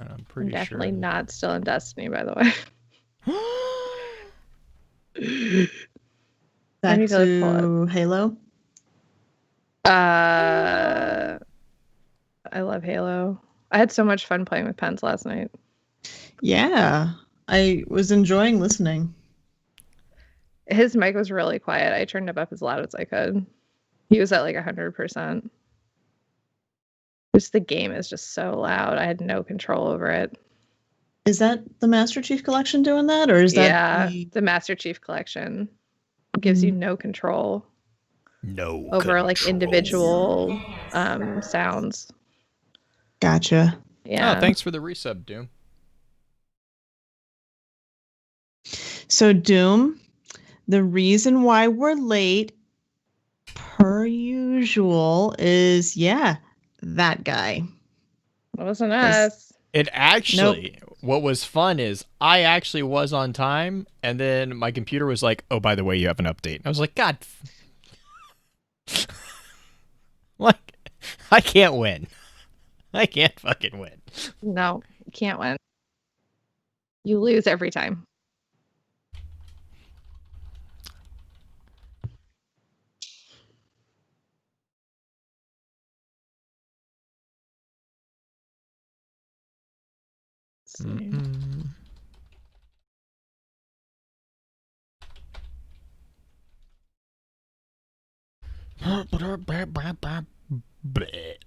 And I'm I'm pretty definitely sure. not still in Destiny, by the way. I Back need to pull to Halo. it. I love Halo. I had so much fun playing with Pens last night. Yeah, I was enjoying listening. His mic was really quiet. I turned it up as loud as I could. He was at like 100%. Just the game is just so loud. I had no control over it. Is that the Master Chief Collection doing that, or is that the Master Chief Collection gives you no control No over control. like individual sounds. Gotcha. Yeah. Oh, thanks for the resub, Doom. So Doom, the reason why we're late, per usual, is that guy. It wasn't us. It actually, what was fun is I actually was on time, and then my computer was like, "Oh, by the way, you have an update." And I was like, "God, like, I can't win. I can't fucking win." No, you can't win. You lose every time. Bleh.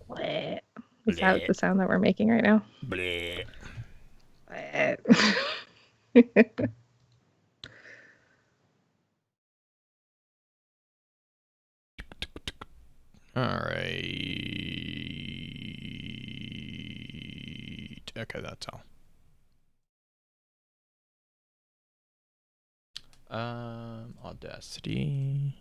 Bleh. Is that the sound that we're making right now? Bleh. Bleh. All right. Okay, that's all. Audacity.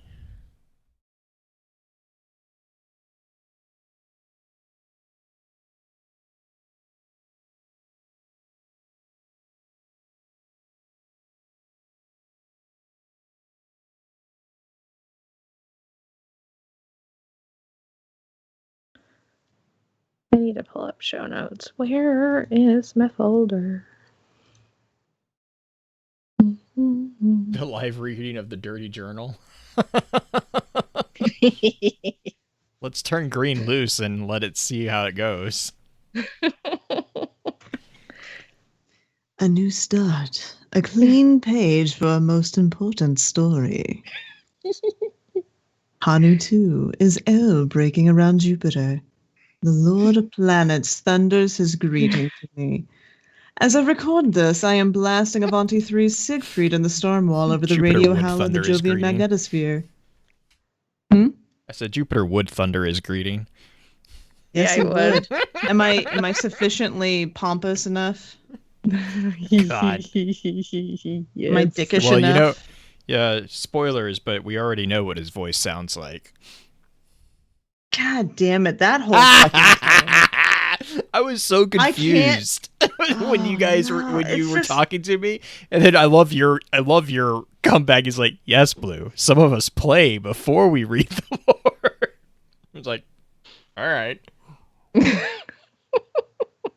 I need to pull up show notes. Where is my folder? The live reading of the Dirty Journal. Let's turn green loose and let it see how it goes. A new start. A clean page for a most important story. Hanu 2 is El breaking around Jupiter. The Lord of Planets thunders his greeting to me. As I record this, I am blasting Avanti 3's Siegfried in the storm wall over the Jupiter radio would howl of the thunder his Jovian greeting. magnetosphere. I said Jupiter would thunder his greeting. Yes, Yeah, he would. Am I sufficiently pompous enough? God. Am I dickish Well, enough? you know, yeah, spoilers, but we already know what his voice sounds like. God damn it, that whole fucking thing. I was so confused when you guys were talking to me, and then I love your comeback. Is like, yes, Blue. Some of us play before we read the lore. I was like, all right,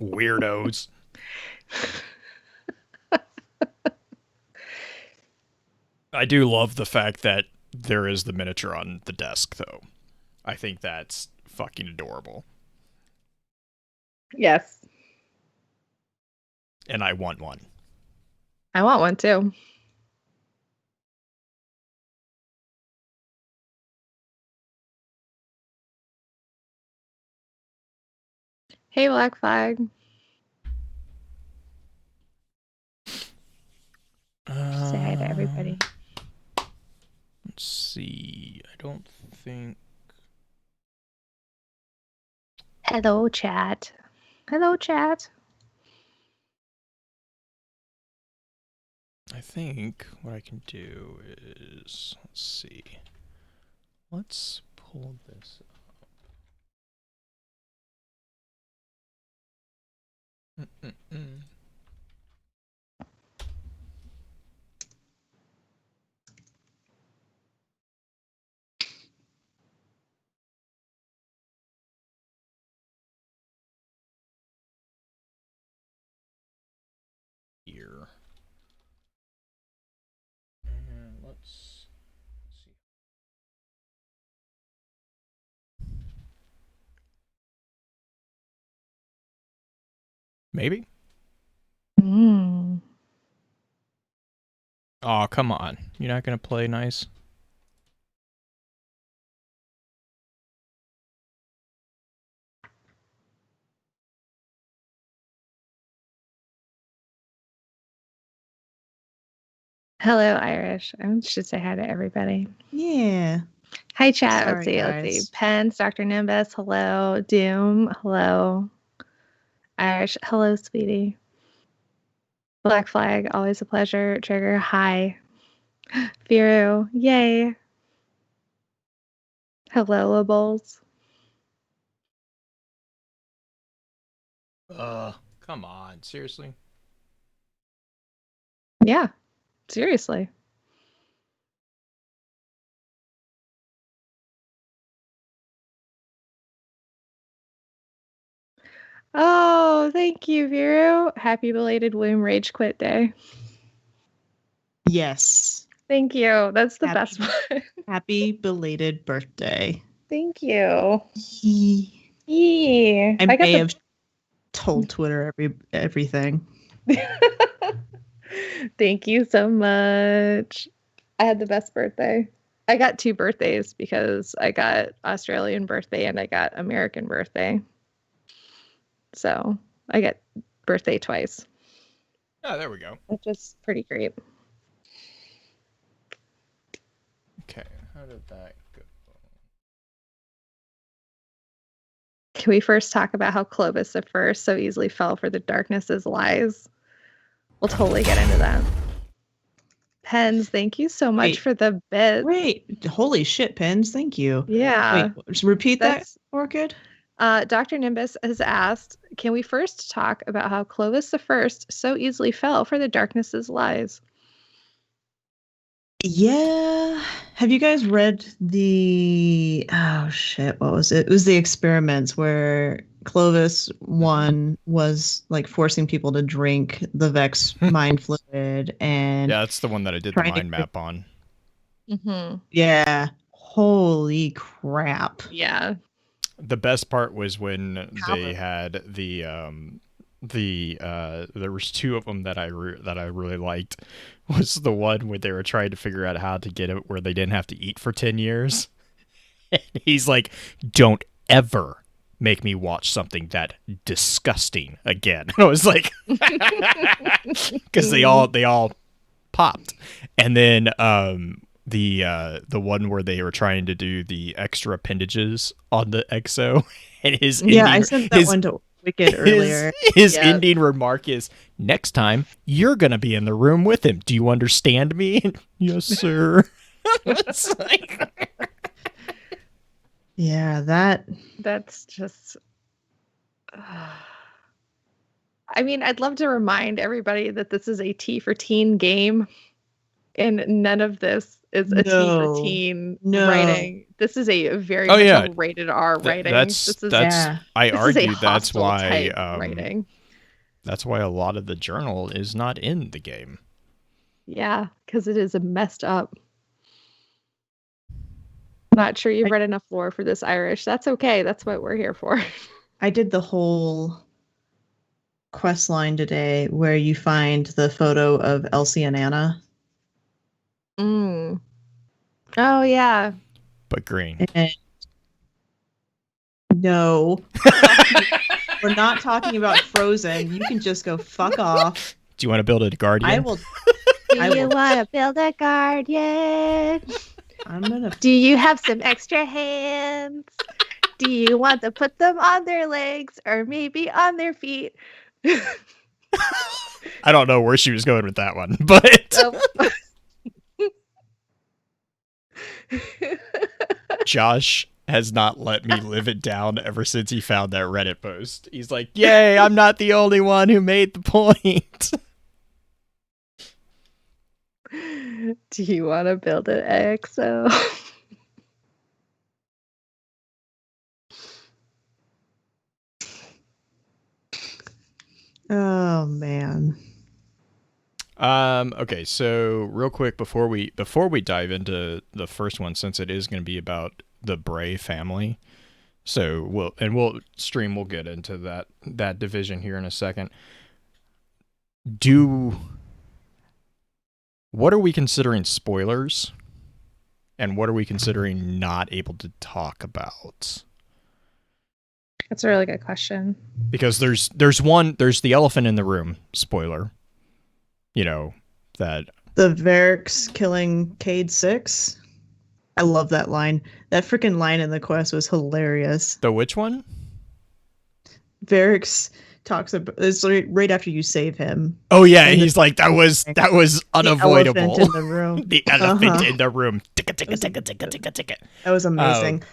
weirdos. I do love the fact that there is the miniature on the desk, though. I think that's fucking adorable. Yes. And I want one. I want one too. Hey, Black Flag. Say hi to everybody. Let's see. I don't think. Hello, chat. Hello, chat. I think what I can do is, let's see. Let's pull this up. Maybe. Mm. Oh, come on. You're not going to play nice? Hello, Irish. I should say hi to everybody. Yeah. Hi, chat. Sorry, Let's see. guys. Pence, Dr. Nimbus. Hello. Doom. Hello. Irish. Hello, sweetie. Black Flag. Always a pleasure. Trigger. Hi. Firu. Yay. Hello, Lables. Come on. Seriously? Yeah. Seriously. Oh, thank you, Vero. Happy belated Womb Rage Quit Day. Yes. Thank you. That's the best one. Happy belated birthday. Thank you. I may have told Twitter everything. Thank you so much. I had the best birthday. I got 2 birthdays because I got Australian birthday and I got American birthday. So I get birthday twice. Oh, there we go. Which is pretty great. Okay, how did that go? Can we first talk about how Clovis at first so easily fell for the darkness's lies? We'll totally get into that. Pens, thank you so much for the bits. Wait, holy shit, Pens, thank you. Yeah. Wait, just repeat that, Orchid? Dr. Nimbus has asked, can we first talk about how Clovis I so easily fell for the darkness's lies? Yeah. Have you guys read the... Oh, shit, what was it? It was the experiments where Clovis I was, like, forcing people to drink the Vex mind fluid and... Yeah, that's the one that I did the mind map on. Mm-hmm. Yeah. Holy crap. Yeah. The best part was when they had there was 2 of them that I really liked. Was the one where they were trying to figure out how to get it where they didn't have to eat for 10 years. And he's like, "Don't ever make me watch something that disgusting again." And I was like, because they all popped, and then the one where they were trying to do the extra appendages on the exo, and I sent that one to Wicked earlier. His ending remark is, "Next time you're gonna be in the room with him. Do you understand me?" "Yes, sir." It's like... Yeah, that's just... I mean, I'd love to remind everybody that this is a T for teen game, and none of this is a T for teen writing. This is a very much a rated R writing. I argue that's why writing. That's why a lot of the journal is not in the game. Yeah, because it is messed up. Not sure you've read enough lore for this, Irish. That's okay. That's what we're here for. I did the whole quest line today where you find the photo of Elsie and Anna. Oh, yeah. But green. No. We're not talking about Frozen. You can just go fuck off. Do you want to build a guardian? Do you want to build a guardian? Do you have some extra hands? Do you want to put them on their legs or maybe on their feet? I don't know where she was going with that one, but Josh has not let me live it down ever since he found that Reddit post. He's like, "Yay, I'm not the only one who made the point." Do you want to build an EXO? Oh man. Okay, so real quick before we dive into the first one, since it is going to be about the Bray family, So we'll get into that division here in a second. What are we considering spoilers, and what are we considering not able to talk about? That's a really good question. Because there's the elephant in the room spoiler. You know, that the Varix killing Cade 6. I love that line. That freaking line in the quest was hilarious. The which one? Varix talks about it's right after you save him. Oh yeah, and he's like, that was unavoidable. The elephant in the room. The elephant in the room. Ticka. That was amazing.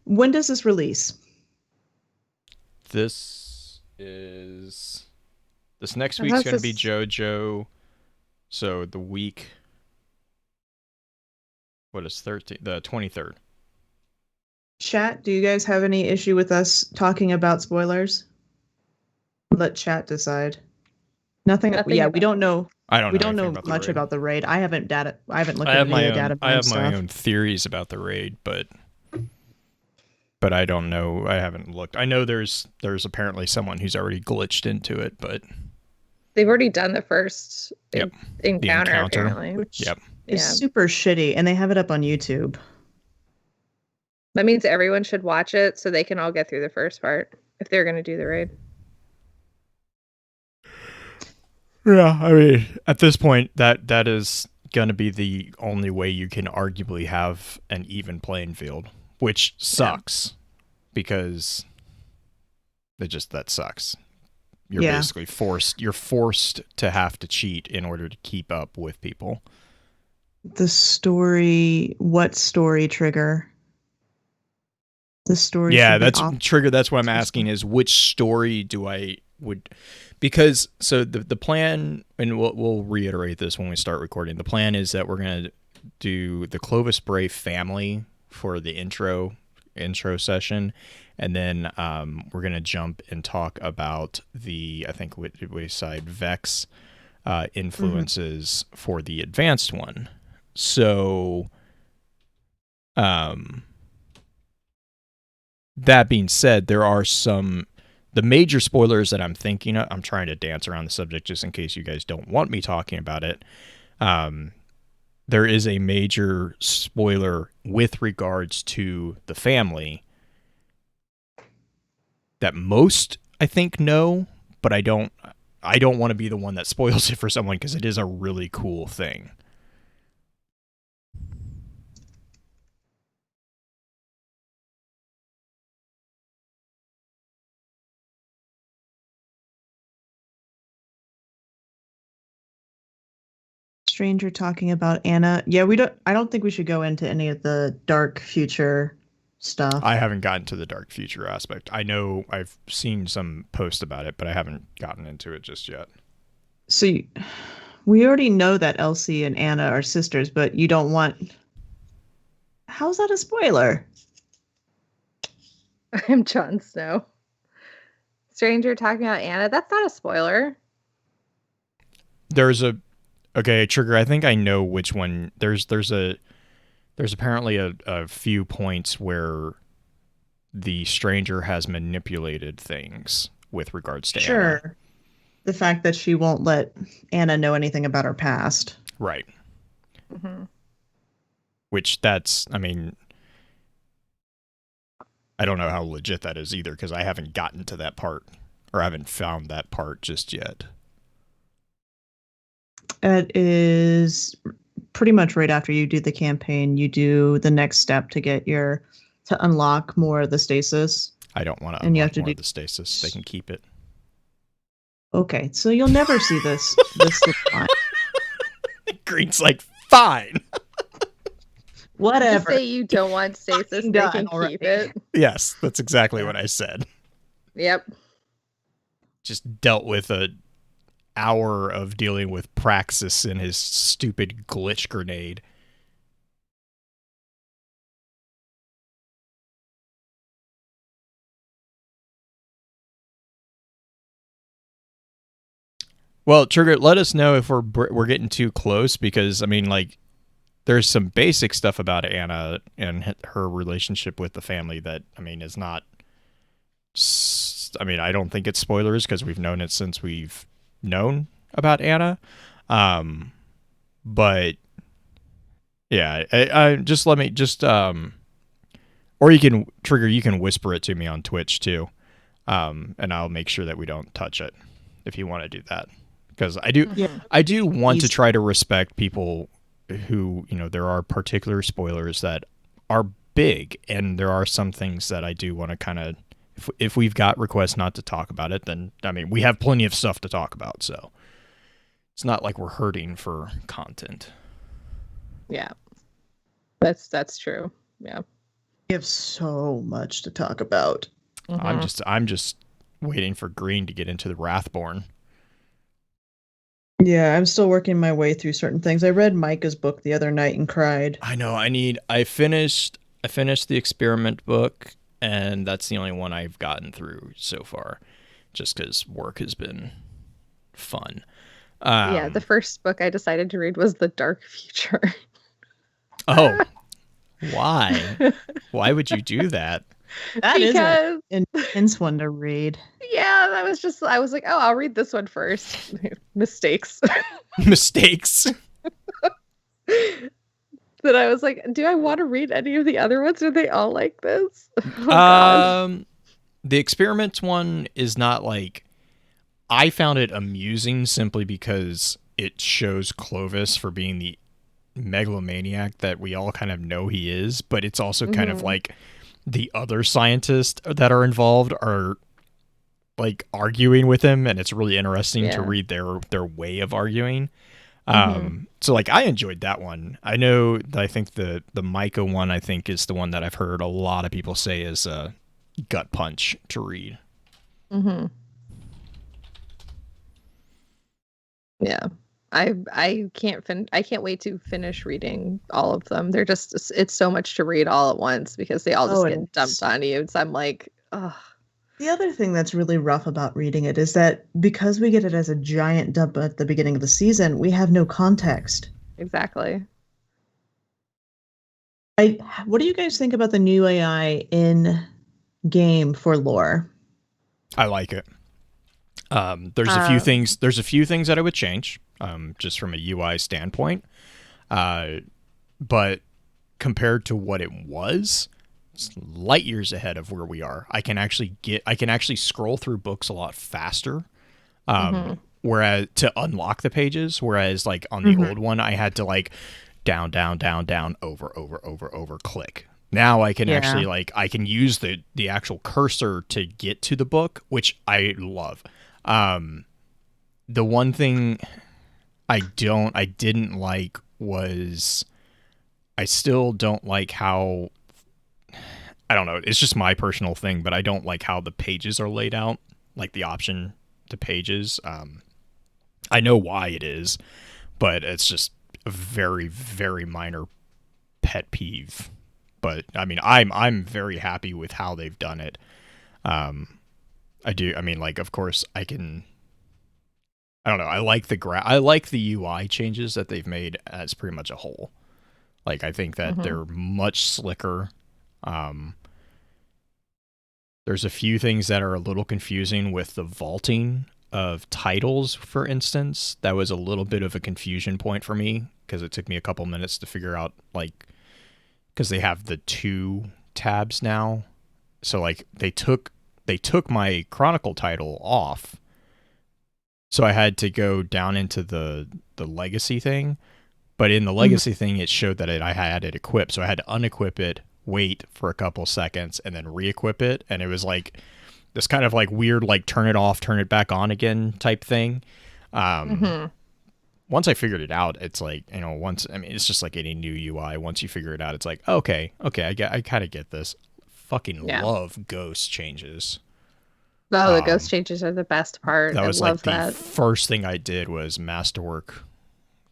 When does this release? This next week's going to be JoJo. So the week, what is 13? The 23rd. Chat, do you guys have any issue with us talking about spoilers? Let chat decide. Nothing. Yeah, we don't know. We don't know much about the raid. I haven't looked at any data. I have my own theories about the raid, but I don't know. I haven't looked. I know there's apparently someone who's already glitched into it, but they've already done the first encounter apparently. Which is super shitty, and they have it up on YouTube. That means everyone should watch it so they can all get through the first part if they're going to do the raid. Yeah, I mean, at this point, that is going to be the only way you can arguably have an even playing field, which sucks because that sucks. You're basically forced to have to cheat in order to keep up with people. What story trigger? The story. Yeah, that's trigger. That's what I'm asking is which story because the plan, and we'll reiterate this when we start recording. The plan is that we're going to do the Clovis Bray family for the intro session, and then we're going to jump and talk about I think we side Vex influences for the advanced one. So that being said, there are the major spoilers that I'm thinking of. I'm trying to dance around the subject just in case you guys don't want me talking about it. There is a major spoiler with regards to the family that most, I think, know, but I don't want to be the one that spoils it for someone because it is a really cool thing. Stranger talking about Anna. Yeah, I don't think we should go into any of the dark future stuff. I haven't gotten to the dark future aspect. I know I've seen some posts about it, but I haven't gotten into it just yet. So we already know that Elsie and Anna are sisters, but you don't want... How's that a spoiler? I'm Jon Snow. Stranger talking about Anna. That's not a spoiler. Okay, Trigger, I think I know which one. There's apparently a few points where the stranger has manipulated things with regards to Anna. Sure. The fact that she won't let Anna know anything about her past. Right. Mm-hmm. Which I mean, I don't know how legit that is either because I haven't gotten to that part or I haven't found that part just yet. It is pretty much right after you do the campaign. You do the next step to unlock more of the stasis. I don't want to unlock more of the stasis. They can keep it. Okay, so you'll never see this line. Green's like, fine. Whatever. Just say you don't want stasis. They can keep it. Yes, that's exactly what I said. Yep. Just dealt with an hour of dealing with Praxis and his stupid glitch grenade. Well, Trigger, let us know if we're getting too close because I mean, like, there's some basic stuff about Anna and her relationship with the family that, I mean, is not. I mean, I don't think it's spoilers because we've known it since we've known about Anna. But yeah, I just let me just or you can Trigger. You can whisper it to me on Twitch too, and I'll make sure that we don't touch it if you want to do that, because I do want to try to respect people who, you know, there are particular spoilers that are big, and there are some things that I do want to kind of, if we've got requests not to talk about it, then I mean we have plenty of stuff to talk about, so it's not like we're hurting for content. Yeah, that's true. Yeah, we have so much to talk about. Mm-hmm. I'm just waiting for Green to get into the Wrathborn. Yeah, I'm still working my way through certain things. I read Micah's book the other night and cried. I know. I finished the experiment book, and that's the only one I've gotten through so far, just because work has been fun. Yeah, the first book I decided to read was The Dark Future. Oh, why? Why would you do that? That is an intense one to read. Yeah, I was like, oh, I'll read this one first. Mistakes. Mistakes. But I was like, do I want to read any of the other ones? Are they all like this? Oh, God. The experiment one is not like, I found it amusing simply because it shows Clovis for being the megalomaniac that we all kind of know he is, but it's also kind of like the other scientists that are involved are like arguing with him, and it's really interesting to read their way of arguing. So like I enjoyed that one. I know that I think the Micah one, I think, is the one that I've heard a lot of people say is a gut punch to read. Yeah. I can't wait to finish reading all of them. They're just, it's so much to read all at once because they all just get dumped on you. So I'm like, ugh. The other thing that's really rough about reading it is that because we get it as a giant dump at the beginning of the season, we have no context. Exactly. What do you guys think about the new AI in game for lore? I like it. There's a few things. There's a few things that I would change, just from a UI standpoint. But compared to what it was, it's light years ahead of where we are. I can actually scroll through books a lot faster. Whereas to unlock the pages, whereas like on the old one, I had to like down, over, click. Now I can actually I can use the actual cursor to get to the book, which I love. The one thing I didn't like was, I still don't like how, I don't know, it's just my personal thing, but I don't like how the pages are laid out, like the option to pages. I know why it is, but it's just a very, very minor pet peeve. But I mean, I'm very happy with how they've done it. I do. I mean, like, of course, I don't know. I like the UI changes that they've made as pretty much a whole. Like, I think that they're much slicker. There's a few things that are a little confusing with the vaulting of titles, for instance. That was a little bit of a confusion point for me because it took me a couple minutes to figure out, like, because they have the 2 tabs now. So like they took my Chronicle title off. So I had to go down into the legacy thing. But in the legacy thing, it showed that I had it equipped. So I had to unequip it, wait for a couple seconds, and then re-equip it. And it was like this kind of like weird, like turn it off, turn it back on again type thing. Once I figured it out, it's like, you know, it's just like any new UI. Once you figure it out, it's like, okay, I kind of get this. Fucking love ghost changes. Oh, the ghost changes are the best part. That was I love the first thing I did was masterwork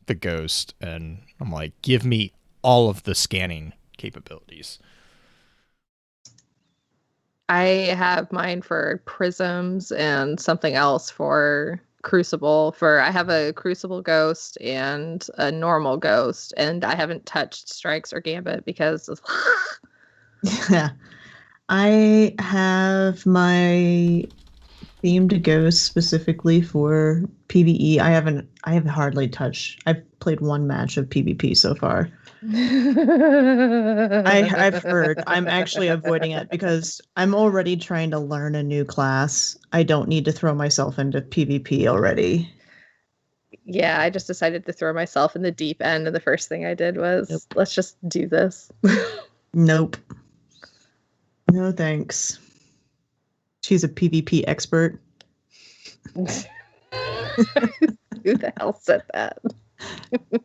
the ghost, and I'm like, give me all of the scanning capabilities. I have mine for prisms and something else for Crucible I have a Crucible Ghost and a normal Ghost, and I haven't touched Strikes or Gambit because Yeah. I have my themed Ghost specifically for PvE. I have hardly touched. I've played one match of PvP so far. I've heard. I'm actually avoiding it because I'm already trying to learn a new class. I don't need to throw myself into PvP already. Yeah, I just decided to throw myself in the deep end, and the first thing I did was, let's just do this. Nope. No thanks. She's a PvP expert. Who the hell said that?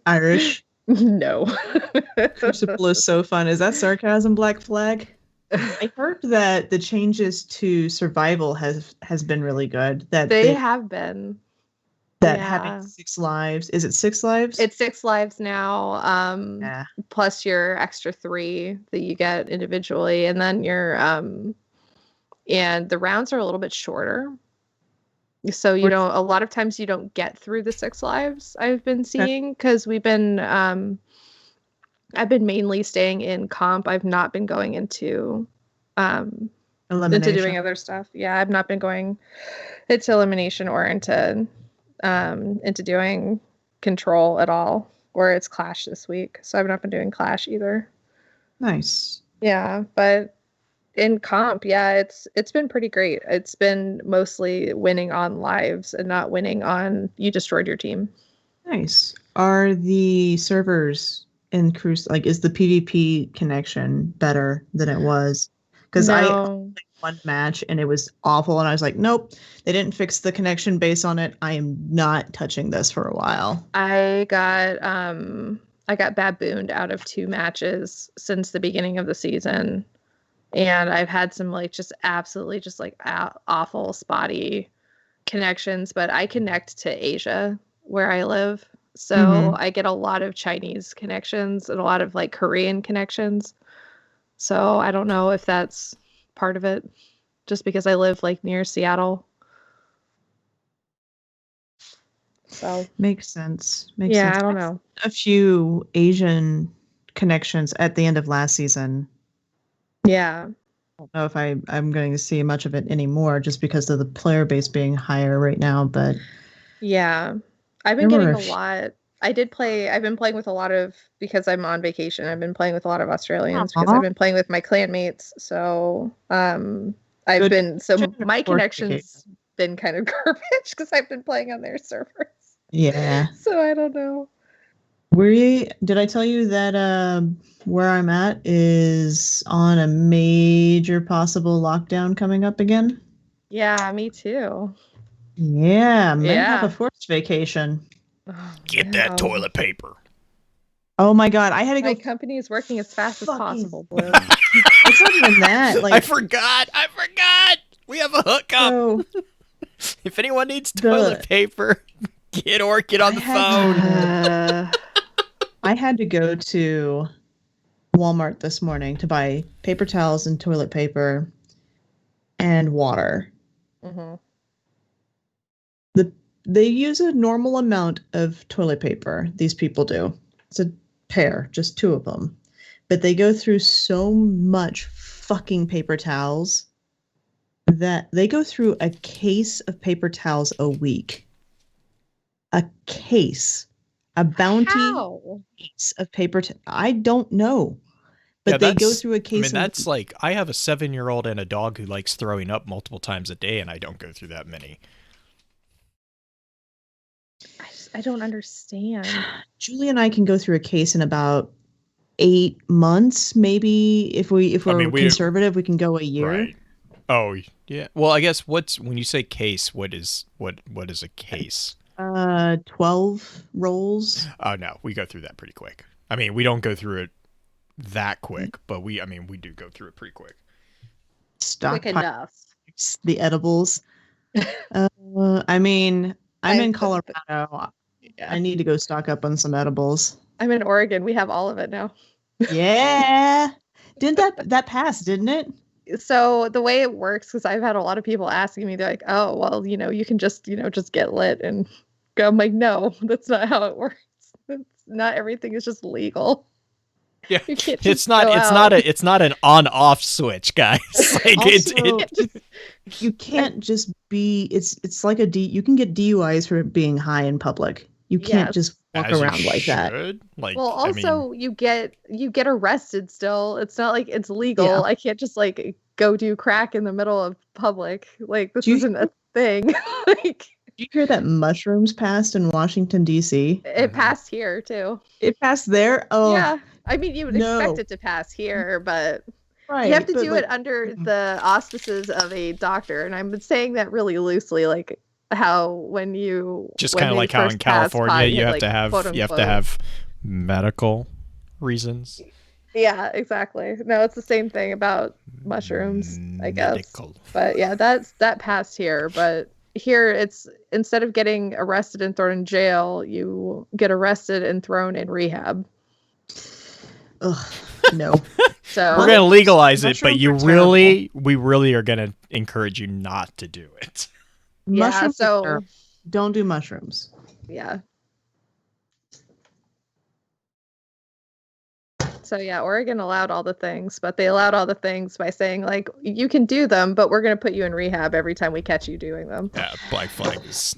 Irish. No. Crucible is so fun. Is that sarcasm, Black Flag? I heard that the changes to survival has been really good. That they have been. That having 6 lives. Is it 6 lives? It's 6 lives now. Plus your extra 3 that you get individually, and then your and the rounds are a little bit shorter. So you don't. A lot of times you don't get through the 6 lives. I've been seeing because we've been. I've been mainly staying in comp. I've not been going into doing other stuff. Yeah, I've not been going into elimination or into doing control at all. Or it's Clash this week, so I've not been doing Clash either. Nice. Yeah, but in comp, yeah, it's been pretty great. It's been mostly winning on lives and not winning on you destroyed your team. Nice. Are the servers in Cruise is the PvP connection better than it was? Because I played one match and it was awful, and I was like, nope, they didn't fix the connection base on it. I am not touching this for a while. I got babooned out of 2 matches since the beginning of the season. And I've had some just absolutely just awful spotty connections, but I connect to Asia where I live. So I get a lot of Chinese connections and a lot of Korean connections. So I don't know if that's part of it, just because I live near Seattle. So makes sense. I don't know. A few Asian connections at the end of last season. Yeah. I don't know if I'm going to see much of it anymore just because of the player base being higher right now, but yeah, I've been getting a lot. I've been playing with a lot of, because I'm on vacation, I've been playing with a lot of Australians because I've been playing with my clanmates. So my connection's been kind of garbage because I've been playing on their servers. Yeah. So I don't know. Did I tell you that where I'm at is on a major possible lockdown coming up again? Yeah, me too. Yeah, may have a forced vacation. Get that toilet paper. Oh my god, I had to go. My company is working as fast as possible, Blue. It's not even that. I forgot. We have a hookup. So, if anyone needs toilet paper, get on the phone. I had to go to Walmart this morning to buy paper towels and toilet paper and water. Mm-hmm. They use a normal amount of toilet paper. These people do. It's a pair, just 2 of them. But they go through so much fucking paper towels that they go through a case of paper towels a week. A case. A bounty case of paper I don't know. But they go through a case. That's I have a 7-year-old and a dog who likes throwing up multiple times a day, and I don't go through that many. I don't understand. Julie and I can go through a case in about 8 months, maybe. If we're conservative, we can go a year. Right. Oh yeah. Well, I guess when you say case, what is a case? 12 rolls. Oh no, we go through that pretty quick. I mean, we don't go through it that quick, but we do go through it pretty quick. Stock quick enough. The edibles. I'm in Colorado. Yeah. I need to go stock up on some edibles. I'm in Oregon. We have all of it now. Yeah. Didn't that pass, didn't it? So the way it works, because I've had a lot of people asking me, they're like, "Oh, well, you can just get lit and go." I'm like, "No, that's not how it works. It's not everything is just legal. Yeah, You can't it's just not. go It's out. not a. It's not an on-off switch, guys. Like Also, it. you can't just be. It's like a D. You can get DUIs for being high in public. You can't Yes. just walk As you around like that. should. Like, Well, I mean, also you get arrested still. It's not like it's legal. Yeah. I can't just like go do crack in the middle of public. Like this Do you- isn't a thing. Like Did you hear that mushrooms passed in Washington D.C.? it passed here too. It passed there. Oh, Yeah. I mean, you would no. expect it to pass here, but right. you have to but do like, it under the auspices of a doctor. And I've been saying that really loosely, like how when just when kind of they like how in first passed California pot, you have like, to have quote, you have to unquote. have medical reasons. Yeah, exactly. No, it's the same thing about mushrooms, I guess. Medical. But yeah, that passed here. But here it's instead of getting arrested and thrown in jail, you get arrested and thrown in rehab. ugh, no. So We're gonna legalize it, but mushrooms are we really are gonna encourage you not to do it. yeah, Mushrooms. are so terrible. Don't do mushrooms. yeah. So yeah, Oregon allowed all the things, but they allowed all the things by saying like you can do them, but we're gonna put you in rehab every time we catch you doing them. Yeah, Black Flag is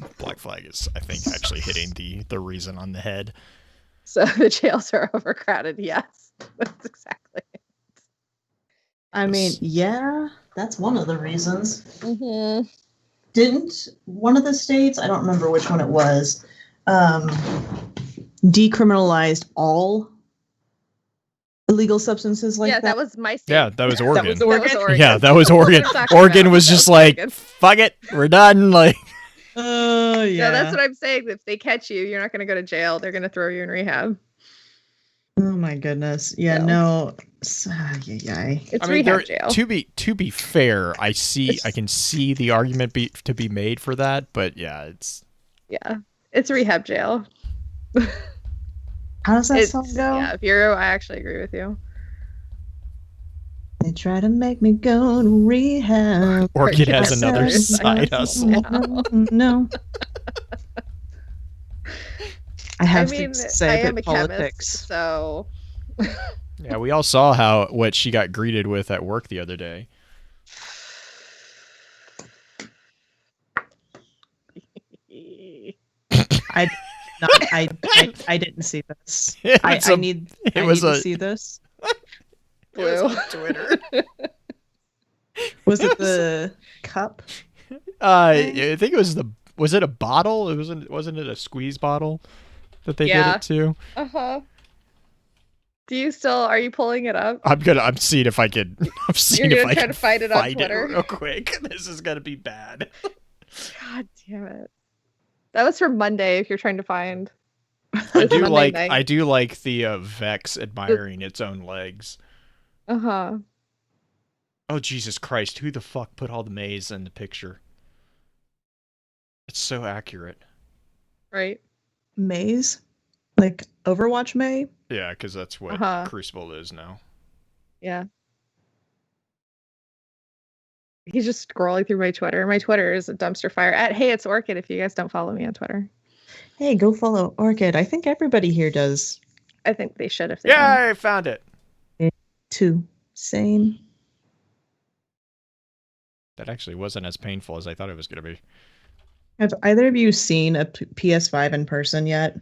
I think actually hitting the reason on the head. So the jails are overcrowded. Yes, that's exactly it. I mean, yeah, that's one of the reasons. Mm-hmm. Didn't one of the states, I don't remember which one it was, decriminalized all illegal substances like Yeah, that? that was my state. Yeah, that was Oregon. was Oregon? That was Oregon. Yeah, that was That's what Oregon. I'm talking Oregon about. was That just like, Oregon. fuck it, we're done. Like, Yeah. No, that's what I'm saying. If they catch you, you're not going to go to jail. They're going to throw you in rehab. Oh my goodness. Yeah, So. no. It's I mean, rehab jail. to be fair, I can see the argument to be made for that, but yeah, it's rehab jail. How does that song go? Yeah, I actually agree with you. They try to make me go to rehab. Orchid has Yes, another yes, side yes. hustle. No. I have mean, to say I am a politics. chemist, so Yeah, we all saw what she got greeted with at work the other day. I didn't see this. I need to see this. It was Blue. on Twitter. Was it the cup? I think it was it a bottle? Wasn't it a squeeze bottle that they did it to? Uh-huh. Are you pulling it up? I'm seeing if I can. You're gonna try to find it on Twitter? real quick. This is gonna be bad. God damn it. That was for Monday if you're trying to find. I It's do Monday like night. I do like the Vex admiring its own legs. Uh-huh. Oh Jesus Christ! Who the fuck put all the maze in the picture? It's so accurate. Right. Maze? Like Overwatch May? Yeah, because that's what Crucible is now. Yeah. He's just scrolling through my Twitter. My Twitter is a dumpster fire at Hey It's Orchid if you guys don't follow me on Twitter. Hey, go follow Orchid. I think everybody here does. I think they should if they Yeah, don't. I found it. Too sane. That actually wasn't as painful as I thought it was going to be. Have either of you seen a PS5 in person yet?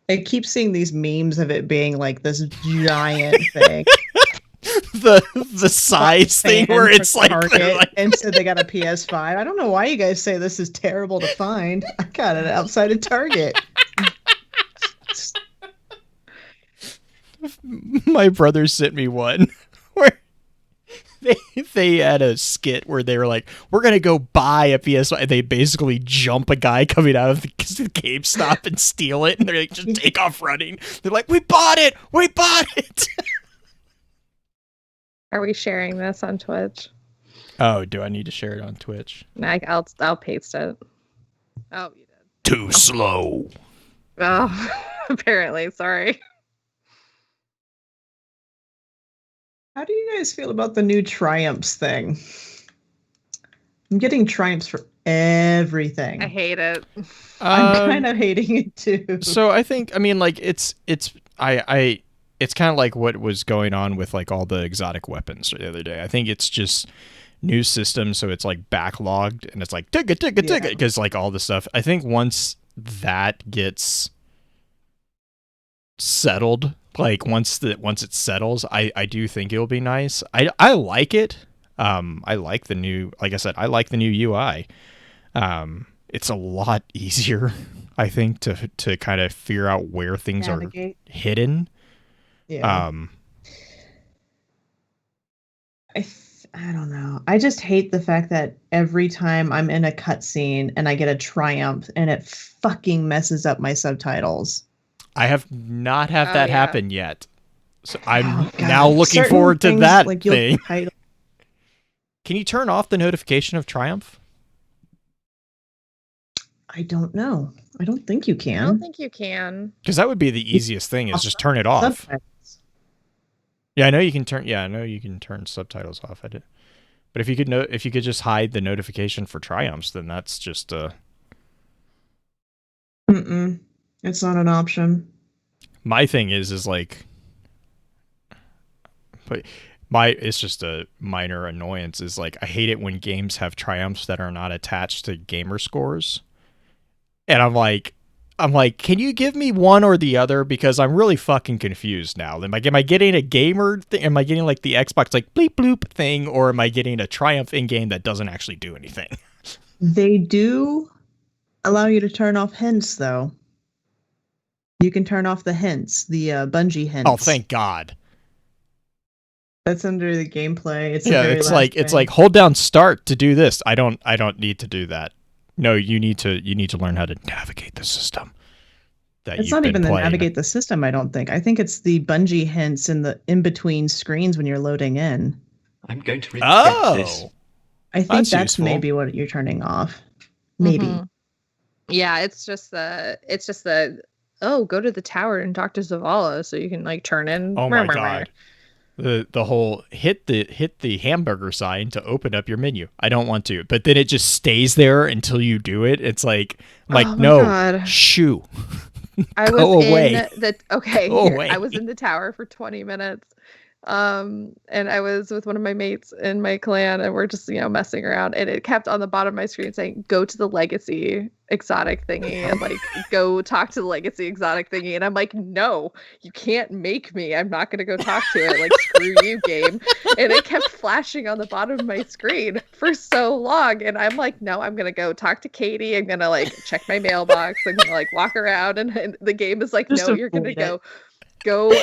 I keep seeing these memes of it being like this giant thing. the size thing where it's like, and so they got a PS5. I don't know why you guys say this is terrible to find. I got it outside of Target. My brother sent me one where they had a skit where they were like, we're gonna go buy a PS5, and they basically jump a guy coming out of the GameStop and steal it, and they're like, just take off running. They're like, we bought it. Are we sharing this on Twitch? Oh, do I need to share it on Twitch? I'll paste it. Oh, you did. Too slow. Oh, apparently. Sorry. How do you guys feel about the new Triumphs thing? I'm getting Triumphs for everything. I hate it. I'm kind of hating it too. So I think, I mean, like it's kind of like what was going on with like all the exotic weapons the other day. I think it's just new system, so it's like backlogged and it's like ticket because like all the stuff. I think once that gets settled, like once it settles, I do think it'll be nice. I like it. I like the new, like I said, I like the new UI. It's a lot easier, I think, to kind of figure out where things Navigate. are hidden. Yeah. I don't know. I just hate the fact that every time I'm in a cutscene and I get a triumph and it fucking messes up my subtitles. I have not had that happen yet. So I'm God. now looking Certain forward to things, that like, thing. Can you turn off the notification of triumph? I don't know. I don't think you can. I don't think you can. Because that would be the easiest thing, is just turn it off. Subtitles. Yeah, I know you can turn. Yeah, I know you can turn subtitles off. I did, but if you could just hide the notification for triumphs, then that's just It's not an option. My thing is like, but it's just a minor annoyance. Is like I hate it when games have triumphs that are not attached to gamer scores, and I'm like, can you give me one or the other? Because I'm really fucking confused now. Am I getting a gamer thing? Am I getting like the Xbox like bleep bloop thing, or am I getting a Triumph in game that doesn't actually do anything? They do allow you to turn off hints, though. You can turn off the hints, the Bungie hints. Oh, thank God. That's under the gameplay. It's like hold down start to do this. I don't need to do that. No, you need to learn how to navigate the system. It's not even the navigate the system, I don't think. I think it's the Bungie hints in between screens when you're loading in. I'm going to regret this. I think that's maybe what you're turning off. Maybe. Mm-hmm. Yeah, it's just the go to the tower and talk to Zavala so you can like turn in. Oh my God. The whole hit the hamburger sign to open up your menu. I don't want to, but then it just stays there until you do it. It's like no, God. Shoo. I was away. I was in the tower for 20 minutes. And I was with one of my mates in my clan and we're just, messing around, and it kept on the bottom of my screen saying, go to the legacy exotic thingy and like go talk to the legacy exotic thingy. And I'm like, no, you can't make me. I'm not going to go talk to it. Like, screw you, game. And it kept flashing on the bottom of my screen for so long. And I'm like, no, I'm going to go talk to Katie. I'm going to like check my mailbox. I'm going to like walk around, and the game is like, no, you're going to go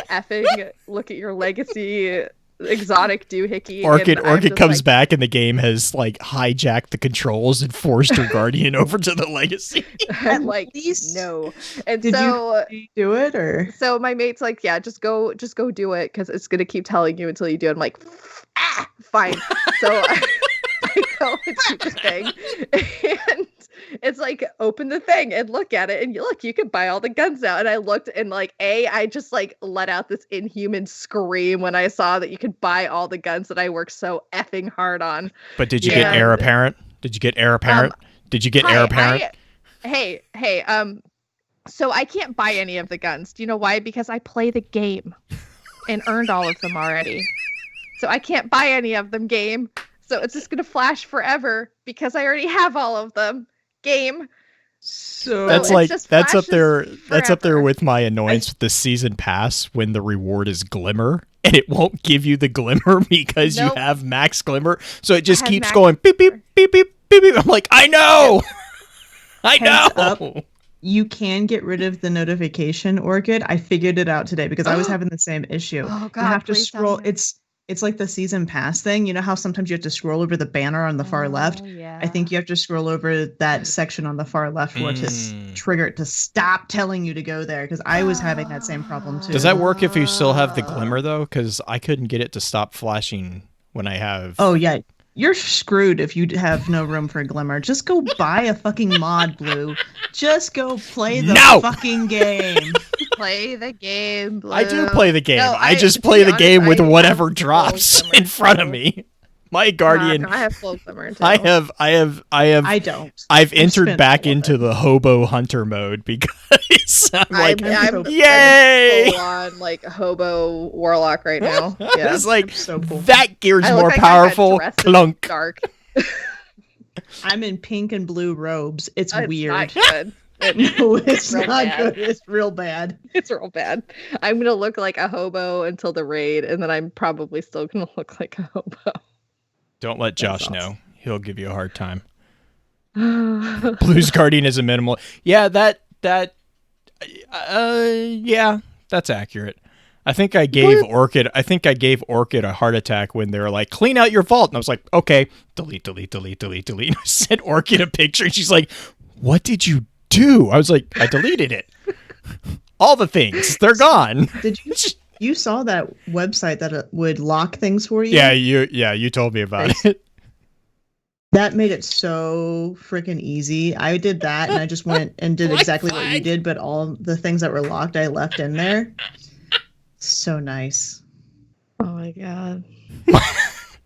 effing look at your legacy exotic doohickey. Orchid comes back and the game has like hijacked the controls and forced your guardian over to the legacy. I'm like, no. And did you do it, or? So my mate's like, yeah, just go do it because it's gonna keep telling you until you do it. I'm like, fine. So I go and do the thing, and it's like, open the thing and look at it, and you can buy all the guns now. And I looked, and like, I just like let out this inhuman scream when I saw that you could buy all the guns that I worked so effing hard on. But did you get heir apparent? Did you get heir apparent? Hey, so I can't buy any of the guns. Do you know why? Because I play the game and earned all of them already. So I can't buy any of them, game. So it's just gonna flash forever because I already have all of them. Game. So that's up there with my annoyance with the season pass when the reward is glimmer and it won't give you the glimmer because you have max glimmer, so it just keeps going beep beep beep beep beep beep. I'm like, I know. You can get rid of the notification, Orchid. I figured it out today because I was having the same issue. Oh God, you have to scroll. It's like the season pass thing. You know how sometimes you have to scroll over the banner on the far left? Yeah. I think you have to scroll over that section on the far left for it to trigger it to stop telling you to go there, because I was having that same problem too. Does that work if you still have the glimmer though? Because I couldn't get it to stop flashing when I have... Oh yeah, you're screwed if you have no room for a glimmer. Just go buy a fucking mod, Blue. Just go play the fucking game. Play the game, Blue. I do play the game. No, I just play the game with whatever drops in front of too. me. My Guardian. No, I have full glimmer too. I don't. I've entered spent back all of into it. the hobo hunter mode because I'm like, I'm yay! full on like hobo warlock right now. Yeah, It's like so cool. that gear's I look more like I got powerful. dressed in Clunk. dark. I'm in pink and blue robes. It's It's weird. not good. No, it's real not bad. good. It's real bad. It's real bad. I'm gonna look like a hobo until the raid, and then I'm probably still gonna look like a hobo. Don't let Josh awesome. know. He'll give you a hard time. Blue's Guardian is a minimal. Yeah, yeah, that's accurate. I think I gave Orchid a heart attack when they were like, clean out your vault. And I was like, okay, delete. I sent Orchid a picture and she's like, what did you do? I was like, I deleted it. All the things, they're gone. Did you saw that website that would lock things for you? Yeah, you told me about it. That made it so freaking easy. I did that and I just went and did exactly what you did, but all the things that were locked I left in there. So nice. Oh my god.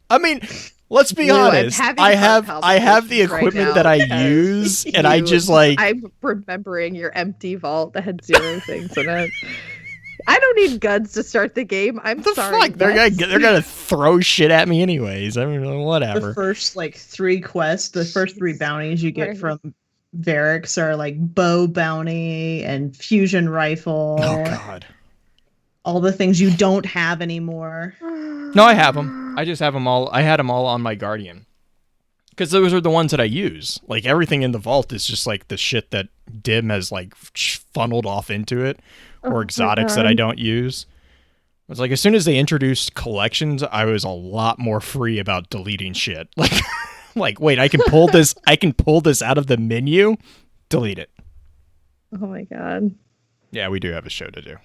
I mean, let's be honest. I have the equipment that I use, and I just like. I'm remembering your empty vault that had 0 things in it. I don't need guns to start the game. I'm sorry. Fuck? They're gonna throw shit at me anyways. I mean, whatever. The first 3 quests, the first 3 bounties you get from Varix are like bow bounty and fusion rifle. Oh god. All the things you don't have anymore. No, I have them. I just have them all. I had them all on my Guardian. Because those are the ones that I use. Like, everything in the vault is just, like, the shit that Dim has, like, funneled off into it. Or exotics that I don't use. It's like, as soon as they introduced collections, I was a lot more free about deleting shit. Like, wait, I can pull this out of the menu? Delete it. Oh my god. Yeah, we do have a show to do.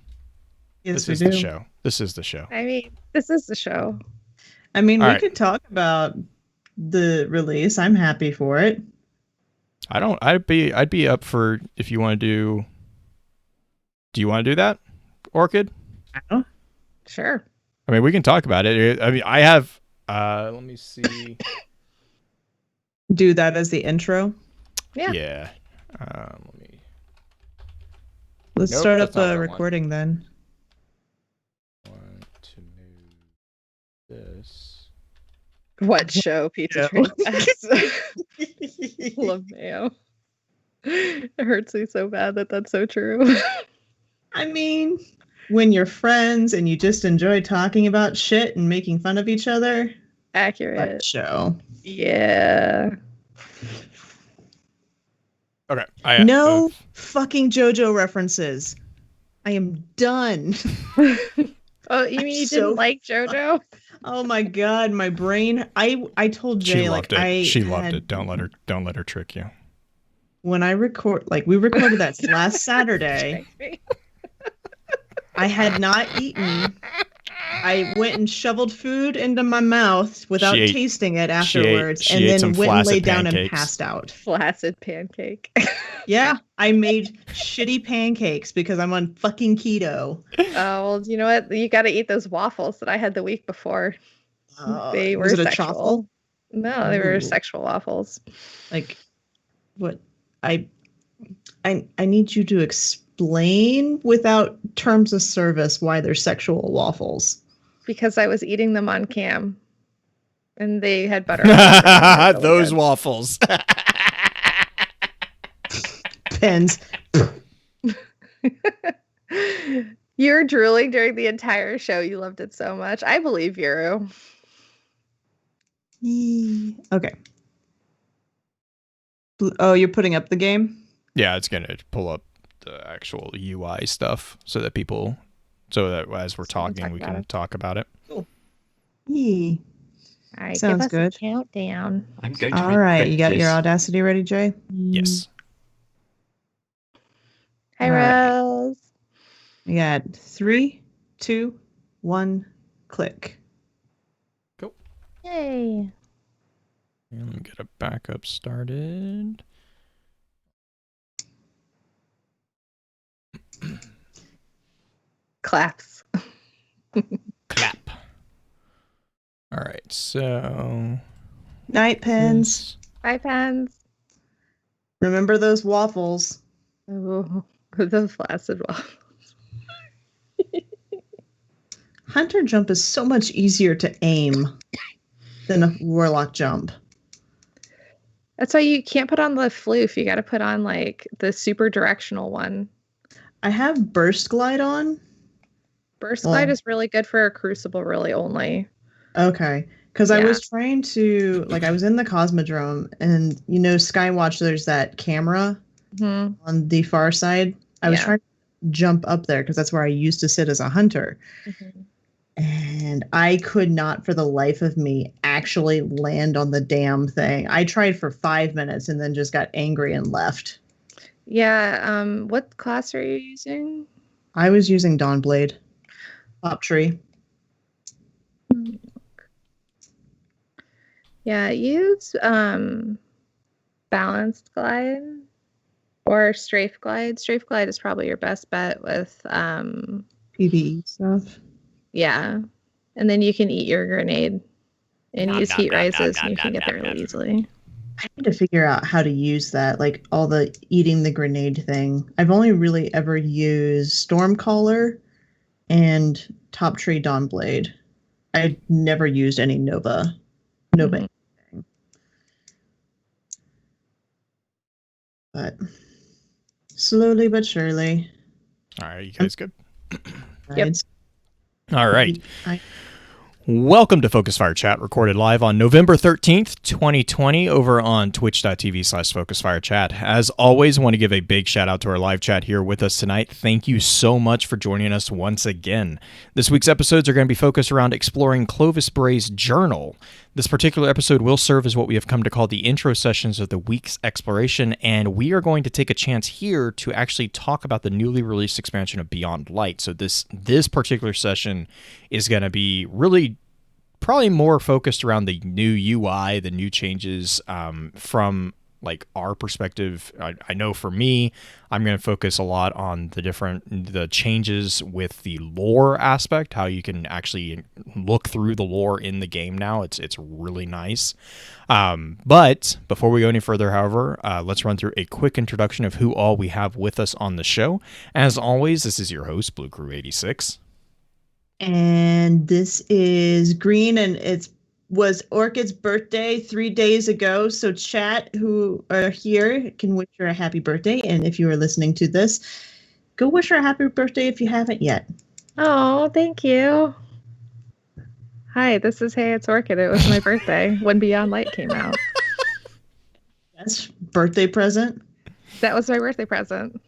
Yes, This is the show. This is the show. I mean, this is the show. I mean, All we right. could talk about the release. I'm happy for it. I'd be up for if you want to do you want to do that, Orchid? Sure. I mean, we can talk about it. I mean, I have let me see. Do that as the intro. Yeah. Let me Let's Nope, start that's up not a the recording then. want to move this. What show, Pizza Show. Train? Love mayo. It hurts me so bad that that's so true. I mean, when you're friends and you just enjoy talking about shit and making fun of each other, Accurate. that show. Yeah. Okay. I No fucking JoJo references. I am done. Oh, you mean you didn't like JoJo? Oh my god, my brain. I told Jay she like loved it. She had- loved it. Don't let her trick you. When I record, like we recorded that last Saturday. I had not eaten. I went and shoveled food into my mouth without She ate- tasting it she afterwards, ate and then some went and flaccid laid down and pancakes. passed out. Flaccid pancake. Yeah, I made shitty pancakes because I'm on fucking keto. Oh, well, you know what? You got to eat those waffles that I had the week before. They were was it a sexual. truffle? No, they were Ooh. sexual waffles. Like, what? I need you to explain without terms of service why they're sexual waffles. Because I was eating them on cam. And they had butter. on them. They were really Those good. waffles. Pens. You're drooling during the entire show. You loved it so much. I believe you. Okay. Oh, you're putting up the game? Yeah, it's gonna pull up the actual UI stuff so that as we're talking, we can talk about it. Yee. All right, Sounds give us good. a countdown. I'm going to All right, you got regret your this. Audacity ready, Jay? Yes. Hi, All right. Rose. You got 3, 2, 1, click. Yay. And let me get a backup started. Claps. Clap. All right, so Night pens. Bye, pens. Remember those waffles. Oh, those flaccid waffles. Hunter jump is so much easier to aim than a warlock jump. That's why you can't put on the floof. You got to put on like the super directional one. I have burst glide on. Burst glide is really good for a crucible, really only. Okay. Because I was trying to, like, I was in the Cosmodrome, and, you know, Skywatch, there's that camera on the far side. I was trying to jump up there because that's where I used to sit as a hunter. And I could not, for the life of me, actually land on the damn thing. I tried for 5 minutes and then just got angry and left. Yeah. What class are you using? I was using Dawnblade. Top tree. Yeah, use balanced glide or strafe glide. Strafe glide is probably your best bet with PvE stuff. Yeah. And then you can eat your grenade and use heat rises and you can get there really easily. I need to figure out how to use that, like all the eating the grenade thing. I've only really ever used Stormcaller and Top Tree Dawnblade. I never used any Nova. But slowly but surely. All right, you guys good? Yep. All right. Welcome to Focus Fire Chat, recorded live on November 13th, 2020, over on twitch.tv/FocusFireChat. As always, I want to give a big shout out to our live chat here with us tonight. Thank you so much for joining us once again. This week's episodes are going to be focused around exploring Clovis Bray's journal. This particular episode will serve as what we have come to call the intro sessions of the week's exploration, and we are going to take a chance here to actually talk about the newly released expansion of Beyond Light. So this particular session is going to be really probably more focused around the new UI, the new changes from like our perspective. I know for me, I'm going to focus a lot on the changes with the lore aspect, how you can actually look through the lore in the game now. It's really nice. But before we go any further, however, let's run through a quick introduction of who all we have with us on the show. As always, this is your host, Blue Crew 86. And this is Green, and was Orchid's birthday 3 days ago. So chat who are here can wish her a happy birthday. And if you are listening to this, go wish her a happy birthday if you haven't yet. Oh, thank you. Hi, this is Hey, it's Orchid. It was my birthday when Beyond Light came out. That's birthday present. That was my birthday present.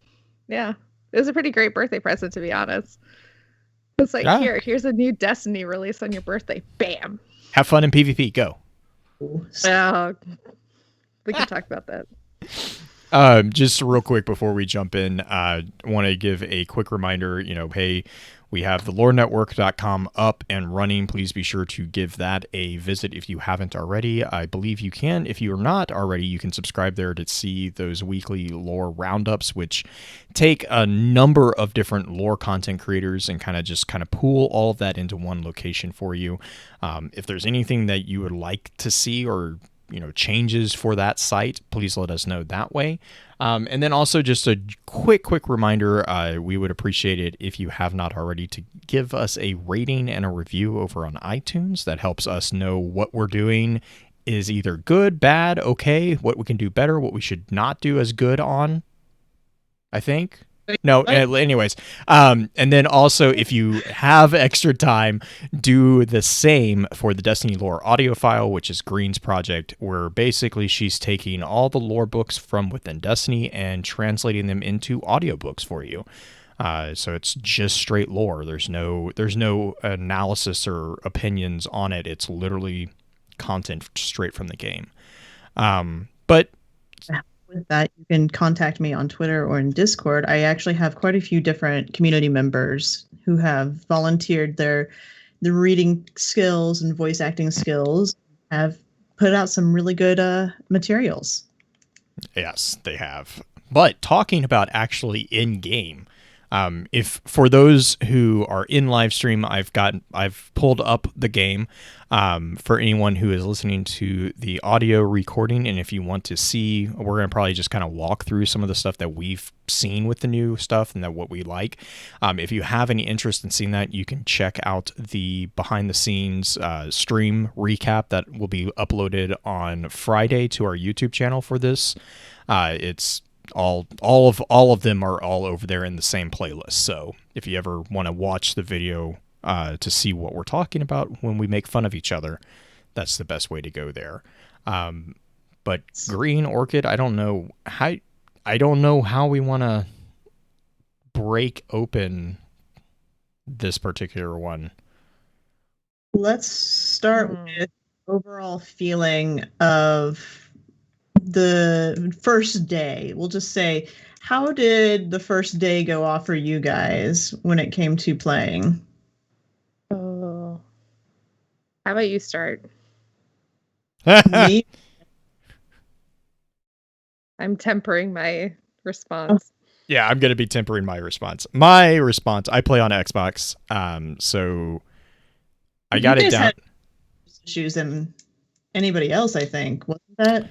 Yeah. It was a pretty great birthday present, to be honest. It's like, here's a new Destiny release on your birthday. Bam. Have fun in PvP. Go. We can talk about that. Just real quick before we jump in, I want to give a quick reminder, hey, we have the lorenetwork.com up and running. Please be sure to give that a visit if you haven't already. I believe you can. If you're not already, you can subscribe there to see those weekly lore roundups, which take a number of different lore content creators and kind of pool all of that into one location for you. If there's anything that you would like to see or changes for that site, please let us know that way. And then also just a quick reminder, we would appreciate it if you have not already to give us a rating and a review over on iTunes. That helps us know what we're doing is either good, bad, okay, what we can do better, what we should not do as good on, I think. No, anyways. And then also, if you have extra time, do the same for the Destiny Lore audio file, which is Green's project, where basically she's taking all the lore books from within Destiny and translating them into audiobooks for you. So it's just straight lore. There's no analysis or opinions on it. It's literally content straight from the game. But with that, you can contact me on Twitter or in Discord. I actually have quite a few different community members who have volunteered the reading skills and voice acting skills, have put out some really good materials. Yes, they have. But talking about actually in-game, If for those who are in live stream, I've pulled up the game for anyone who is listening to the audio recording. And if you want to see, we're going to probably just kind of walk through some of the stuff that we've seen with the new stuff and that what we like. If you have any interest in seeing that, you can check out the behind the scenes stream recap that will be uploaded on Friday to our YouTube channel for this. It's all of them are all over there in the same playlist. So if you ever want to watch the video to see what we're talking about when we make fun of each other, that's the best way to go there. But Green Orchid, I don't know how we want to break open this particular one. Let's start with overall feeling of the first day. We'll just say, how did the first day go off for you guys when it came to playing? Oh, how about you start? Me? I'm tempering my response. Yeah, I'm gonna be tempering my response. I play on Xbox, so I got it down. Issues than anybody else, I think. Wasn't that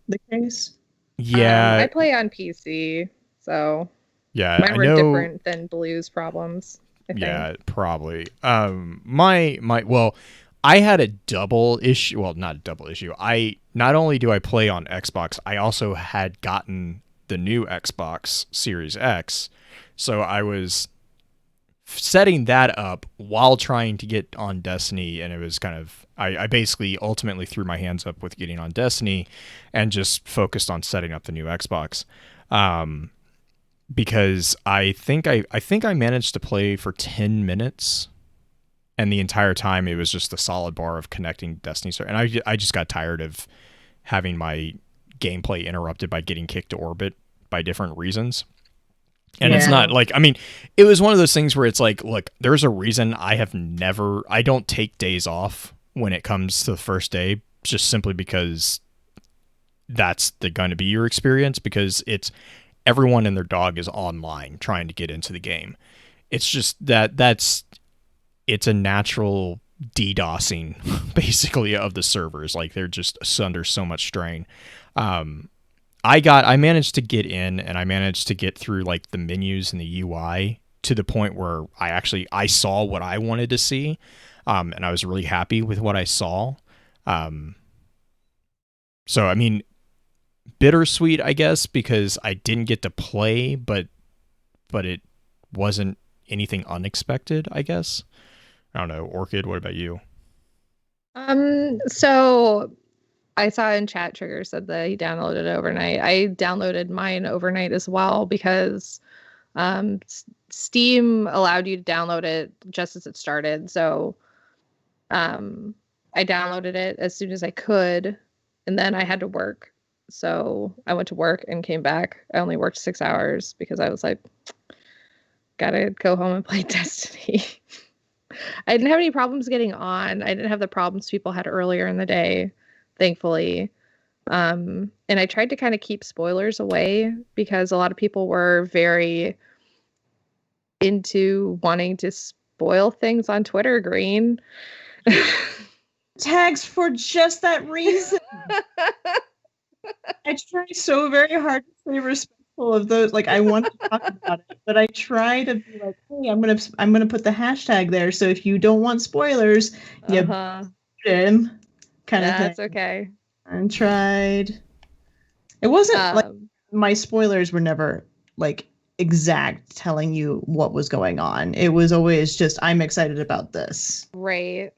the case? Yeah, I play on PC, so yeah, mine were different than Blue's problems. Yeah, probably. Well, I had a double issue. Well, not a double issue. Not only do I play on Xbox, I also had gotten the new Xbox Series X, so I was setting that up while trying to get on Destiny, and it was kind of I basically ultimately threw my hands up with getting on Destiny and just focused on setting up the new Xbox. Because I think I managed to play for 10 minutes, and the entire time it was just a solid bar of connecting Destiny. And I just got tired of having my gameplay interrupted by getting kicked to orbit by different reasons. And It's not like, I mean, it was one of those things where it's like, look, there's a reason I don't take days off when it comes to the first day, just simply because that's going to be your experience, because it's everyone and their dog is online trying to get into the game. It's just it's a natural DDoSing basically of the servers. Like, they're just under so much strain. I managed to get in, and I managed to get through like the menus and the UI to the point where I saw what I wanted to see. And I was really happy with what I saw. So, I mean, bittersweet, I guess, because I didn't get to play, but it wasn't anything unexpected, I guess. I don't know. Orchid, what about you? So I saw in chat Trigger said that he downloaded it overnight. I downloaded mine overnight as well because Steam allowed you to download it just as it started. So I downloaded it as soon as I could, and then I had to work. So I went to work and came back. I only worked 6 hours because I was like, gotta go home and play Destiny. I didn't have any problems getting on. I didn't have the problems people had earlier in the day, thankfully. And I tried to kind of keep spoilers away because a lot of people were very into wanting to spoil things on Twitter, Green. Tags for just that reason. I try so very hard to stay respectful of those. Like, I want to talk about it, but I try to be like, hey, I'm gonna put the hashtag there. So if you don't want spoilers, you him kind of thing. That's okay. I tried. It wasn't like my spoilers were never like exact telling you what was going on. It was always just, I'm excited about this. Right.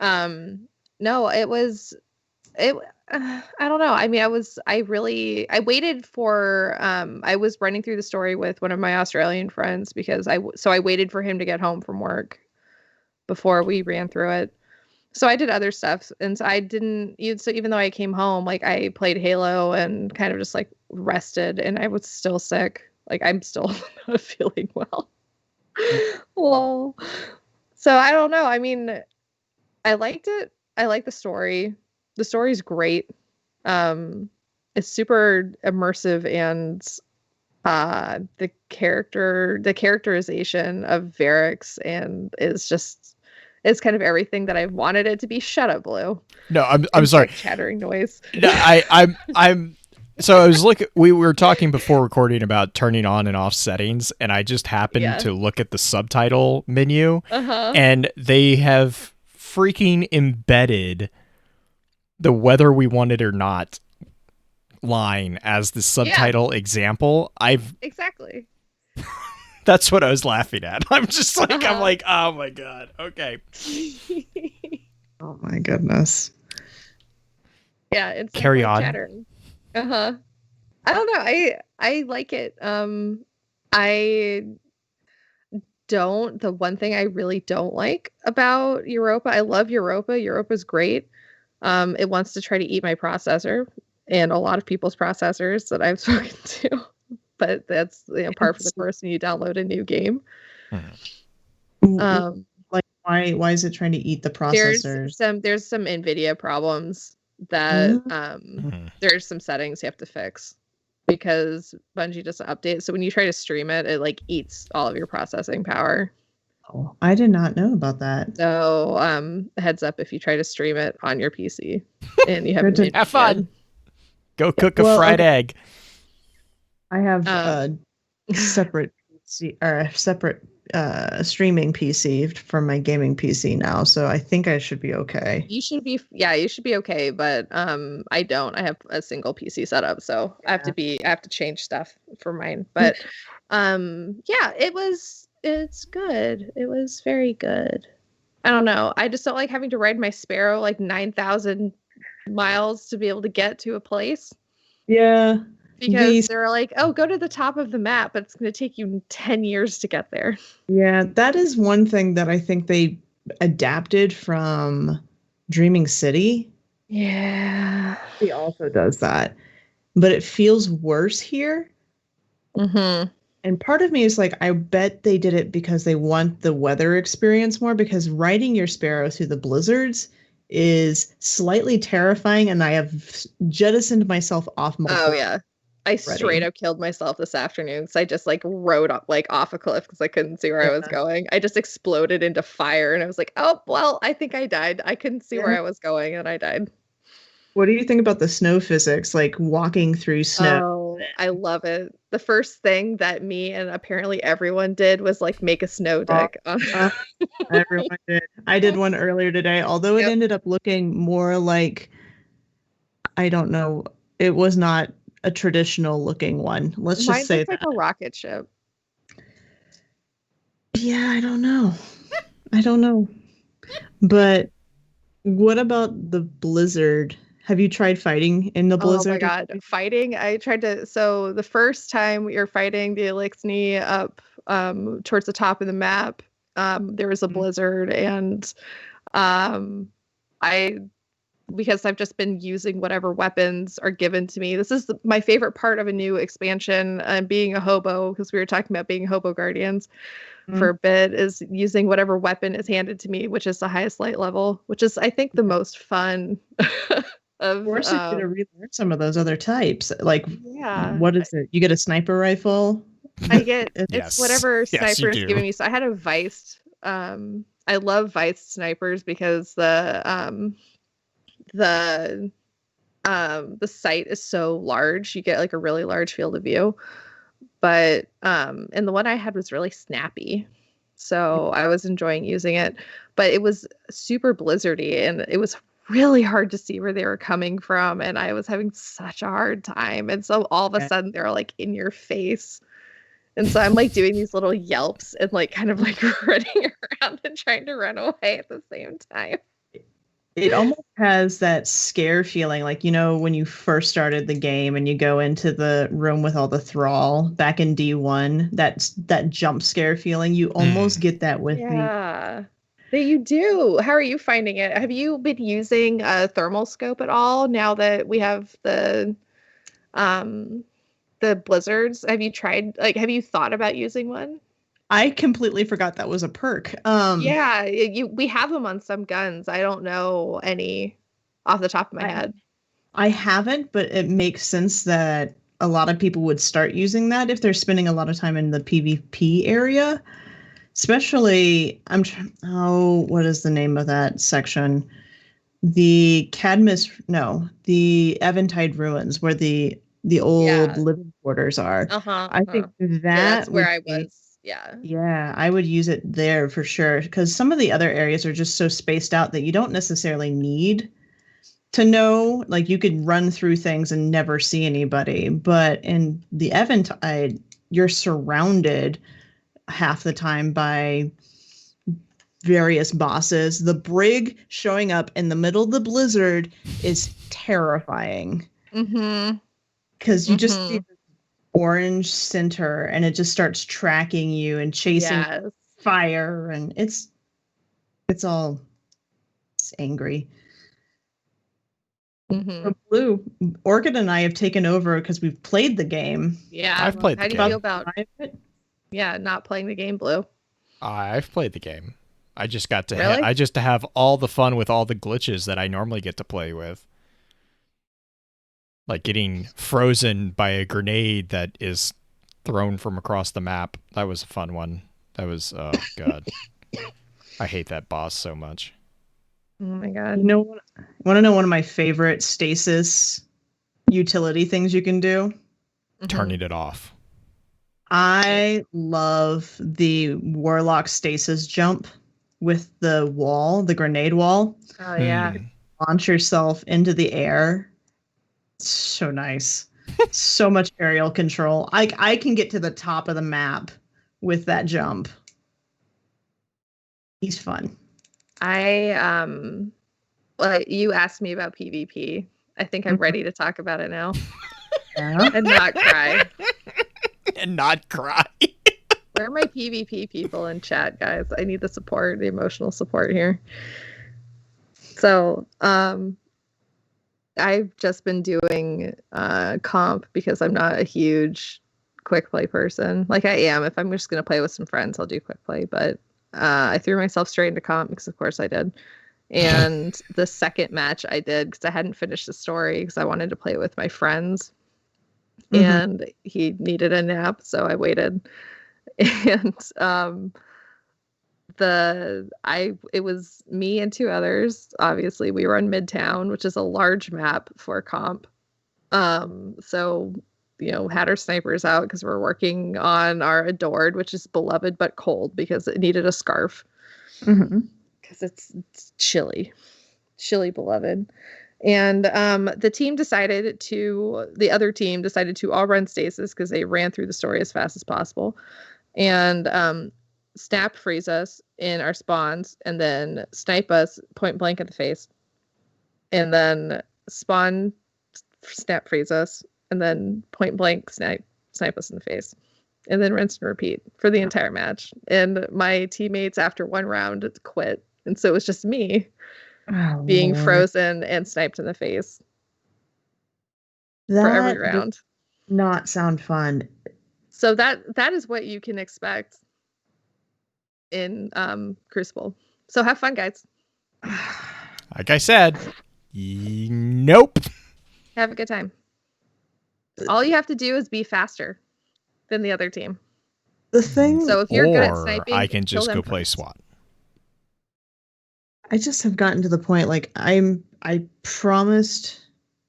No, it was I don't know. I mean, I waited for I was running through the story with one of my Australian friends because I waited for him to get home from work before we ran through it. So I did other stuff, and so I didn't even though I came home, like, I played Halo and kind of just like rested, and I was still sick. Like, I'm still not feeling well. Well, so I don't know. I mean, I liked it. I like the story. The story's great. It's super immersive and The characterization of Varix and it's kind of everything that I've wanted it to be. Shut up, Blue. No, I'm sorry. Chattering noise. No, I'm so I was we were talking before recording about turning on and off settings, and I just happened to look at the subtitle menu, and they have freaking embedded the whether we want it or not line as the subtitle example. Exactly. That's what I was laughing at. I'm just like, I'm like, oh my god. Okay. Oh my goodness. Yeah, it's carry like on. Chattering. I don't know. I like it. I don't. The one thing I really don't like about Europa, I love Europa. Europa's great. It wants to try to eat my processor and a lot of people's processors that I've spoken to. But that's part for the course when you download a new game. Like why is it trying to eat the processors? There's some NVIDIA problems that there's some settings you have to fix because Bungie doesn't update. So when you try to stream it, it like eats all of your processing power. Oh, I did not know about that. So heads up if you try to stream it on your PC and you have fun. Go cook a fried egg. I have a separate PC, or a separate streaming PC for my gaming PC now, so I think I should be okay. You should be okay, but I don't. I have a single PC setup, so I have to change stuff for mine. But it's good. It was very good. I don't know. I just don't like having to ride my Sparrow like 9,000 miles to be able to get to a place. Yeah. Because they're like, oh, go to the top of the map, but it's going to take you 10 years to get there. Yeah, that is one thing that I think they adapted from Dreaming City. Yeah. He also does that. But it feels worse here. Mm-hmm. And part of me is like, I bet they did it because they want the weather experience more, because riding your Sparrow through the blizzards is slightly terrifying, and I have jettisoned myself off multiple. Oh, yeah. I straight up killed myself this afternoon because I just like rode up like off a cliff because I couldn't see where I was going. I just exploded into fire and I was like, oh, well, I think I died. I couldn't see where I was going and I died. What do you think about the snow physics, like walking through snow? Oh, I love it. The first thing that me and apparently everyone did was like make a snow deck. Everyone did. I did one earlier today, although it ended up looking more like, I don't know, it was not a traditional looking one. Let's just say that. Like a rocket ship. Yeah, I don't know. But what about the blizzard? Have you tried fighting in the blizzard? Oh my god, fighting! I tried to. So the first time we were fighting the Elixir up towards the top of the map, there was a blizzard, and because I've just been using whatever weapons are given to me. This is my favorite part of a new expansion, being a hobo, because we were talking about being hobo guardians for a bit, is using whatever weapon is handed to me, which is the highest light level, which is, I think, the most fun. Of course, you to relearn some of those other types. Like, what is it? You get a sniper rifle? I get it's whatever sniper is giving me. So I had a Viced. I love Viced snipers because the sight is so large. You get like a really large field of view. But and the one I had was really snappy. So I was enjoying using it. But it was super blizzardy and it was really hard to see where they were coming from. And I was having such a hard time. And so all of a sudden they're like in your face. And so I'm like doing these little yelps and like kind of like running around and trying to run away at the same time. It almost has that scare feeling, like, you know, when you first started the game and you go into the room with all the thrall back in D1, that jump scare feeling, you almost get that with the... You do. How are you finding it? Have you been using a thermal scope at all now that we have the blizzards? Have you tried, like, have you thought about using one? I completely forgot that was a perk. We have them on some guns. I don't know any off the top of my head. I haven't, but it makes sense that a lot of people would start using that if they're spending a lot of time in the PvP area. Especially, what is the name of that section? The the Eventide Ruins, where the old living quarters are. I think that's where I was. Yeah, I would use it there for sure, because some of the other areas are just so spaced out that you don't necessarily need to know. Like, you could run through things and never see anybody, but in the Eventide, you're surrounded half the time by various bosses. The brig showing up in the middle of the blizzard is terrifying. Because you just see this orange center and it just starts tracking you and chasing fire, and it's angry. So Blue, Orchid and I have taken over because we've played the game. Yeah, I've played the game. How do you feel about not playing the game, Blue? I've played the game. I just got to really? I just to have all the fun with all the glitches that I normally get to play with. Like getting frozen by a grenade that is thrown from across the map. That was a fun one. That was, oh god. I hate that boss so much. Oh my god. You want to know one of my favorite stasis utility things you can do? Turning it off. I love the Warlock stasis jump with the wall, the grenade wall. Oh yeah. Launch yourself into the air. So nice. So much aerial control. I can get to the top of the map with that jump. He's fun. Well, you asked me about PvP. I think I'm ready to talk about it now. Yeah. And not cry. And not cry. Where are my PvP people in chat, guys? I need the support, the emotional support here. So, I've just been doing comp because I'm not a huge quick play person. Like, I am. If I'm just going to play with some friends, I'll do quick play. But I threw myself straight into comp because, of course, I did. And the second match I did, because I hadn't finished the story, because I wanted to play with my friends. And he needed a nap, so I waited. And it was me and two others. Obviously, we were in Midtown, which is a large map for comp. So, had our snipers out because we're working on our Adored, which is beloved but cold because it needed a scarf. Because it's chilly beloved. And the other team decided to all run stasis because they ran through the story as fast as possible. And snap freeze us in our spawns and then snipe us point blank in the face. And then spawn snap freeze us and then point blank snipe us in the face. And then rinse and repeat for the entire match. And my teammates after one round quit. And so it was just me being frozen and sniped in the face for every round. Does not sound fun. So that is what you can expect in Crucible. So have fun, guys. Like I said, nope. Have a good time. All you have to do is be faster than the other team. The thing. So if you're good at sniping, I can just go play SWAT. I just have gotten to the point, like, I promised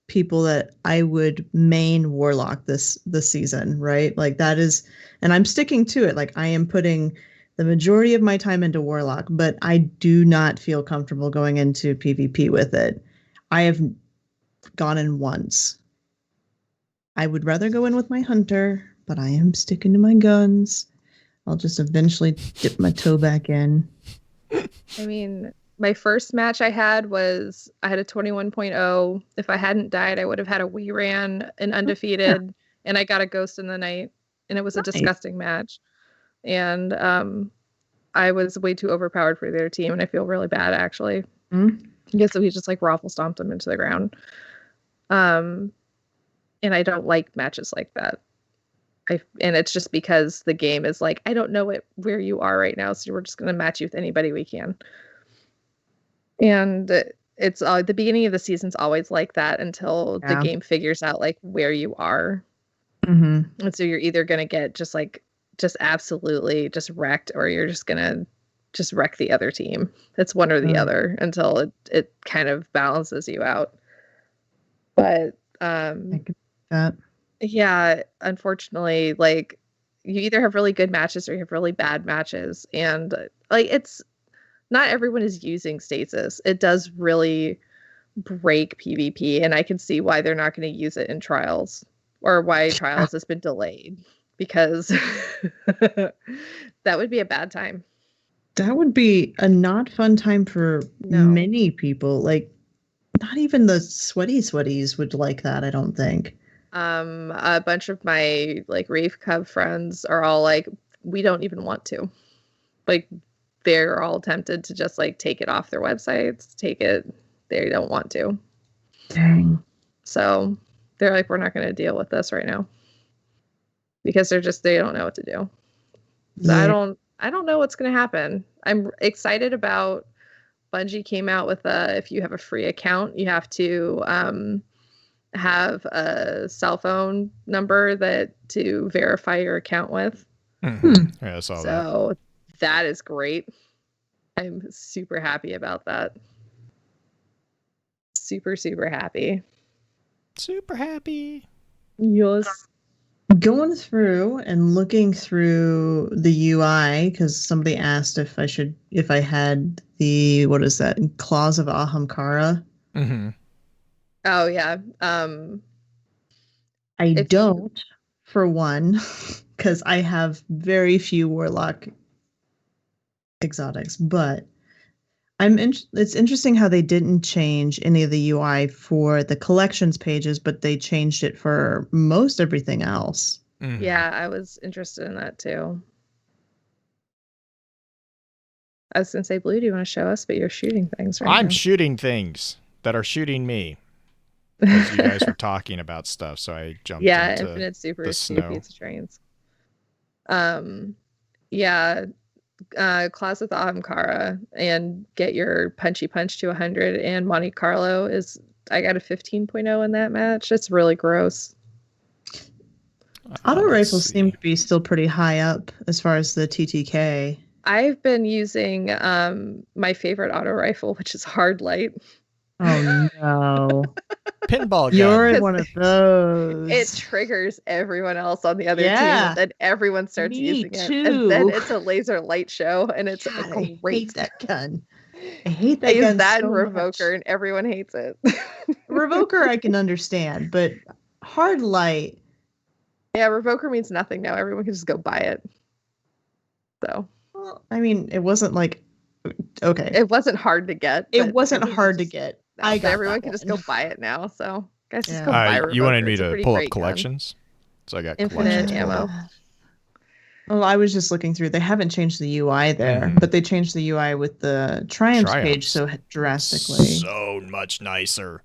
people that I would main Warlock this season, right? Like, that is, and I'm sticking to it. Like, I am putting the majority of my time into Warlock, but I do not feel comfortable going into PvP with it. I have gone in once. I would rather go in with my Hunter, but I am sticking to my guns. I'll just eventually dip my toe back in. I mean, my first match I had a 21.0. If I hadn't died, I would have had a We Ran, an undefeated, and I got a Ghost in the Night, and it was a disgusting match. And I was way too overpowered for their team, and I feel really bad, actually. Yeah, so he just, like, raffle stomped him into the ground. And I don't like matches like that. And it's just because the game is like, I don't know where you are right now, so we're just going to match you with anybody we can. And it's the beginning of the season's always like that until the game figures out, like, where you are. And so you're either going to get just absolutely just wrecked, or you're just going to just wreck the other team. It's one or the other until it kind of balances you out. But I get that. yeah, unfortunately, like, you either have really good matches or you have really bad matches, and like, it's not everyone is using stasis. It does really break PvP, and I can see why they're not going to use it in trials, or why trials has been delayed, because that would be a bad time. That would be a not fun time for many people. Like, not even the sweaties would like that, I don't think. A bunch of my like Reef Cub friends are all like, we don't even want to. Like, they're all tempted to just like take it off their websites, take it. They don't want to. Dang. So they're like, we're not going to deal with this right now, because they don't know what to do. So Yeah. I don't know what's going to happen. I'm excited about Bungie came out with if you have a free account, you have to have a cell phone number to verify your account with. Mm-hmm. Yeah, I saw that. So that is great. I'm super happy about that. Super, super happy. Super happy. Yes. Going through and looking through the UI, because somebody asked if I had the, what is that, Claws of Ahamkara. Mm-hmm. Oh yeah. I don't, for one, because I have very few Warlock exotics, but it's interesting how they didn't change any of the UI for the collections pages, but they changed it for most everything else. Mm-hmm. Yeah, I was interested in that too. I was gonna say, Blue, do you want to show us? But you're shooting things right now. I'm shooting things that are shooting me. Because you guys were talking about stuff, so I jumped into Infinite Super the snow. Pizza Trains. Yeah, Class with Ahamkara and get your Punchy Punch to 100, and Monte Carlo I got a 15.0 in that match. It's really gross. Auto rifles seem to be still pretty high up as far as the TTK. I've been using my favorite auto rifle, which is Hard Light. Oh no. Pinball gun. You're one of those. It triggers everyone else on the other team, and then everyone starts using it. And then it's a laser light show, and it's God, great. I hate that gun. I hate that gun. I use that so in Revoker, much. and everyone hates it. Revoker I can understand, but Hard Light. Yeah, Revoker means nothing now. Everyone can just go buy it. So. Well, I mean, it wasn't like, okay. It wasn't hard to get. It wasn't hard to get. Everyone can just go buy it now. So guys, just go buy Revoker. You wanted me to pull up gun. collections, so I got infinite ammo. Well, I was just looking through. They haven't changed the UI there, but they changed the UI with the Triumphs page so drastically. So much nicer.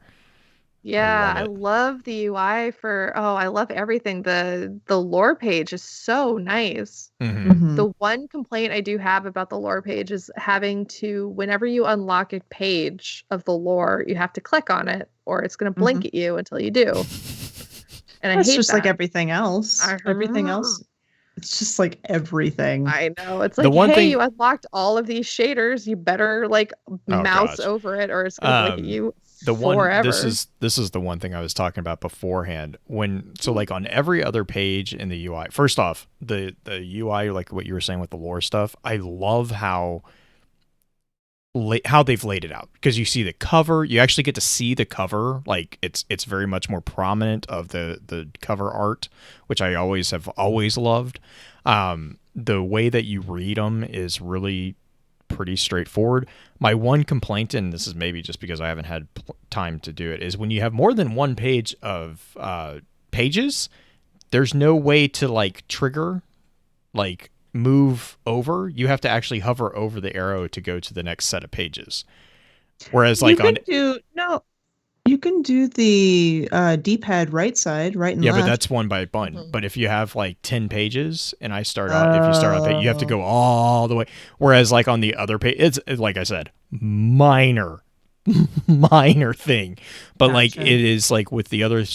Yeah, I love the UI I love everything. The lore page is so nice. Mm-hmm. The one complaint I do have about the lore page is having to, whenever you unlock a page of the lore, you have to click on it or it's going to blink at you until you do. And That's I hate just that. like everything else. Everything else. It's just like everything. I know. It's like, hey, you unlocked all of these shaders. You better like mouse over it or it's going to blink at you. Forever. This is the one thing I was talking about beforehand. Like on every other page in the UI, first off, the UI, like what you were saying with the lore stuff, I love how they've laid it out, because you see the cover, you actually get to see the cover, like it's very much more prominent of the cover art, which I have always loved. The way that you read them is really pretty straightforward. My one complaint, and this is maybe just because I haven't had time to do it, is when you have more than one page of pages, there's no way to like trigger, like move over. You have to actually hover over the arrow to go to the next set of pages. Whereas like you can do the D-pad right side, right and left. Yeah, but that's one by one. Mm-hmm. But if you have like 10 pages and if you start on page, you have to go all the way. Whereas like on the other page, it's like I said, minor thing. But like it is like with the other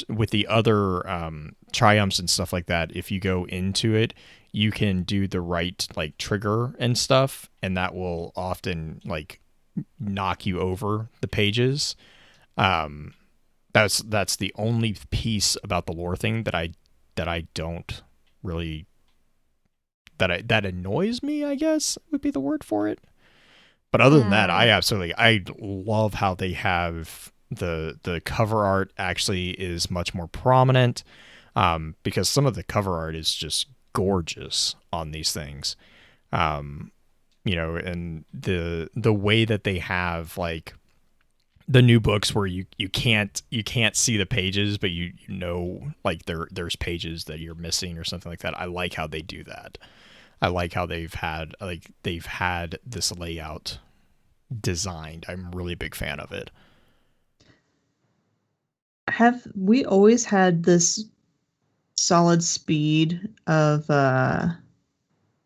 triumphs and stuff like that, if you go into it, you can do the right like trigger and stuff, and that will often like knock you over the pages. That's the only piece about the lore thing that I don't really that annoys me, I guess would be the word for it. But other than that, I love how they have the cover art actually is much more prominent, because some of the cover art is just gorgeous on these things. And the way that they have like the new books where you can't see the pages, but you know like there's pages that you're missing or something like that. I like how they do that. I like how they've had this layout designed. I'm really a big fan of it. Have we always had this solid speed of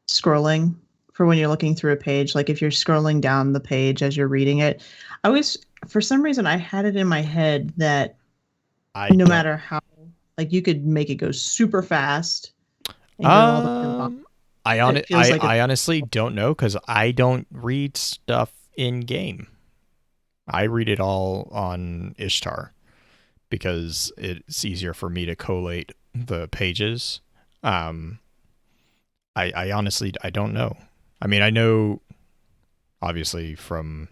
scrolling for when you're looking through a page? Like if you're scrolling down the page as you're reading it, for some reason I had it in my head that no matter how, like you could make it go super fast and go all the way to the bottom. I honestly don't know, because I don't read stuff in game. I read it all on Ishtar because it's easier for me to collate the pages. I honestly don't know. I mean, I know obviously from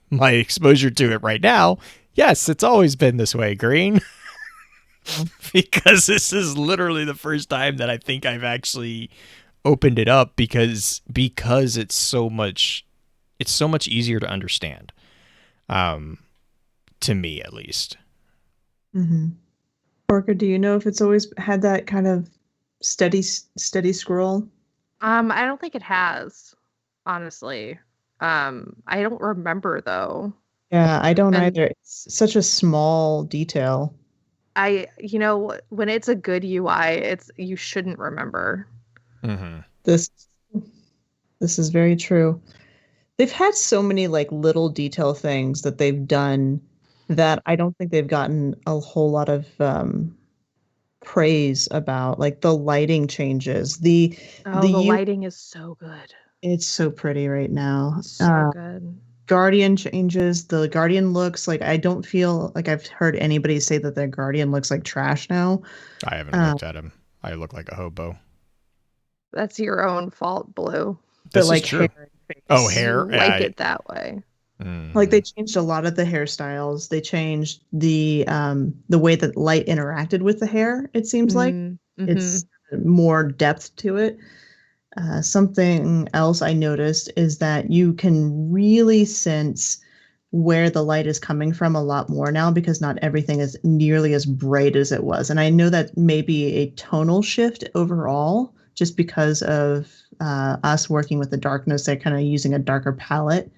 my exposure to it right now, yes, it's always been this way, Green. Because this is literally the first time that I think I've actually opened it up, because it's so much easier to understand, to me at least. Orca, do you know if it's always had that kind of steady scroll? I don't think it has, honestly. I don't remember though. Yeah, I don't either. It's such a small detail. When it's a good UI, you shouldn't remember. Mm-hmm. This is very true. They've had so many like little detail things that they've done that I don't think they've gotten a whole lot of praise about. Like the lighting changes. The lighting is so good. It's so pretty right now. So good. Guardian changes. The Guardian looks like, I don't feel like I've heard anybody say that their Guardian looks like trash now. I haven't looked at him. I look like a hobo. That's your own fault, Blue. This but like is true. Hair. You like it that way. Mm. Like they changed a lot of the hairstyles. They changed the way that light interacted with the hair. It seems like it's more depth to it. Something else I noticed is that you can really sense where the light is coming from a lot more now, because not everything is nearly as bright as it was. And I know that may be a tonal shift overall, just because of us working with the darkness. They're kind of using a darker palette,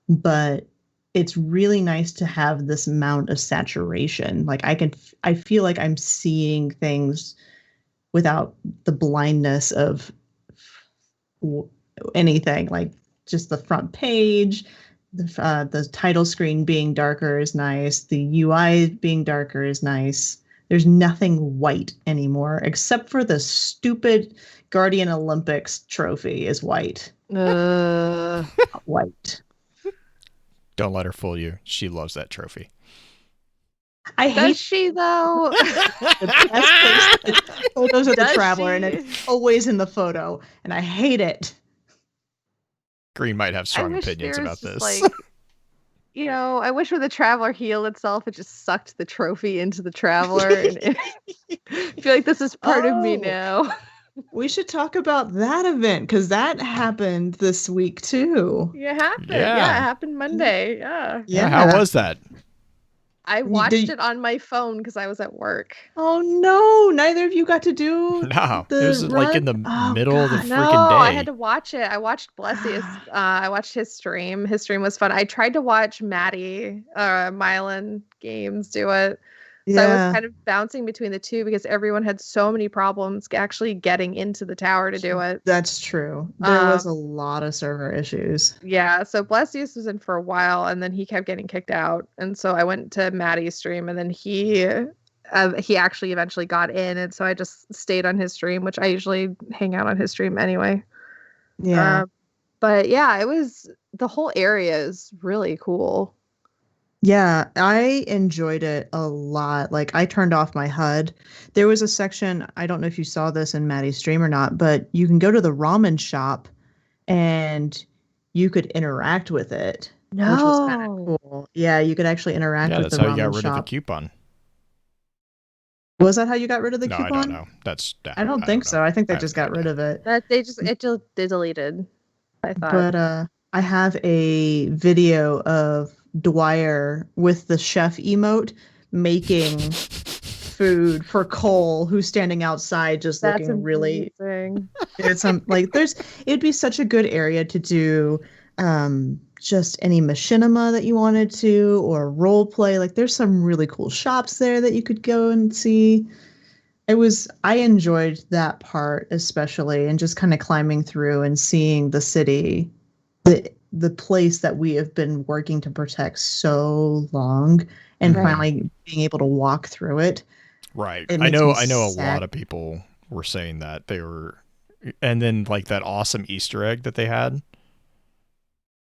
but it's really nice to have this amount of saturation. Like I feel like I'm seeing things without the blindness of anything, like just the front page, the title screen being darker is nice. The UI being darker is nice. There's nothing white anymore, except for the stupid Guardian Olympics trophy is white. White. Don't let her fool you. She loves that trophy. Does she though? The best place, photos of the Traveler, and it's always in the photo, and I hate it. Green might have strong opinions about this. Like, I wish when the Traveler healed itself, it just sucked the trophy into the Traveler. And I feel like this is part of me now. We should talk about that event, because that happened this week too. It happened. Yeah, it happened Monday. Yeah. How was that? I watched it on my phone because I was at work. Oh no! Neither of you got to do. No, it was like in the middle of the freaking day. I had to watch it. I watched Blessius. I watched his stream. His stream was fun. I tried to watch Maddie, Mylan Games do it. So I was kind of bouncing between the two because everyone had so many problems actually getting into the tower to do it. That's true. There was a lot of server issues. Yeah, so Blessius was in for a while, and then he kept getting kicked out. And so I went to Maddie's stream, and then he he actually eventually got in, and so I just stayed on his stream, which I usually hang out on his stream anyway. Yeah. But yeah, the whole area is really cool. Yeah, I enjoyed it a lot. Like, I turned off my HUD. There was a section, I don't know if you saw this in Maddie's stream or not, but you can go to the ramen shop and you could interact with it, which was kind of cool. Yeah, you could actually interact with the ramen shop. Yeah, that's how you got rid of the coupon. Was that how you got rid of the no, coupon? I don't know. I don't think so. I think they just got rid of it. They deleted, I thought. But I have a video of Dwyer with the chef emote making food for Cole, who's standing outside just looking really amazing. It'd be such a good area to do just any machinima that you wanted to, or role play. Like, there's some really cool shops there that you could go and see. I enjoyed that part especially, and just kind of climbing through and seeing the city, the place that we have been working to protect so long, and finally being able to walk through it. Right. I know a lot of people were saying that they were, and then like that awesome Easter egg that they had.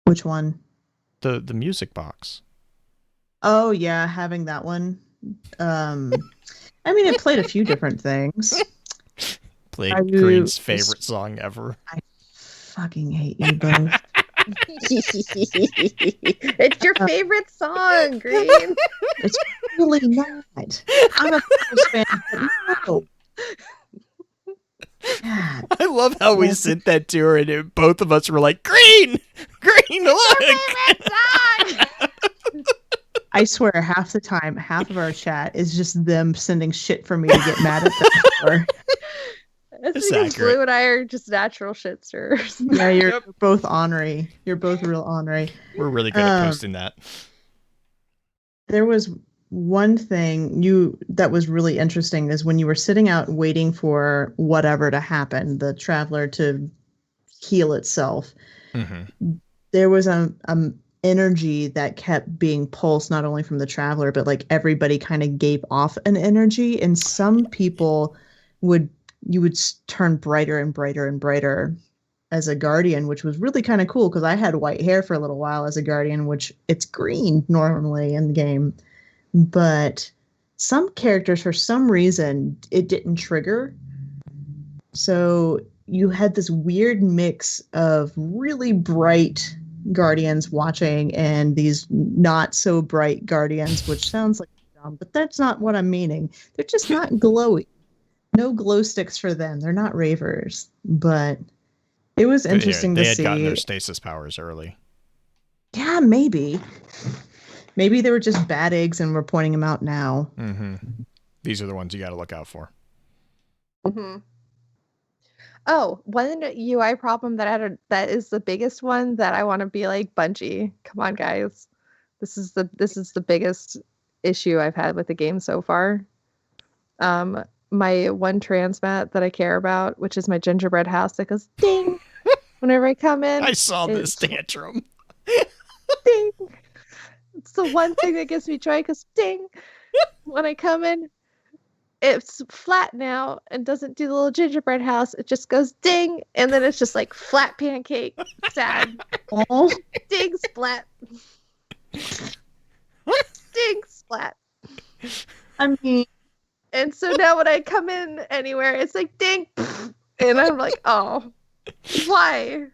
Which one? The music box. Oh yeah, having that one. I mean, it played a few different things. Played Green's favorite song ever. I fucking hate you both. It's your favorite song, Green. It's really not. I'm a Clovis fan, but no. God. I love how we sent that to her, and both of us were like, Green, look. I swear, half the time, half of our chat is just them sending shit for me to get mad at them for. That's because Blue and I are just natural shitsters. Yeah, you're both ornery. You're both real ornery. We're really good at posting that. There was one thing that was really interesting is when you were sitting out waiting for whatever to happen, the traveler to heal itself. Mm-hmm. There was a energy that kept being pulsed, not only from the traveler, but like everybody kind of gave off an energy, and some people you would turn brighter and brighter and brighter as a guardian, which was really kind of cool because I had white hair for a little while as a guardian, which it's green normally in the game. But some characters, for some reason, it didn't trigger. So you had this weird mix of really bright guardians watching and these not so bright guardians, which sounds like dumb, but that's not what I'm meaning. They're just not glowy. No glow sticks for them. They're not ravers. But it was interesting to see. They had gotten their stasis powers early. Yeah, maybe. Maybe they were just bad eggs and we're pointing them out now. Mm-hmm. These are the ones you got to look out for. Mm-hmm. Oh, one UI problem that is the biggest one that I want to be like Bungie. Come on, guys. This is the biggest issue I've had with the game so far. My one transmat that I care about, which is my gingerbread house, that goes ding whenever I come in. I saw this tantrum. Ding. It's the one thing that gives me joy, because ding when I come in. It's flat now and doesn't do the little gingerbread house. It just goes ding, and then it's just like flat pancake. Sad. Oh, ding splat. Ding splat. I mean, and so now when I come in anywhere, it's like ding, and I'm like, oh, why?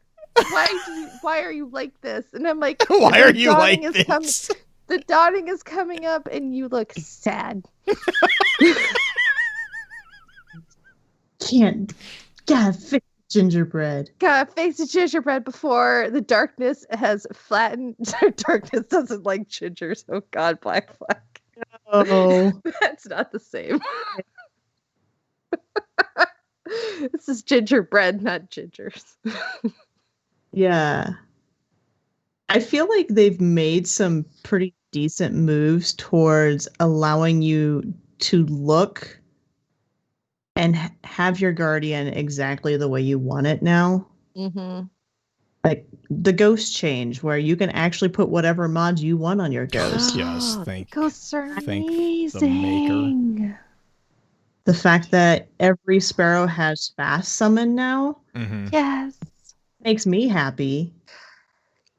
Why are you like this? And I'm like, why are you like this? The dawning is coming up, and you look sad. Gotta fix gingerbread. Gotta fix the gingerbread before the darkness has flattened. Darkness doesn't like gingers. Oh God, Black Flag. Oh, that's not the same. This is gingerbread, not gingers. Yeah. I feel like they've made some pretty decent moves towards allowing you to look and have your guardian exactly the way you want it now. Mm-hmm. Like the ghost change, where you can actually put whatever mod you want on your ghost. Yes, ghosts are thank amazing. the maker. The fact that every sparrow has fast summon now Yes. makes me happy.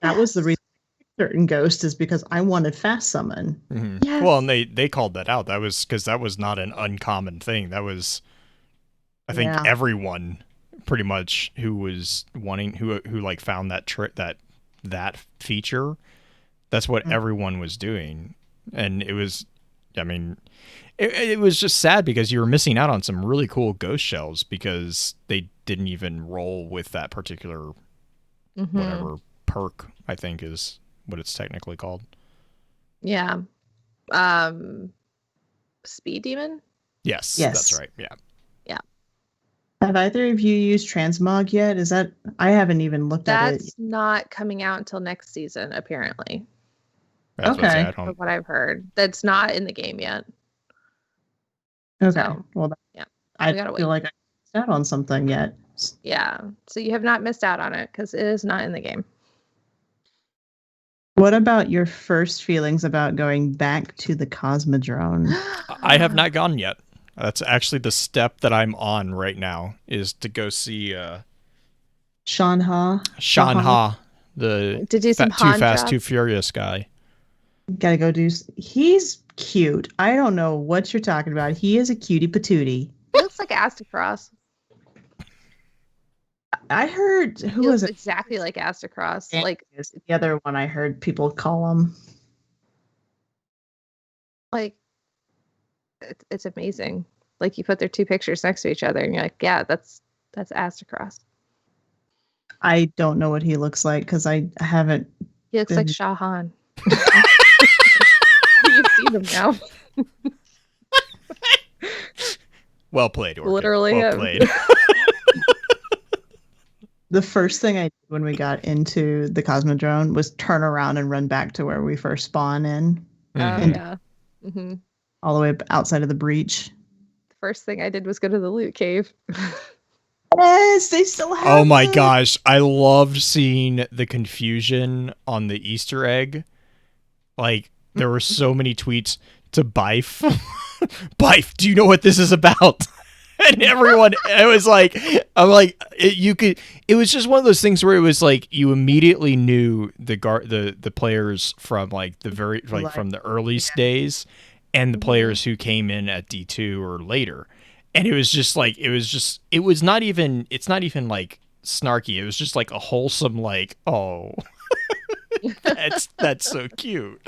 That was the reason I picked certain ghost, is because I wanted fast summon. Yes. Well, and they called that out. That was because that was not an uncommon thing. That was, I think, everyone pretty much who was wanting who like found that that feature. That's what everyone was doing, and it was, I mean, it was just sad because you were missing out on some really cool ghost shells because they didn't even roll with that particular whatever perk, I think is what it's technically called. Yeah. Speed Demon? Yes, that's right. Yeah. Have either of you used Transmog yet? Is that, I haven't even looked at it. That's not coming out until next season, apparently. That's okay. From what I've heard. That's not in the game yet. Okay. So, well, yeah. I feel like I missed out on something yet. Yeah. So you have not missed out on it because it is not in the game. What about your first feelings about going back to the Cosmodrome? I have not gone yet. That's actually the step that I'm on right now, is to go see Sean Ha, the to do some Too Fast, jobs. Too Furious guy. Gotta go do. He's cute. I don't know what you're talking about. He is a cutie patootie. He looks like Astacross. I heard He looks exactly like Astacross. Like the other one I heard people call him. Like it's amazing. Like you put their two pictures next to each other and you're like, yeah, that's Astacross. I don't know what he looks like because I haven't. He looks like Shahan. You've seen him now. Well played, Orchid. Literally well him. played. The first thing I did when we got into the Cosmodrome was turn around and run back to where we first spawn in. Yeah. All the way outside of the breach. The first thing I did was go to the loot cave. Yes, they still have Oh my gosh. I loved seeing the confusion on the Easter egg. Like, there were so many tweets to Bife. Bife, do you know what this is about? And everyone, it was like, I'm like, it was just one of those things where it was like, you immediately knew the players from like the very, like from the earliest days and the players who came in at D2 or later. And it was just like, it's not even like snarky. It was just like a wholesome, like, oh, that's so cute.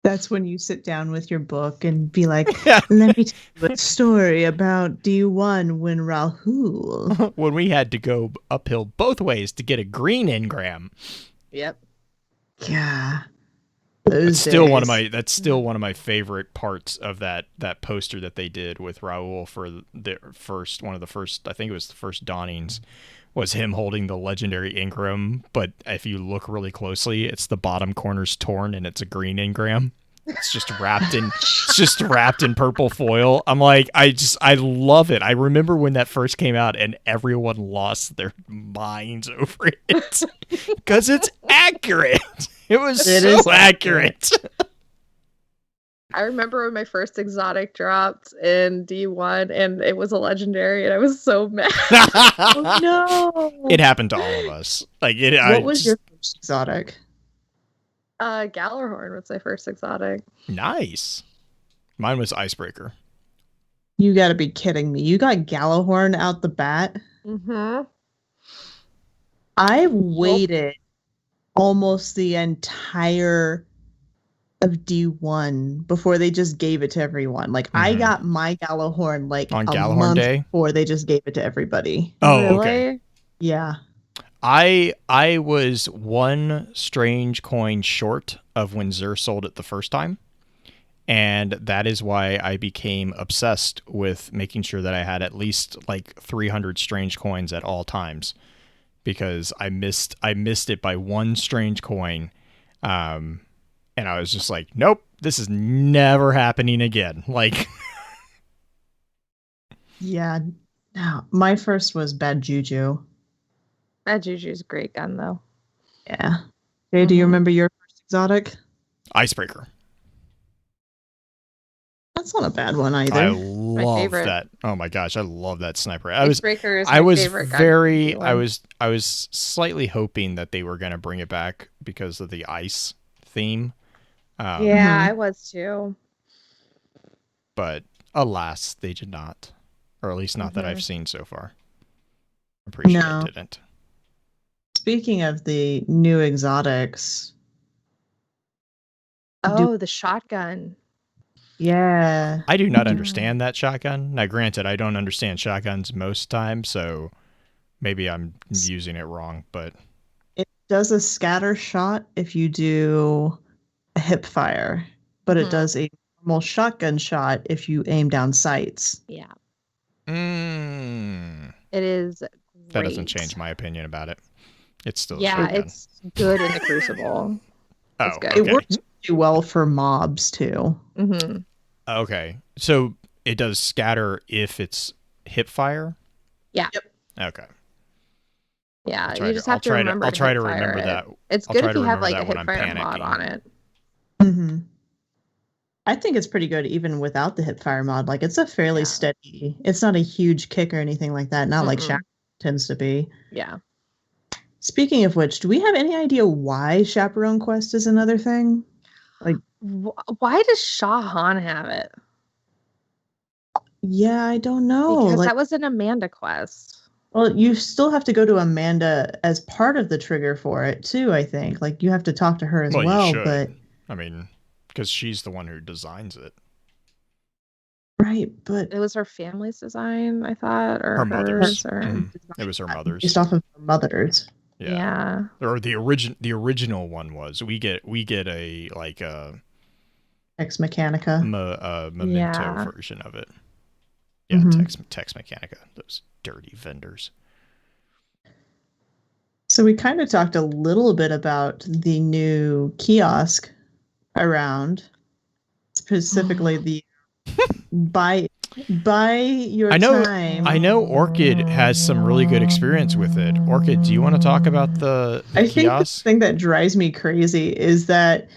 That's when you sit down with your book and be like, let me tell you a story about D1 when Rahul. When we had to go uphill both ways to get a green engram. Yep. Yeah. That's still one of my favorite parts of that poster that they did with Rahul for the first, I think it was the first dawnings, was him holding the legendary engram, but if you look really closely, it's the bottom corner's torn and it's a green engram. It's just wrapped in purple foil. I'm like, I love it. I remember when that first came out and everyone lost their minds over it because it's accurate. It was so accurate. I remember when my first exotic dropped in D1 and it was a legendary and I was so mad. Oh, no. It happened to all of us. Like it. What was your first exotic? Gallarhorn was my first exotic. Nice. Mine was Icebreaker. You gotta be kidding me. You got Gallarhorn out the bat? Mm-hmm. I waited almost the entire of D1 before they just gave it to everyone. Like I got my Gallarhorn like on a Gallarhorn month Day before they just gave it to everybody. Oh, really? Okay. Yeah. I was one strange coin short of when Xur sold it the first time. And that is why I became obsessed with making sure that I had at least like 300 strange coins at all times, because I missed it by one strange coin. And I was just like, nope, this is never happening again. Like, yeah. No, my first was Bad Juju. That Juju's a great gun, though. Yeah. Jay, do you remember your first exotic? Icebreaker. That's not a bad one either. I love that. Oh my gosh, I love that sniper. Icebreaker is my favorite gun. I was slightly hoping that they were going to bring it back because of the ice theme. I was too. But alas, they did not. Or at least not that I've seen so far. I'm pretty sure it didn't. Speaking of the new exotics. Oh, the shotgun. Yeah. I do not understand that shotgun. Now, granted, I don't understand shotguns most times, so maybe I'm using it wrong, but... It does a scatter shot if you do a hip fire, but it does a normal shotgun shot if you aim down sights. Yeah. It is great. That doesn't change my opinion about it. It's still a shotgun. It's good in the Crucible. It's good. Okay. It works really well for mobs, too. Okay. So it does scatter if it's hip fire? Yeah. Yep. Okay. Yeah, you just have to remember. I'll try to remember that. It's good if you have like a hip fire mod on it. I think it's pretty good even without the hip fire mod. Like it's a fairly steady. It's not a huge kick or anything like that. Not like Shack tends to be. Yeah. Speaking of which, do we have any idea why Chaperone Quest is another thing? Like, why does Shah Han have it? Yeah, I don't know. Because that was an Amanda quest. Well, you still have to go to Amanda as part of the trigger for it too, I think. Like you have to talk to her as well, but I mean, because she's the one who designs it. Right, but it was her family's design, I thought, or her mother's. Or... It was her mother's. Based off of her mother's. Yeah. Or the original one was we get a like a Ex Mechanica memento version of it. Yeah, Tex Mechanica, those dirty vendors. So we kind of talked a little bit about the new kiosk around, specifically the buy your time. I know Orchid has some really good experience with it. Orchid, do you want to talk about the kiosk? Think the thing that drives me crazy is that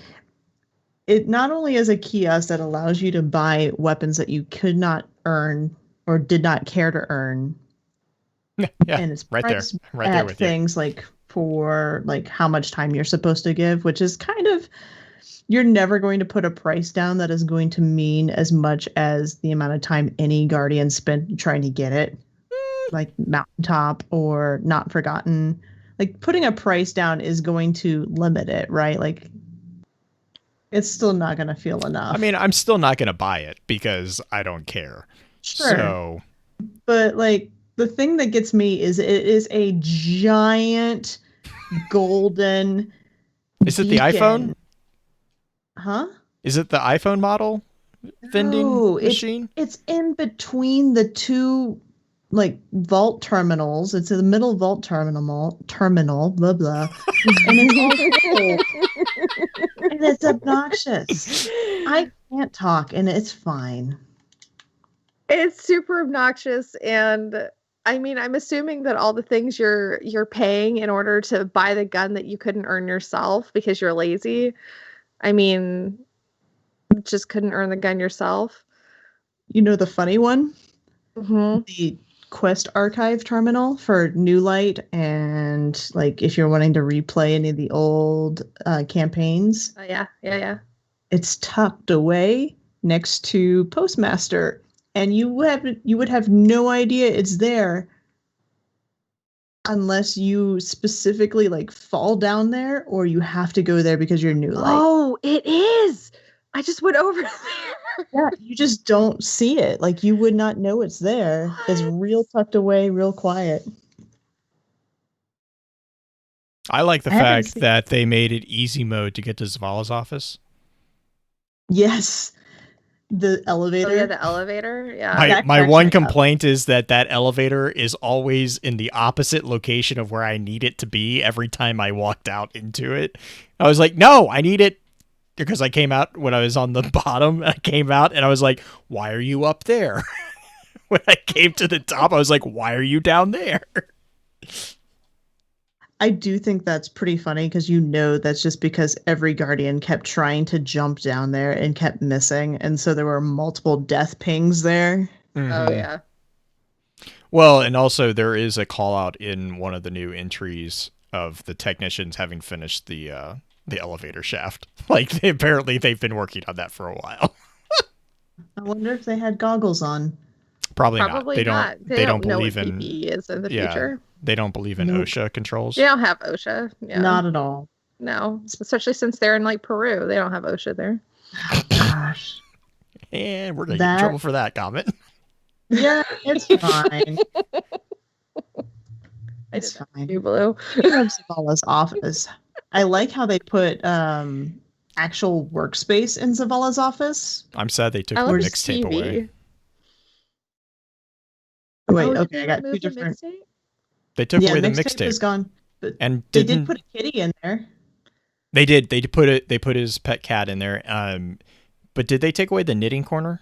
it not only is a kiosk that allows you to buy weapons that you could not earn or did not care to earn. Yeah, and it's right there with things you. Like for like how much time you're supposed to give, which is kind of, you're never going to put a price down that is going to mean as much as the amount of time any Guardian spent trying to get it. Like Mountaintop or Not Forgotten. Like putting a price down is going to limit it, right? Like it's still not going to feel enough. I mean, I'm still not going to buy it because I don't care. Sure. So, but like the thing that gets me is it is a giant golden. Is it the iPhone? Huh? Is it the iPhone model vending machine? It's in between the two like vault terminals. It's in the middle vault terminal, blah blah. And it's all and it's obnoxious. I can't talk and it's fine. It's super obnoxious, and I mean, I'm assuming that all the things you're paying in order to buy the gun that you couldn't earn yourself because you're lazy. I mean, just couldn't earn the gun yourself. You know the funny one? The Quest Archive terminal for New Light, and like if you're wanting to replay any of the old campaigns. Yeah. It's tucked away next to Postmaster. And you would have no idea it's there unless you specifically like fall down there or you have to go there because you're New Light. Oh, it is. I just went over there. Yeah, you just don't see it. Like you would not know it's there. What? It's real tucked away, real quiet. I like the fact that they made it easy mode to get to Zavala's office. Yes. The elevator. Oh, yeah, the elevator. Yeah. My one complaint is that elevator is always in the opposite location of where I need it to be every time I walked out into it. I was like, no, I need it because I came out when I was on the bottom. I came out and I was like, why are you up there? When I came to the top, I was like, why are you down there? I do think that's pretty funny because that's just because every Guardian kept trying to jump down there and kept missing, and so there were multiple death pings there. Mm-hmm. Oh yeah. Well, and also there is a call out in one of the new entries of the technicians having finished the elevator shaft. Like they've been working on that for a while. I wonder if they had goggles on. Probably not. They don't know believe what in PPE is in the future. They don't believe in OSHA controls. They don't have OSHA. Yeah. Not at all. No, especially since they're in like Peru. They don't have OSHA there. Gosh. And we're going to get in trouble for that comment. Yeah, it's fine. It's fine. You Blue. Zavala's office. I like how they put actual workspace in Zavala's office. I'm sad they took the mixtape away. Wait, okay, I got two different. They took away the mixtape. Is gone, but and they did put a kitty in there. They did. They put his pet cat in there. But did they take away the knitting corner?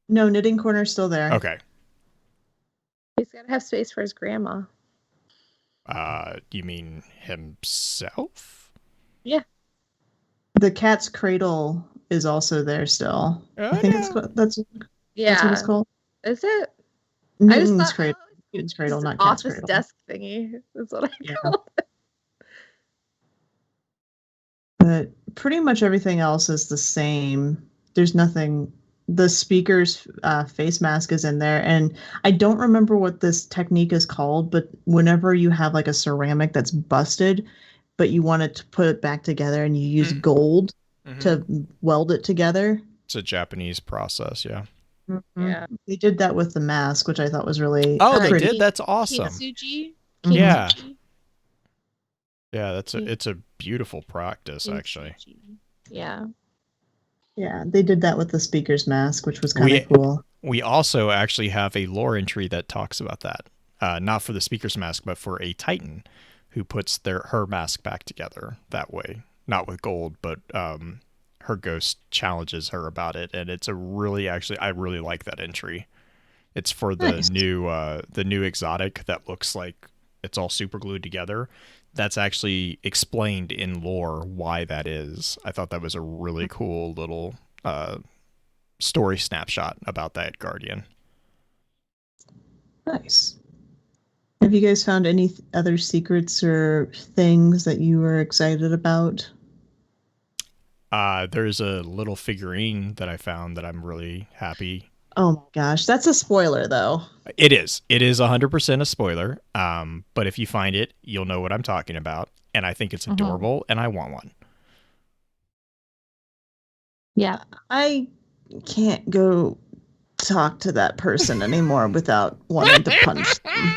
No, knitting corner's still there. Okay. He's got to have space for his grandma. You mean himself? Yeah. The cat's cradle is also there still. I think that's what it's called. Is it? Newton's cradle. Newton's cradle, not cat's office cradle. desk thingy. That's what I call it. But pretty much everything else is the same. There's nothing. The speaker's face mask is in there, and I don't remember what this technique is called, but whenever you have like a ceramic that's busted, but you want it to put it back together and you use gold to weld it together. It's a Japanese process, yeah. Mm-hmm. Yeah. They did that with the mask, which I thought was really they did? That's awesome. Kintsugi? Yeah. Yeah, it's a beautiful practice, actually. Yeah. Yeah, they did that with the speaker's mask, which was kind of cool. We also actually have a lore entry that talks about that. Not for the speaker's mask, but for a Titan who puts her mask back together that way. Not with gold, but her ghost challenges her about it, and it's I really like that entry. It's for the new exotic that looks like it's all super glued together. That's actually explained in lore why that is. I thought that was a really cool little story snapshot about that Guardian. Nice. Have you guys found any other secrets or things that you were excited about? There's a little figurine that I found that I'm really happy. Oh my gosh, that's a spoiler though. It is 100% a spoiler. But if you find it, you'll know what I'm talking about. And I think it's adorable and I want one. Yeah. I can't go talk to that person anymore without wanting to punch them.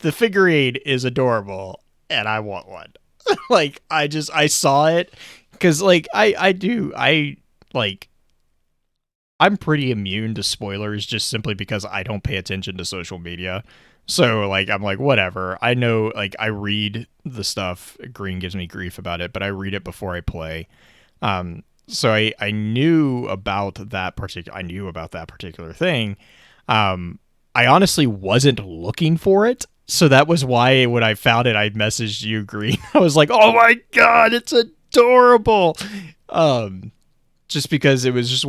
The figurine is adorable and I want one. Like I saw it because like I'm pretty immune to spoilers just simply because I don't pay attention to social media. So like I'm like whatever. I know like I read the stuff. Green gives me grief about it, but I read it before I play. So I knew about that particular thing. I honestly wasn't looking for it. So that was why when I found it, I messaged you, Green. I was like, oh my God, it's adorable. Just because it was just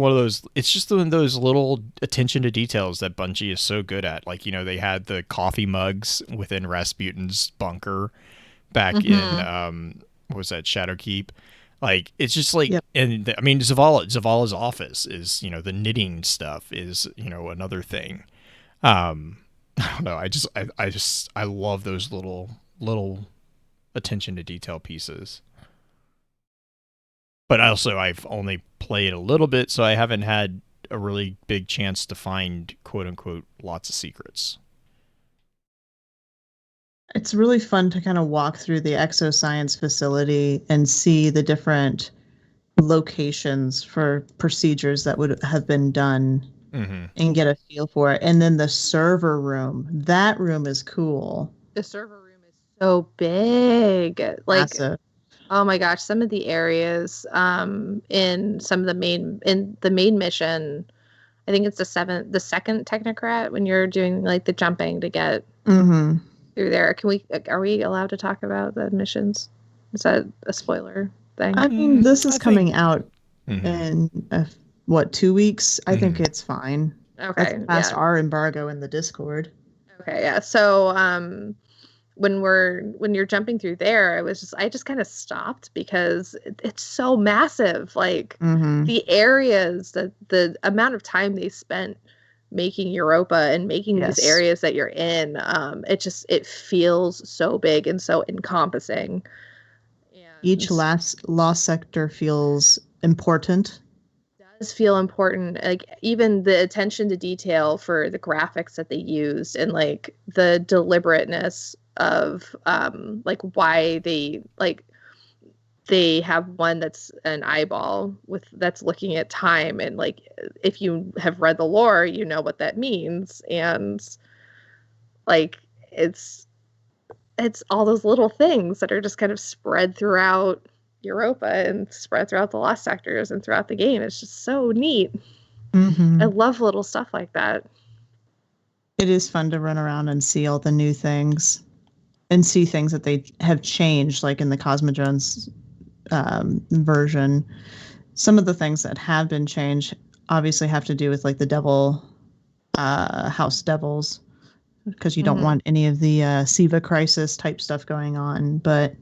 it's just one of those little attention to details that Bungie is so good at. Like, they had the coffee mugs within Rasputin's bunker back in, what was that, Shadowkeep? Like, it's just like, and I mean, Zavala's office is, the knitting stuff is, another thing. I don't know. I love those little attention to detail pieces. But also, I've only played a little bit, so I haven't had a really big chance to find quote unquote lots of secrets. It's really fun to kind of walk through the exoscience facility and see the different locations for procedures that would have been done. And get a feel for it. And then the server room. That room is cool. The server room is so big. Like, massive. Oh my gosh, some of the areas in the main mission, I think it's the second technocrat when you're doing like the jumping to get Mm-hmm. through there. Are we allowed to talk about the missions? Is that a spoiler thing? I mean, this is coming out Mhm. in 2 weeks? I think it's fine. Okay, That's past our embargo in the Discord. Okay, yeah. So when you're jumping through there, I just kind of stopped because it's so massive. Like the areas, the amount of time they spent making Europa and making these areas that you're in, it feels so big and so encompassing. And each lost sector feels important. Does feel important, like even the attention to detail for the graphics that they used and like the deliberateness of like why they have one that's an eyeball that's looking at time, and like if you have read the lore you know what that means, and like it's all those little things that are just kind of spread throughout Europa and spread throughout the lost sectors and throughout the game. It's just so neat. I love little stuff like that. It is fun to run around and see all the new things and see things that they have changed, like in the Cosmodrones version. Some of the things that have been changed obviously have to do with like the devil house devils, because you don't want any of the Siva crisis type stuff going on, but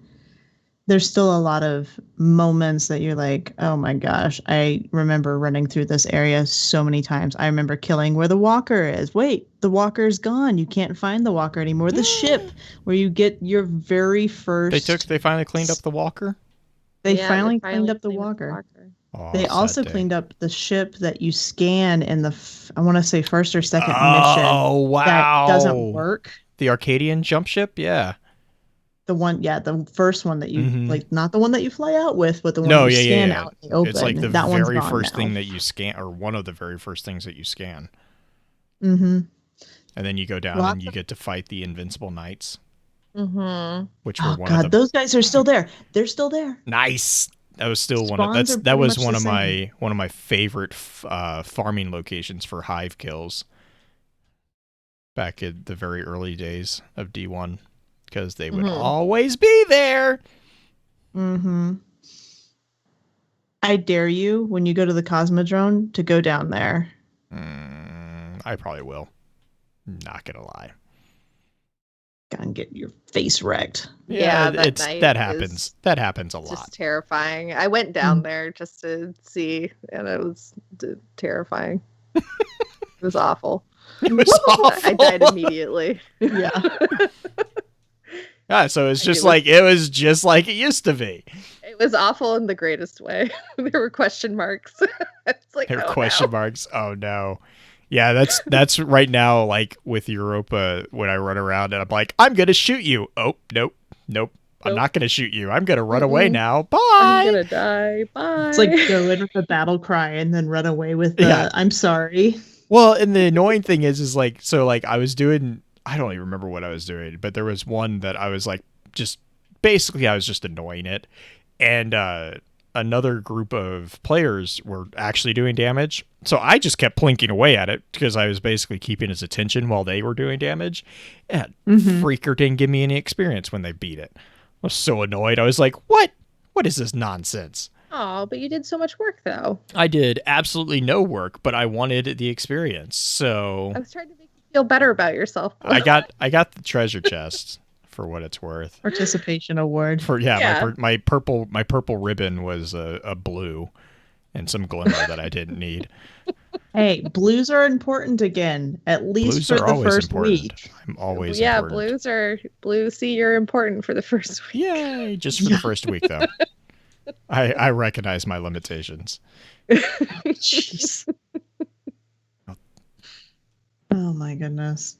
there's still a lot of moments that you're like, oh my gosh, I remember running through this area so many times. I remember killing where the walker is. Wait, the walker's gone. You can't find the walker anymore. The ship where you get your very first... They finally cleaned up the walker? They finally cleaned up the walker. Oh, they also cleaned up the ship that you scan in the, I want to say, first or second mission. Oh, wow. That doesn't work. The Arcadian jump ship? Yeah. The one, the first one that you, like, not the one that you fly out with, but the one you scan out in the open. It's like the very first thing that you scan, or one of the very first things that you scan. And then you go down and you get to fight the Invincible Knights. Which were one of the... those guys are still there. They're still there. Nice. That was still one of my favorite farming locations for hive kills back in the very early days of D1, because they would always be there. I dare you, when you go to the Cosmodrome, to go down there. I probably will. Not gonna lie. And get your face wrecked. Yeah, that happens. That happens a lot. Just terrifying. I went down there just to see, and it was terrifying. It was awful. It was awful. I died immediately. Yeah. Yeah, so it's just it was just like it used to be. It was awful in the greatest way. There were question marks. It's like, there were question marks. Oh no. Yeah, that's right now, like with Europa, when I run around and I'm like, I'm gonna shoot you. Oh, nope. I'm not gonna shoot you. I'm gonna run away now. Bye. I'm gonna die. Bye. It's like go in with the battle cry and then run away with the I'm sorry. Well, and the annoying thing is like, so like I was doing, I don't even remember what I was doing, but there was one that I was like, I was just annoying it. And another group of players were actually doing damage. So I just kept plinking away at it because I was basically keeping his attention while they were doing damage. And Freaker didn't give me any experience when they beat it. I was so annoyed. I was like, what? What is this nonsense? Oh, but you did so much work, though. I did absolutely no work, but I wanted the experience. So I was trying to make you feel better about yourself. I got the treasure chest. For what it's worth. Participation award. My purple ribbon was a blue and some glimmer that I didn't need. Hey, blues are important again, at least for the first week. I'm always important. Blue C, you're important for the first week. Yay, just for the first week though. I recognize my limitations. Jeez. Oh my goodness.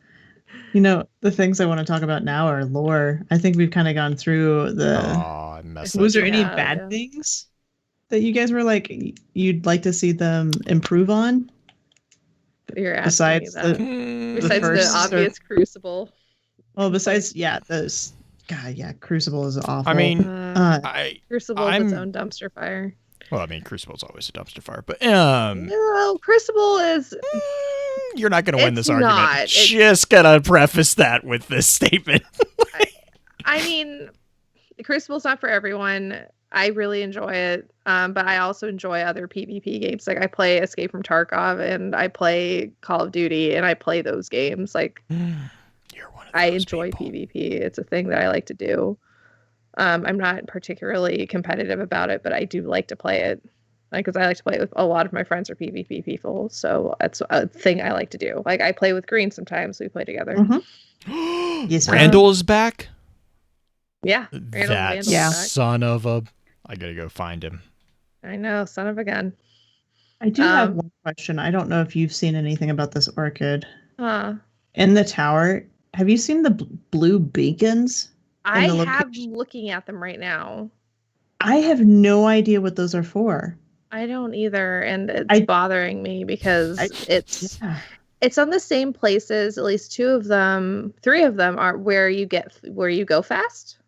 You know, the things I want to talk about now are lore. I think we've kind of gone through the... Oh, I messed up. Was there any bad things that you guys were like, you'd like to see them improve on? You're asking besides the obvious Crucible. Well, besides, those... God, Crucible is awful. I mean, Crucible is its own dumpster fire. Well, I mean, Crucible's always a dumpster fire, but no, Crucible is. You're not going to win this argument. Not. Just gonna preface that with this statement. I mean, Crucible's not for everyone. I really enjoy it, but I also enjoy other PvP games. Like I play Escape from Tarkov, and I play Call of Duty, and I play those games. Like You're one of those I enjoy people. PvP. It's a thing that I like to do. I'm not particularly competitive about it, but I do like to play it. Because I like to play with a lot of my friends are PvP people, so that's a thing I like to do. Like I play with Green sometimes. We play together. Mm-hmm. Yes, Randall is back. Yeah, That son of a! I gotta go find him. I know, son of a gun. I do have one question. I don't know if you've seen anything about this orchid. In the tower, have you seen the blue beacons? I have looking at them right now. I have no idea what those are for. I don't either, and it's bothering me because it's on the same places. At least 2 of them, 3 of them are where you go fast.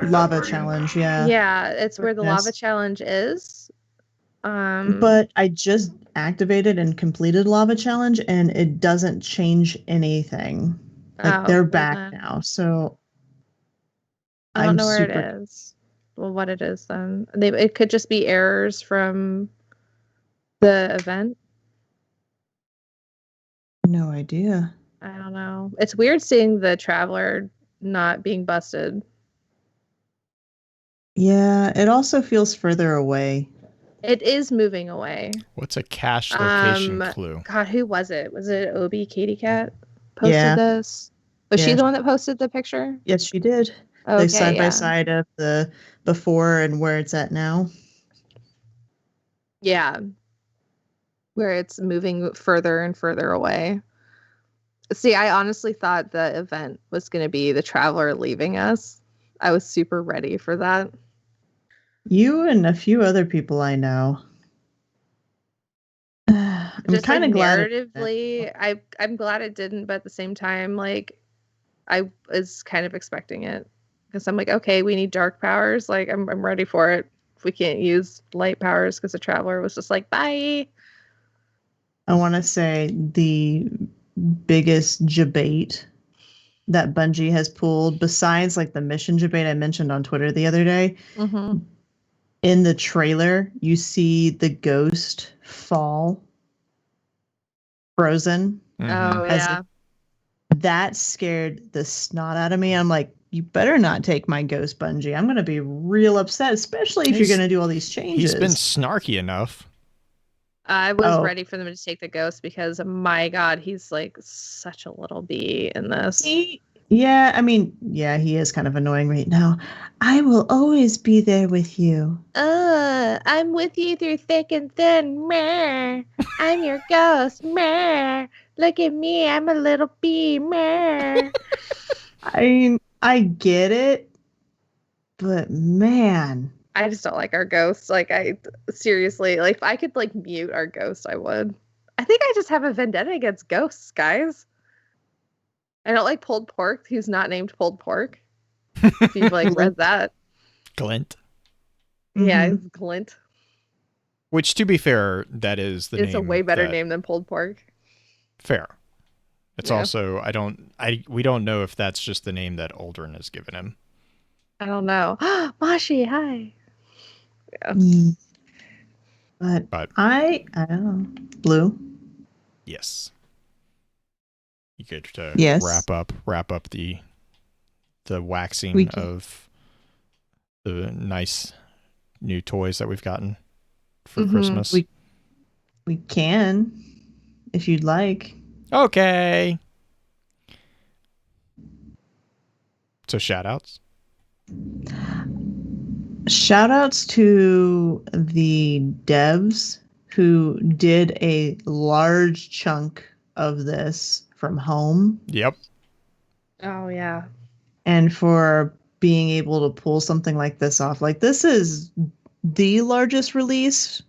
Lava challenge, yeah. Yeah, it's where the lava challenge is. But I just activated and completed lava challenge, and it doesn't change anything. Like they're back now, so I don't know where it is. Well, what it is then? It could just be errors from the event. No idea. I don't know. It's weird seeing the Traveler not being busted. Yeah, it also feels further away. It is moving away. What's a cache location clue? God, who was it? Was it Obi Katie Cat posted this? Was she the one that posted the picture? Yes, she did. Okay, they side by side of the before and where it's at now. Yeah. Where it's moving further and further away. See, I honestly thought the event was going to be the Traveler leaving us. I was super ready for that. You and a few other people I know. I'm kind of glad. Narratively, I'm glad it didn't, but at the same time, like, I was kind of expecting it. Because I'm like, okay, we need dark powers. Like, I'm ready for it. If we can't use light powers, because the Traveler was just like, bye. I want to say the biggest debate that Bungie has pulled, besides like the mission debate I mentioned on Twitter the other day. Mm-hmm. In the trailer, you see the ghost fall frozen. Mm-hmm. Oh, yeah. That scared the snot out of me. I'm like, you better not take my ghost, Bungie. I'm going to be real upset, especially if you're going to do all these changes. He's been snarky enough. I was ready for them to take the ghost because, my God, he's like such a little bee in this. He is kind of annoying right now. I will always be there with you. I'm with you through thick and thin. Meh. I'm your ghost. Meh. Look at me. I'm a little bee. Meh. I get it, but man. I just don't like our ghosts. Like, seriously, like, if I could, like, mute our ghost, I would. I think I just have a vendetta against ghosts, guys. I don't like pulled pork, who's not named pulled pork. If you've, like, read that. Glint. Yeah, it's Glint. Which, to be fair, that is the name. It's a way better name than pulled pork. Fair. It's also, we don't know if that's just the name that Aldrin has given him. I don't know. Mashi, hi. Yeah. But I don't know. Blue? Yes. You could wrap up the waxing of the nice new toys that we've gotten for Christmas. We can, if you'd like. Okay. So shoutouts. Shoutouts to the devs who did a large chunk of this from home. Yep. Oh, yeah. And for being able to pull something like this off. Like, this is the largest release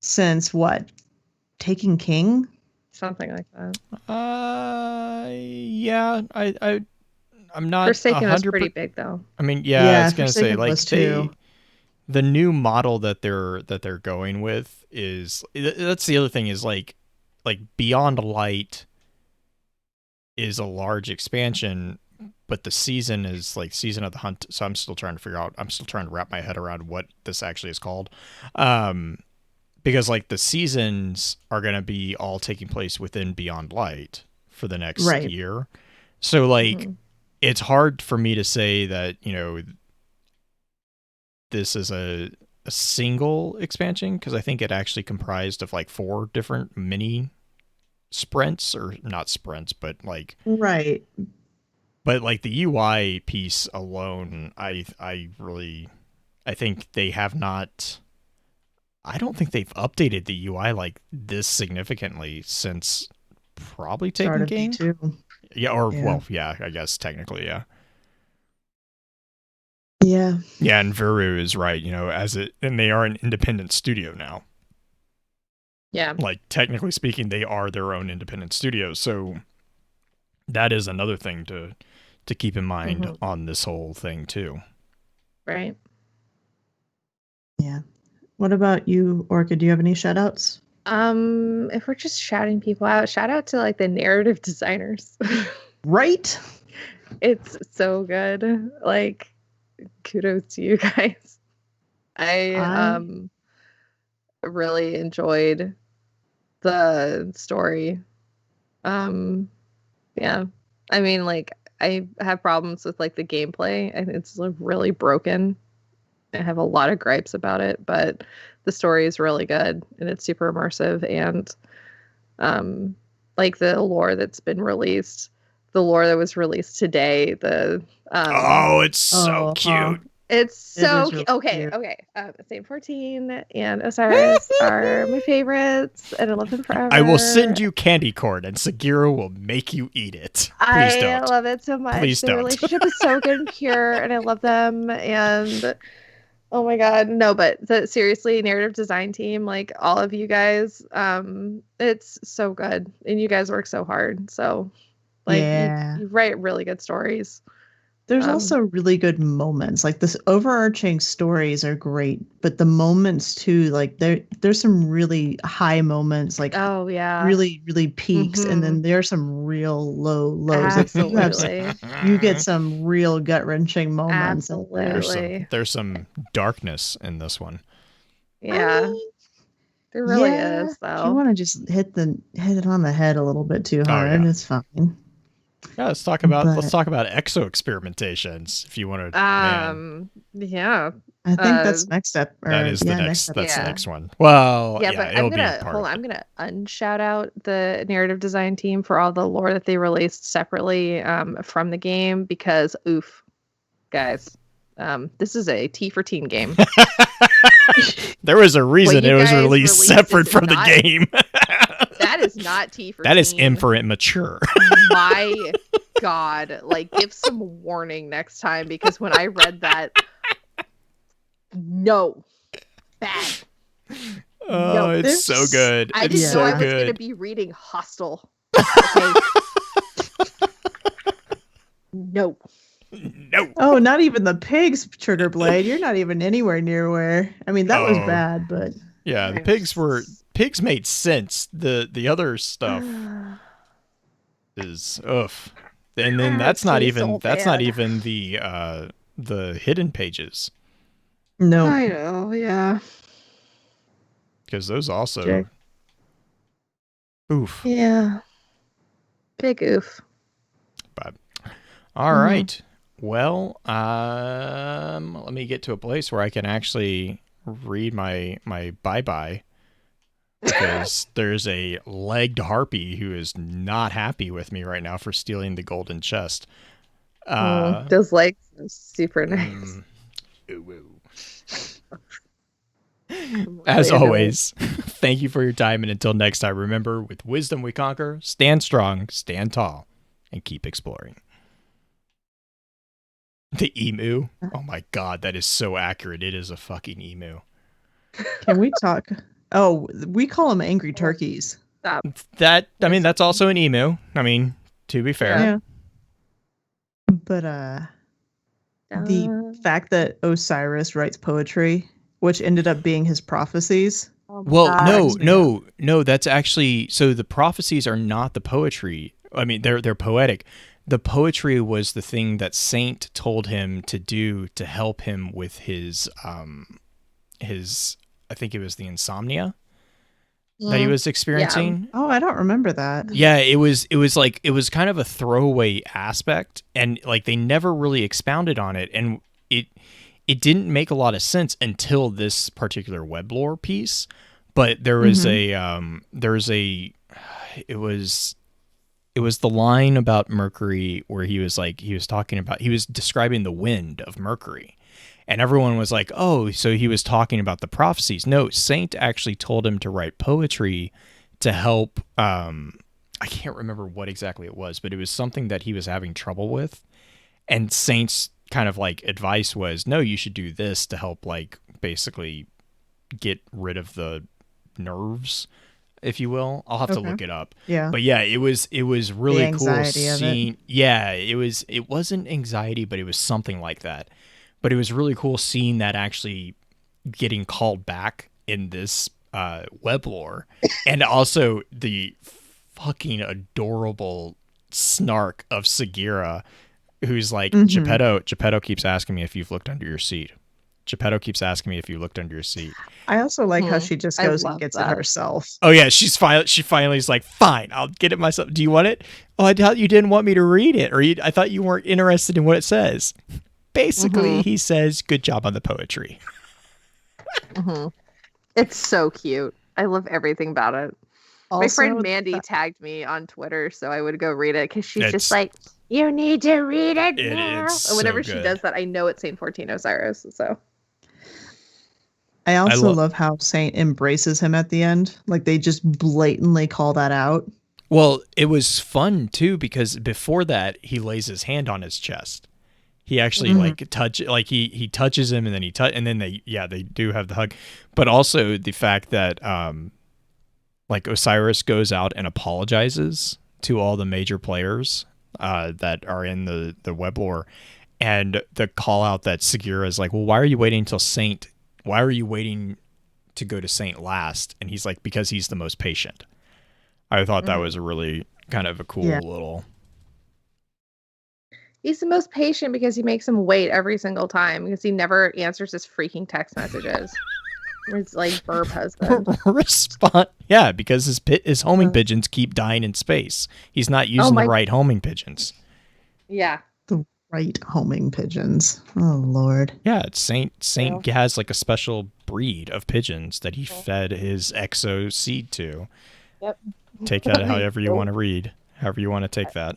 since what? Taking King? Something like that. Yeah. I'm not. Forsaken was pretty big, though. I mean, yeah, I was gonna say, like, the new model that they're going with is, that's the other thing, is like Beyond Light is a large expansion, but the season is like Season of the Hunt. So I'm still trying to wrap my head around what this actually is called. Because like the seasons are going to be all taking place within Beyond Light for the next year. So like, it's hard for me to say that, this is a single expansion, because I think it actually comprised of like 4 different mini sprints, or not sprints, but like but like the UI piece alone, I think they have not. I don't think they've updated the UI like this significantly since probably Taken King. Yeah, I guess technically, yeah. Yeah. Yeah, and Veru is right, and they are an independent studio now. Yeah. Like, technically speaking, they are their own independent studio. So that is another thing to keep in mind on this whole thing, too. Right. Yeah. What about you, Orca? Do you have any shout-outs? If we're just shouting people out, shout out to like the narrative designers. Right? It's so good. Like, kudos to you guys. I really enjoyed the story. Yeah. I mean, like, I have problems with like the gameplay. I think it's like really broken. I have a lot of gripes about it, but the story is really good and it's super immersive, and like the lore that's been released, the lore that was released today, it's so cute. It's so cute. Okay. Saint 14 and Osiris are my favorites, and I love them forever. I will send you candy corn, and Sagira will make you eat it. Please don't. I love it so much. Please Their don't. relationship is so good and pure, and I love them. And oh my god, no! But seriously, narrative design team, like all of you guys, it's so good, and you guys work so hard. So, like, you write really good stories. There's also really good moments. Like, this overarching stories are great, but the moments too, like there's some really high moments, like really, really peaks, and then there's some real low lows. Absolutely. Like, you get some real gut-wrenching moments. Absolutely. There's some darkness in this one. Yeah. There really is, though. If you want to just hit it on the head a little bit too hard, it's fine. Yeah, let's talk about exo experimentations. If you want to, yeah. I think that's next step. That is the next. That's the next one. Well, but I'm gonna unshout out the narrative design team for all the lore that they released separately from the game, because guys, this is a T for teen game. There was a reason it was released separate from the game. That is not T for teen. That is M for immature. My God, like, give some warning next time, because when I read that, no, bad. Oh, it's so good. I didn't know I was going to be reading Hostel. Okay. No. Oh, not even the pigs, Trigger Blade. You're not even anywhere near where. I mean, that was bad, but yeah, the pigs made sense. The other stuff is oof. And then that's not even the hidden pages. No. I know, yeah. Because those also oof. Yeah. Big oof. But all right. Well, let me get to a place where I can actually read my bye-bye, because there's a legged harpy who is not happy with me right now for stealing the golden chest. Those legs are super nice. As always, thank you for your time, and until next time, remember, with wisdom we conquer, stand strong, stand tall, and keep exploring. The emu. Oh my god, that is so accurate. It is a fucking emu. Can we talk? Oh, we call them angry turkeys. Stop. That's also an emu. I mean, to be fair. Yeah. But the fact that Osiris writes poetry which ended up being his prophecies. Oh Well, God. no. That's actually, so the prophecies are not the poetry. I mean, they're poetic. The poetry was the thing that Saint told him to do to help him with his I think it was the insomnia that he was experiencing. Oh, I don't remember that. Yeah, it was kind of a throwaway aspect, and like they never really expounded on it, and it didn't make a lot of sense until this particular web lore piece. But there was it was the line about Mercury where he was describing the wind of Mercury. And everyone was like, oh, so he was talking about the prophecies. No, Saint actually told him to write poetry to help. I can't remember what exactly it was, but it was something that he was having trouble with. And Saint's kind of like advice was, no, you should do this to help like basically get rid of the nerves, if you will. I'll have to look it up. Yeah. But yeah, it was really cool seeing. Yeah, it wasn't anxiety, but it was something like that. But it was really cool seeing that actually getting called back in this web lore. And also the fucking adorable snark of Sagira, who's like, Geppetto keeps asking me if you've looked under your seat. Geppetto keeps asking me if you looked under your seat. I also like how she just goes and gets it herself. Oh yeah, she finally is like, fine, I'll get it myself. Do you want it? Oh, I thought you didn't want me to read it, or I thought you weren't interested in what it says. Basically, he says, good job on the poetry. It's so cute. I love everything about it. Also, my friend Mandy tagged me on Twitter, so I would go read it because she's just like, you need to read it now. And whenever she does that, I know it's Saint 14 Osiris. So I also love how Saint embraces him at the end. Like they just blatantly call that out. Well, it was fun too because before that, he lays his hand on his chest. He actually he touches him, and then they do have the hug. But also the fact that like Osiris goes out and apologizes to all the major players that are in the web lore, and the call out that Sagira is like, well, why are you waiting until Saint? Why are you waiting to go to Saint last? And he's like, because he's the most patient. I thought that was a really kind of a cool little. He's the most patient because he makes him wait every single time because he never answers his freaking text messages. It's like burp husband. Respond. Yeah, because his homing pigeons keep dying in space. He's not using the right homing pigeons. Yeah. The right homing pigeons. Oh Lord. Yeah, it's Saint has like a special breed of pigeons that he fed his exo seed to. Yep. Take that however you want to read. However you want to take that.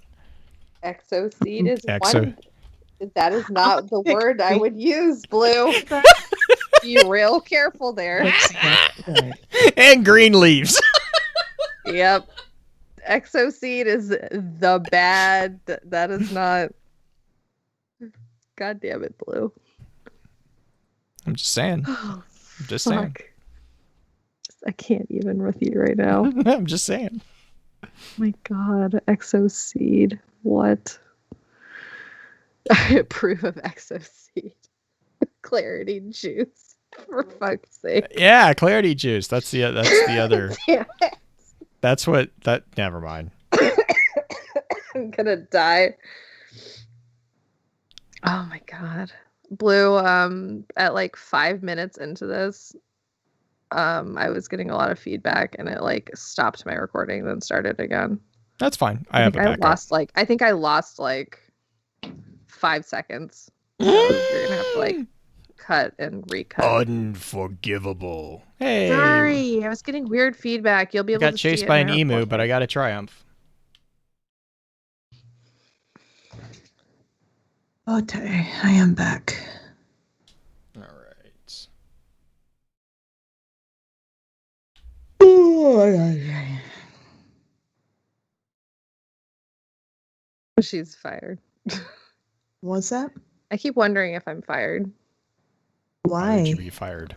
Exo seed is one. That is not the word I would use, Blue. Be real careful there. And green leaves. Yep. Exo seed is the bad. That is not. God damn it, Blue. I'm just saying. Saying. I can't even with you right now. I'm just saying. My God, exo seed. What? I approve of exo seed. Clarity juice. For fuck's sake. Yeah, clarity juice. That's the other. That's what that. Never mind. I'm gonna die. Oh my God, Blue. At like 5 minutes into this, I was getting a lot of feedback, and it like stopped my recording, then started again. That's fine. I think I lost like 5 seconds. So you're gonna have to like cut and recut. Unforgivable. Hey. Sorry, I was getting weird feedback. You'll be able to see it. Got chased by an emu, but I got a triumph. Okay, I am back. All right. She's fired. What's that? I keep wondering if I'm fired. Why would you be fired?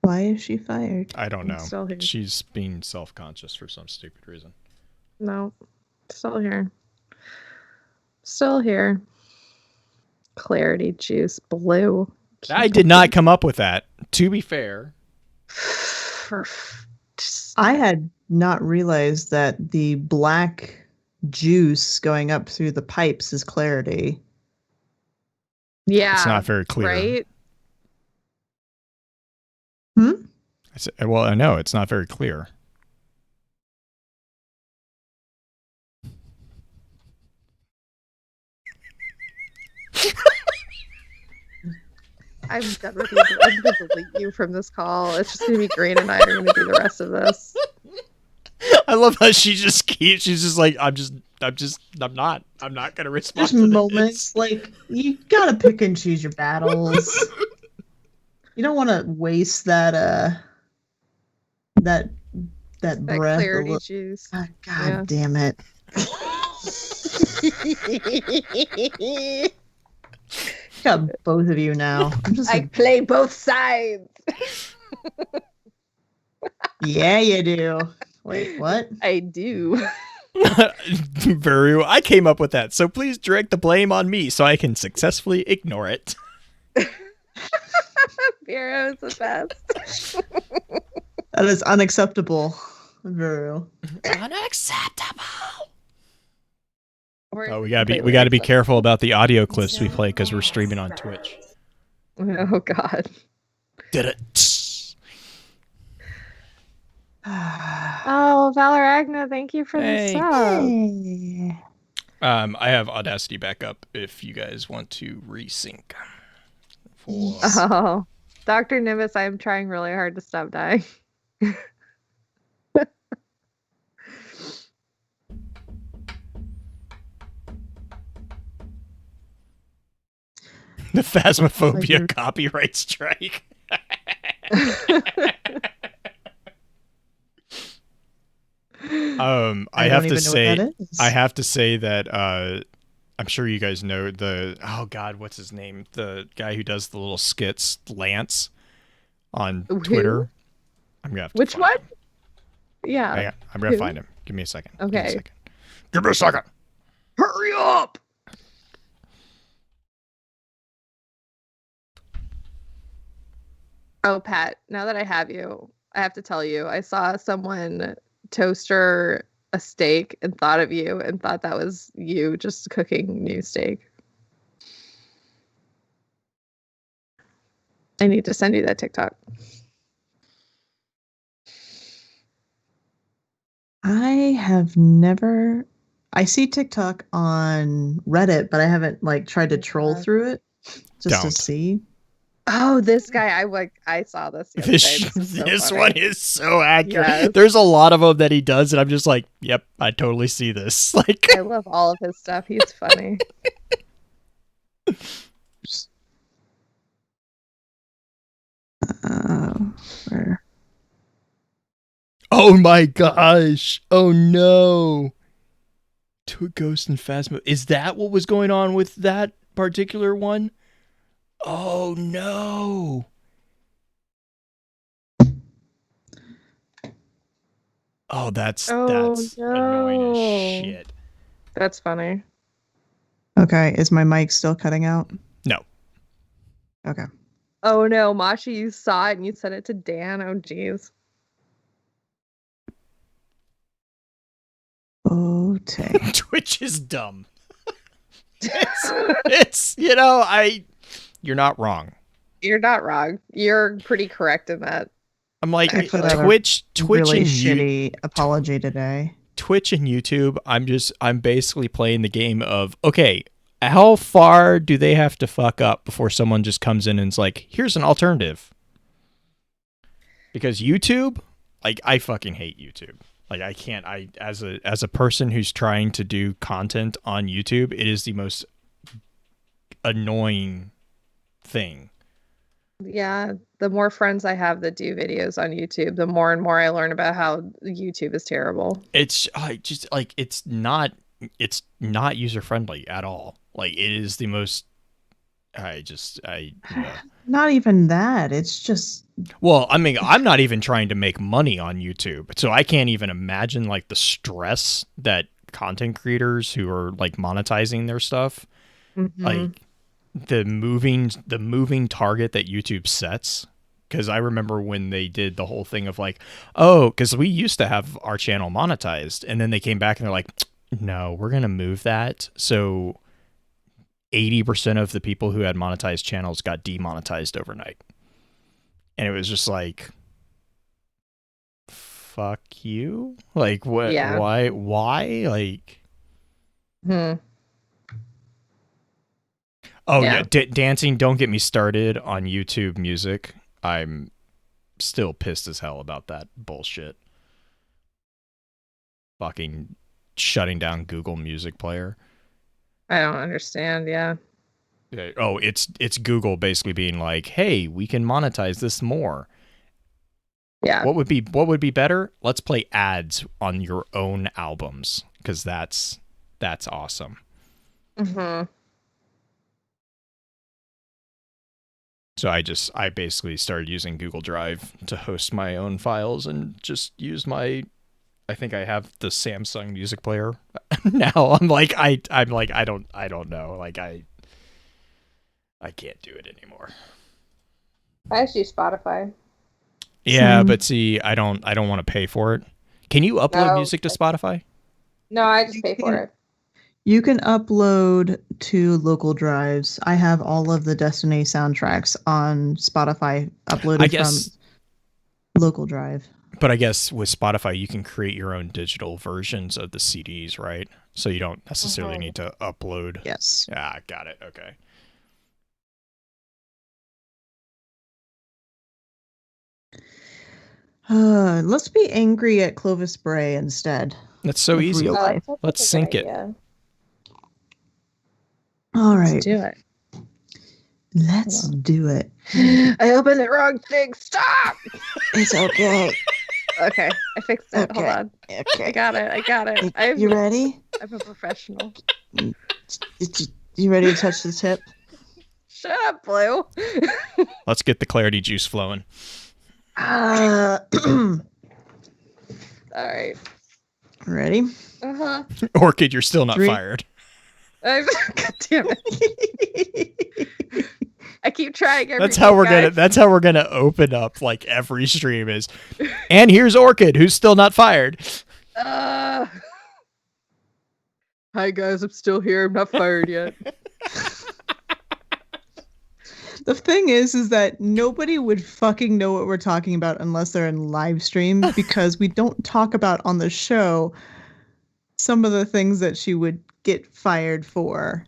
Why is she fired? I don't know. She's being self-conscious for some stupid reason. No, still here. Still here. Clarity juice, Blue. I did not come up with that, to be fair. I had not realized that the black juice going up through the pipes is clarity. Yeah. It's not very clear. Right? Well, I know, it's not very clear. I'm done with you. I'm going to delete you from this call. It's just going to be Green and I are going to do the rest of this. I love how she's just like, I'm not going to respond to There's this. moments, like, you gotta pick and choose your battles. You don't want to waste that breath. Clarity juice. God damn it. Got both of you now. I play both sides. Yeah, you do. Wait, what? I do. Very well. I came up with that, so please direct the blame on me so I can successfully ignore it. Vero is the best. That is unacceptable. Vero. Unacceptable. Oh, we gotta be careful about the audio clips we play because we're streaming on Twitch. Oh God. Did it? Oh, Valoragna, thank you for the sub. Hey. I have Audacity back up if you guys want to resync. Oh, Dr. Nimbus, I'm trying really hard to stop dying. The Phasmophobia copyright strike. I have to say that I'm sure you guys know what's his name? The guy who does the little skits, Lance, on Twitter. I'm gonna have to Which one? him. Yeah. I'm gonna find him. Give me a second. Okay. Give me a second. Hurry up. Oh, Pat, now that I have you, I have to tell you, I saw someone toaster a steak and thought of you and thought that was you just cooking new steak. I need to send you that TikTok. I see TikTok on Reddit, but I haven't tried to troll through it just to see. Oh, this guy! I saw this. This one is so accurate. Yes. There's a lot of them that he does, and I'm just like, yep, I totally see this. I love all of his stuff. He's funny. Where? Oh my gosh! Oh no! To a Ghost and Phasmo. Is that what was going on with that particular one? Oh no! Oh, that's annoying as shit. That's funny. Okay, is my mic still cutting out? No. Okay. Oh no, Mashi, you saw it and you sent it to Dan. Oh jeez. Okay. Twitch is dumb. it's you're not wrong. You're not wrong. You're pretty correct in that. I'm like, Twitch really and shitty apology today. Twitch and YouTube, I'm basically playing the game of, okay, how far do they have to fuck up before someone just comes in and is like, here's an alternative? Because YouTube, I fucking hate YouTube. I can't, as a person who's trying to do content on YouTube, it is the most annoying thing. Yeah, the more friends I have that do videos on YouTube, the more and more I learn about how YouTube is terrible. It's just it's not user friendly at all. It is the most. Not even that. It's just. Well, I mean, I'm not even trying to make money on YouTube, so I can't even imagine the stress that content creators who are monetizing their stuff, the moving target that YouTube sets. Because I remember when they did the whole thing of like, oh, because we used to have our channel monetized, and then they came back and they're like, no, we're gonna move that. So 80% of the people who had monetized channels got demonetized overnight. And it was just like, fuck you? Like, what? Yeah. Why? Like, oh, yeah. Dancing, don't get me started on YouTube music. I'm still pissed as hell about that bullshit. Fucking shutting down Google Music Player. I don't understand. Yeah. Oh, it's Google basically being like, "Hey, we can monetize this more." Yeah. What would be better? Let's play ads on your own albums, because that's awesome. Mm-hmm. So I basically started using Google Drive to host my own files and just use my. I think I have the Samsung music player now. I'm like I don't know. Like I can't do it anymore. I just use Spotify. Yeah, but see, I don't want to pay for it. Can you upload music to Spotify? No, I just pay for it. You can upload to local drives. I have all of the Destiny soundtracks on Spotify uploaded from local drive. But I guess with Spotify, you can create your own digital versions of the CDs, right? So you don't necessarily need to upload. Yes. Ah, got it. Okay. Let's be angry at Clovis Bray instead. That's so easy. Let's sync it. All right. Let's do it. Let's do it. I opened the wrong thing. Stop! It's okay. Okay, I fixed it. Okay. Hold on. Okay. I got it. You ready? I'm a professional. You ready to touch the tip? Shut up, Blue. Let's get the clarity juice flowing. All right. Ready? Uh-huh. Orchid, you're still not fired. God damn it. I keep trying everything. That's how we're gonna open up like every stream is. And here's Orchid, who's still not fired. Hi guys, I'm still here. I'm not fired yet. The thing is that nobody would fucking know what we're talking about unless they're in live stream, because we don't talk about on the show some of the things that she would get fired for.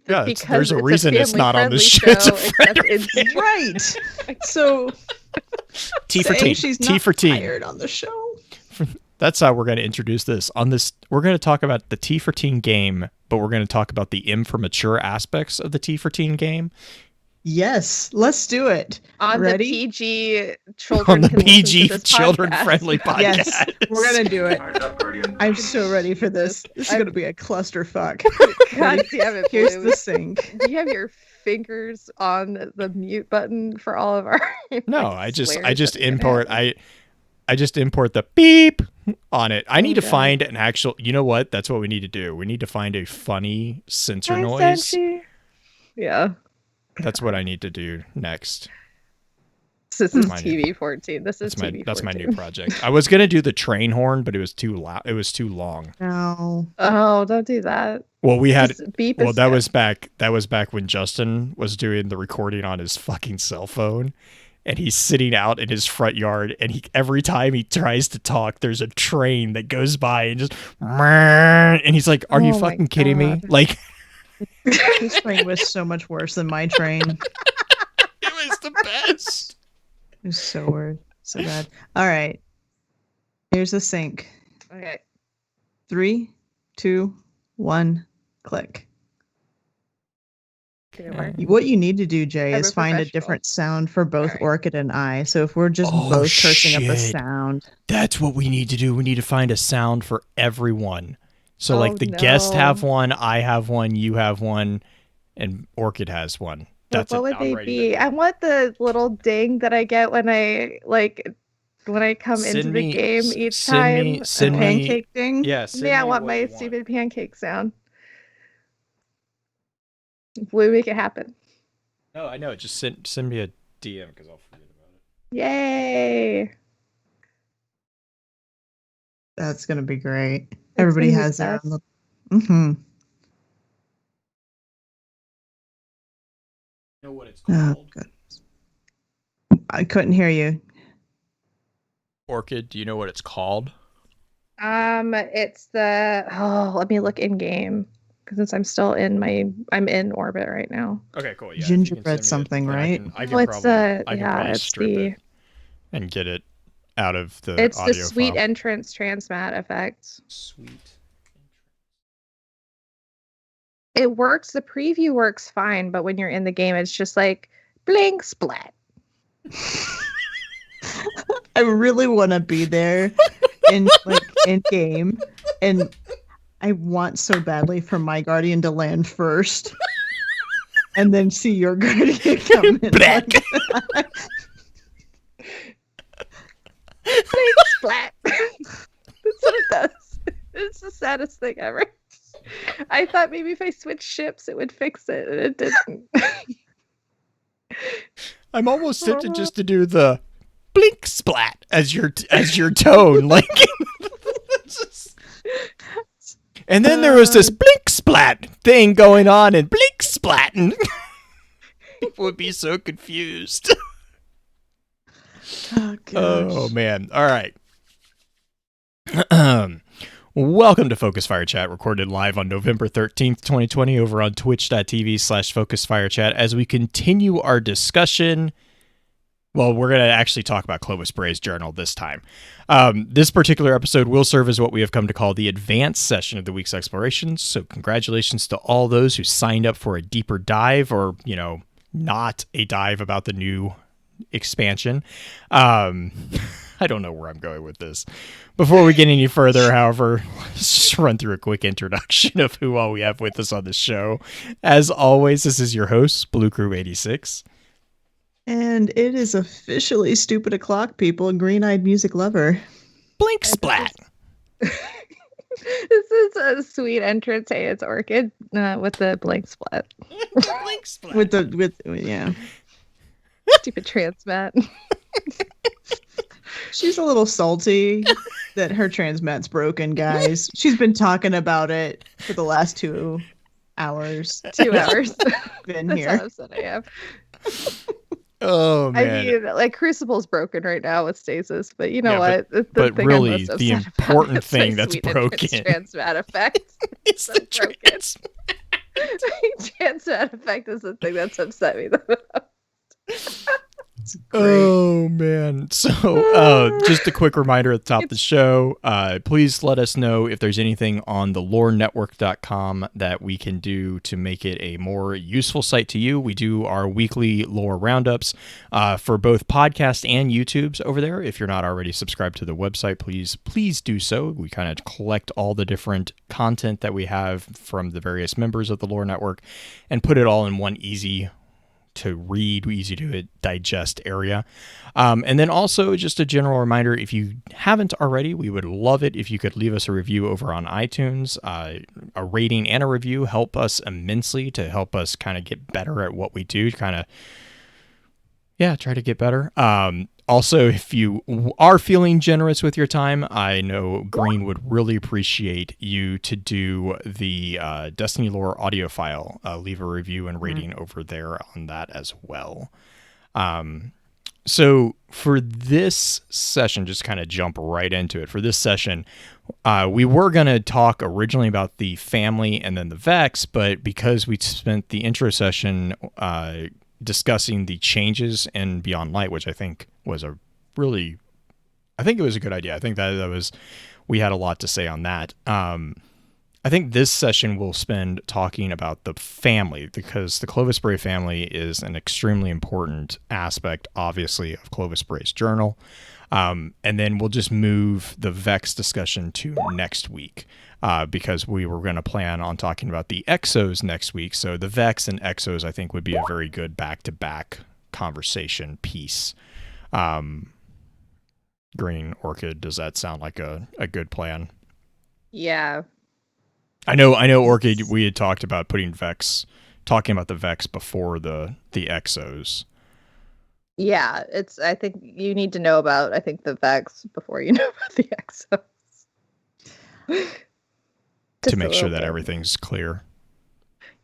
Yeah, there's a reason it's not on the show. It's right. So T for teen. She's T not for teen. fired on the show. That's how we're going to introduce this. On this, we're going to talk about the T for teen game, but we're going to talk about the M for mature aspects of the T for teen game. Yes, let's do it. Ready? The PG children. On the PG children-friendly podcast. Yes, we're gonna do it. I'm so ready for this. This is gonna be a clusterfuck. God damn it! Here's the sync. Do you have your fingers on the mute button for all of our? No, I just import. I just import the beep on it. I need to find an actual. You know what? That's what we need to do. We need to find a funny censor noise. Yeah. That's what I need to do next. This is TV-14. That's my new project. I was gonna do the train horn, but it was too loud. It was too long. No. Oh, don't do that. Well, we had. Beep that was back. That was back when Justin was doing the recording on his fucking cell phone, and he's sitting out in his front yard, and every time he tries to talk, there's a train that goes by and just, and he's like, "Are you fucking kidding me?" Like. This train was so much worse than my train. It was the best. It was so weird. So bad. All right. Here's the sync. Okay. 3, 2, 1, click. Okay. What you need to do, Jay, is find a different sound for both Orchid and I. So if we're just both cursing up a sound. That's what we need to do. We need to find a sound for everyone. So like the guests have one, I have one, you have one, and Orchid has one. That's what would they be? I want the little ding that I get when I come into the game each time. A pancake ding? Yeah, I want my stupid pancake sound. Blue, make it happen. No, I know. Just send me a DM because I'll forget about it. Yay! That's gonna be great. Everybody has their own little... Mm-hmm. You know what it's called? Oh, good. I couldn't hear you. Orchid, do you know what it's called? It's the let me look in game because since I'm in orbit right now. Okay, cool. Yeah, gingerbread something, right? I can probably strip the it and get it out of the it's audio the sweet file. entrance transmat effect. Sweet. It works. The preview works fine, but when you're in the game, it's just like blink splat. I really want to be there in game, and I want so badly for my guardian to land first, and then see your guardian come in. Black. Blink splat. That's what it does. It's the saddest thing ever. I thought maybe if I switched ships, it would fix it, and it didn't. I'm almost tempted just to do the blink splat as your tone, like. And then there was this blink splat thing going on, and blink splat, and people would be so confused. Oh man! All right. Welcome to Focus Fire Chat, recorded live on November 13th, 2020, over on twitch.tv/FocusFireChat. As we continue our discussion, well, we're going to actually talk about Clovis Bray's journal this time. This particular episode will serve as what we have come to call the advanced session of the week's explorations. So congratulations to all those who signed up for a deeper dive, or, not a dive about the new expansion. I don't know where I'm going with this. Before we get any further, however, let's just run through a quick introduction of who all we have with us on the show. As always, this is your host, Blue Crew 86. And it is officially Stupid O'Clock, people, Green-Eyed Music Lover. Blink splat. This is a sweet entrance. Hey, it's Orchid with the blink splat. Blink splat. Yeah. Stupid transmat. She's a little salty that her transmat's broken, guys. She's been talking about it for the last 2 hours. 2 hours. Been That's here. how upset I am. Oh man! I mean, like Crucible's broken right now with stasis, but you know what? But really, the important thing that's broken transmat effect. It's the transmat. Transmat effect is the thing that's upset me the most. Oh man. So just a quick reminder at the top of the show, please let us know if there's anything on the lorenetwork.com that we can do to make it a more useful site to you. We do our weekly lore roundups for both podcast and YouTubes over there. If you're not already subscribed to the website, please do so. We kind of collect all the different content that we have from the various members of the Lore Network and put it all in one easy to read, easy to digest area. And then also just a general reminder, if you haven't already, we would love it if you could leave us a review over on iTunes. A rating and a review help us immensely to help us kind of get better at what we do, try to get better. Also, if you are feeling generous with your time, I know Green would really appreciate you to do the Destiny Lore audio file. Leave a review and rating over there on that as well. So for this session, just kind of jump right into it. For this session, we were going to talk originally about the family and then the Vex, but because we spent the intro session discussing the changes in Beyond Light, which I think was it was a good idea. I think that we had a lot to say on that. I think this session we'll spend talking about the family, because the Clovis Bray family is an extremely important aspect, obviously, of Clovis Bray's journal. And then we'll just move the Vex discussion to next week, because we were going to plan on talking about the Exos next week. So the Vex and Exos, I think, would be a very good back-to-back conversation piece. Green Orchid, does that sound like a good plan? Yeah. I know Orchid, we had talked about putting Vex talking about the Vex before the Exos. Yeah, I think you need to know about the Vex before you know about the Exos. To make sure that everything's clear.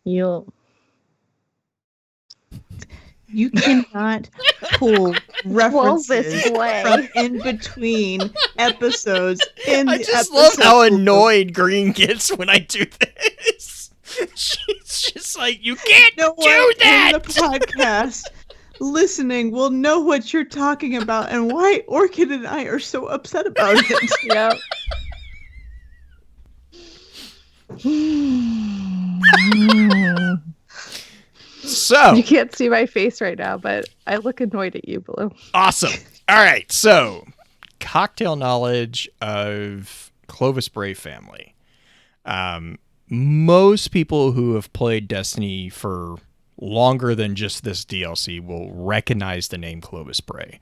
You cannot pull references from in between episodes. I just love how annoyed Green gets when I do this. She's just like, you can't do that! In the podcast, listening will know what you're talking about and why Orchid and I are so upset about it. Yep. So you can't see my face right now, but I look annoyed at you, Blue. Awesome. All right, so cocktail knowledge of Clovis Bray family. Most people who have played Destiny for longer than just this DLC will recognize the name Clovis Bray.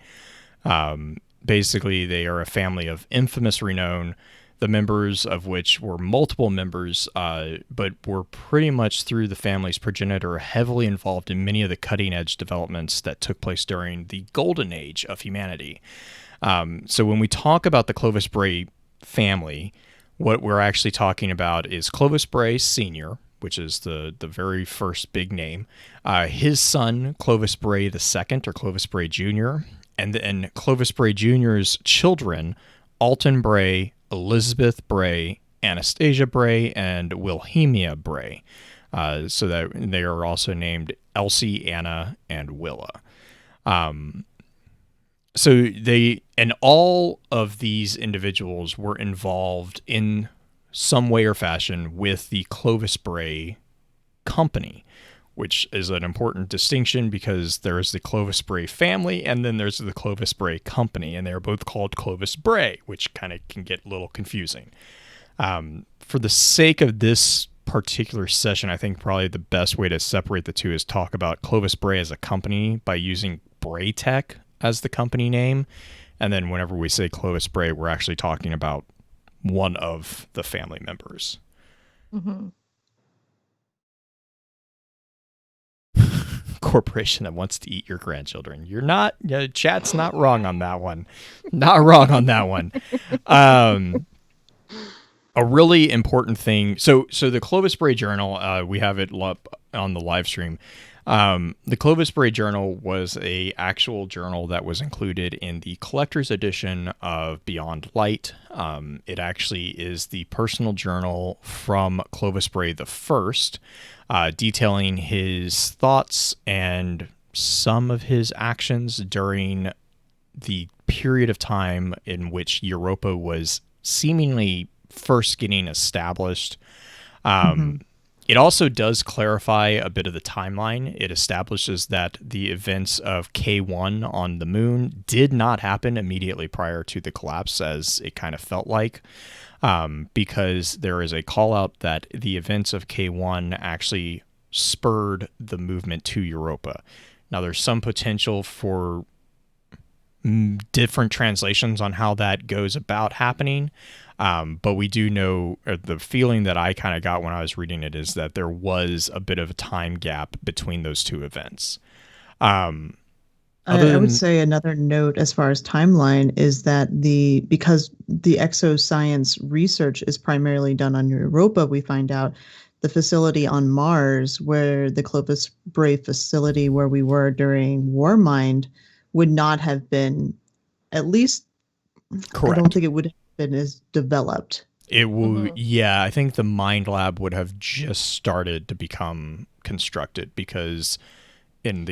Basically, they are a family of infamous renown, the members of which were multiple members, but were pretty much through the family's progenitor heavily involved in many of the cutting-edge developments that took place during the golden age of humanity. So when we talk about the Clovis Bray family, what we're actually talking about is Clovis Bray Sr., which is the very first big name, his son, Clovis Bray II, or Clovis Bray Jr., and then Clovis Bray Jr.'s children, Alton Bray, Elizabeth Bray, Anastasia Bray, and Wilhelmina Bray. So that they are also named Elsie, Anna, and Willa. So all of these individuals were involved in some way or fashion with the Clovis Bray company, which is an important distinction because there is the Clovis Bray family and then there's the Clovis Bray company, and they're both called Clovis Bray, which kind of can get a little confusing. For the sake of this particular session, I think probably the best way to separate the two is talk about Clovis Bray as a company by using Bray Tech as the company name. And then whenever we say Clovis Bray, we're actually talking about one of the family members. Mm-hmm. Corporation that wants to eat your grandchildren. You're not, chat's not wrong on that one. Not wrong on that one. A really important thing. So the Clovis Bray Journal, we have it up on the live stream. The Clovis Bray Journal was a actual journal that was included in the collector's edition of Beyond Light. It actually is the personal journal from Clovis Bray the First, detailing his thoughts and some of his actions during the period of time in which Europa was seemingly first getting established. It also does clarify a bit of the timeline. It establishes that the events of K1 on the moon did not happen immediately prior to the collapse, as it kind of felt like, because there is a call out that the events of K1 actually spurred the movement to Europa. Now, there's some potential for different translations on how that goes about happening. But we do know, or the feeling that I kind of got when I was reading it is that there was a bit of a time gap between those two events. I would say another note as far as timeline is that because the exoscience research is primarily done on Europa, we find out the facility on Mars, where the Clovis Bray facility where we were during Warmind, would not have been, at least, correct. I don't think it would have been as developed. It would, yeah. I think the Mind Lab would have just started to become constructed, because in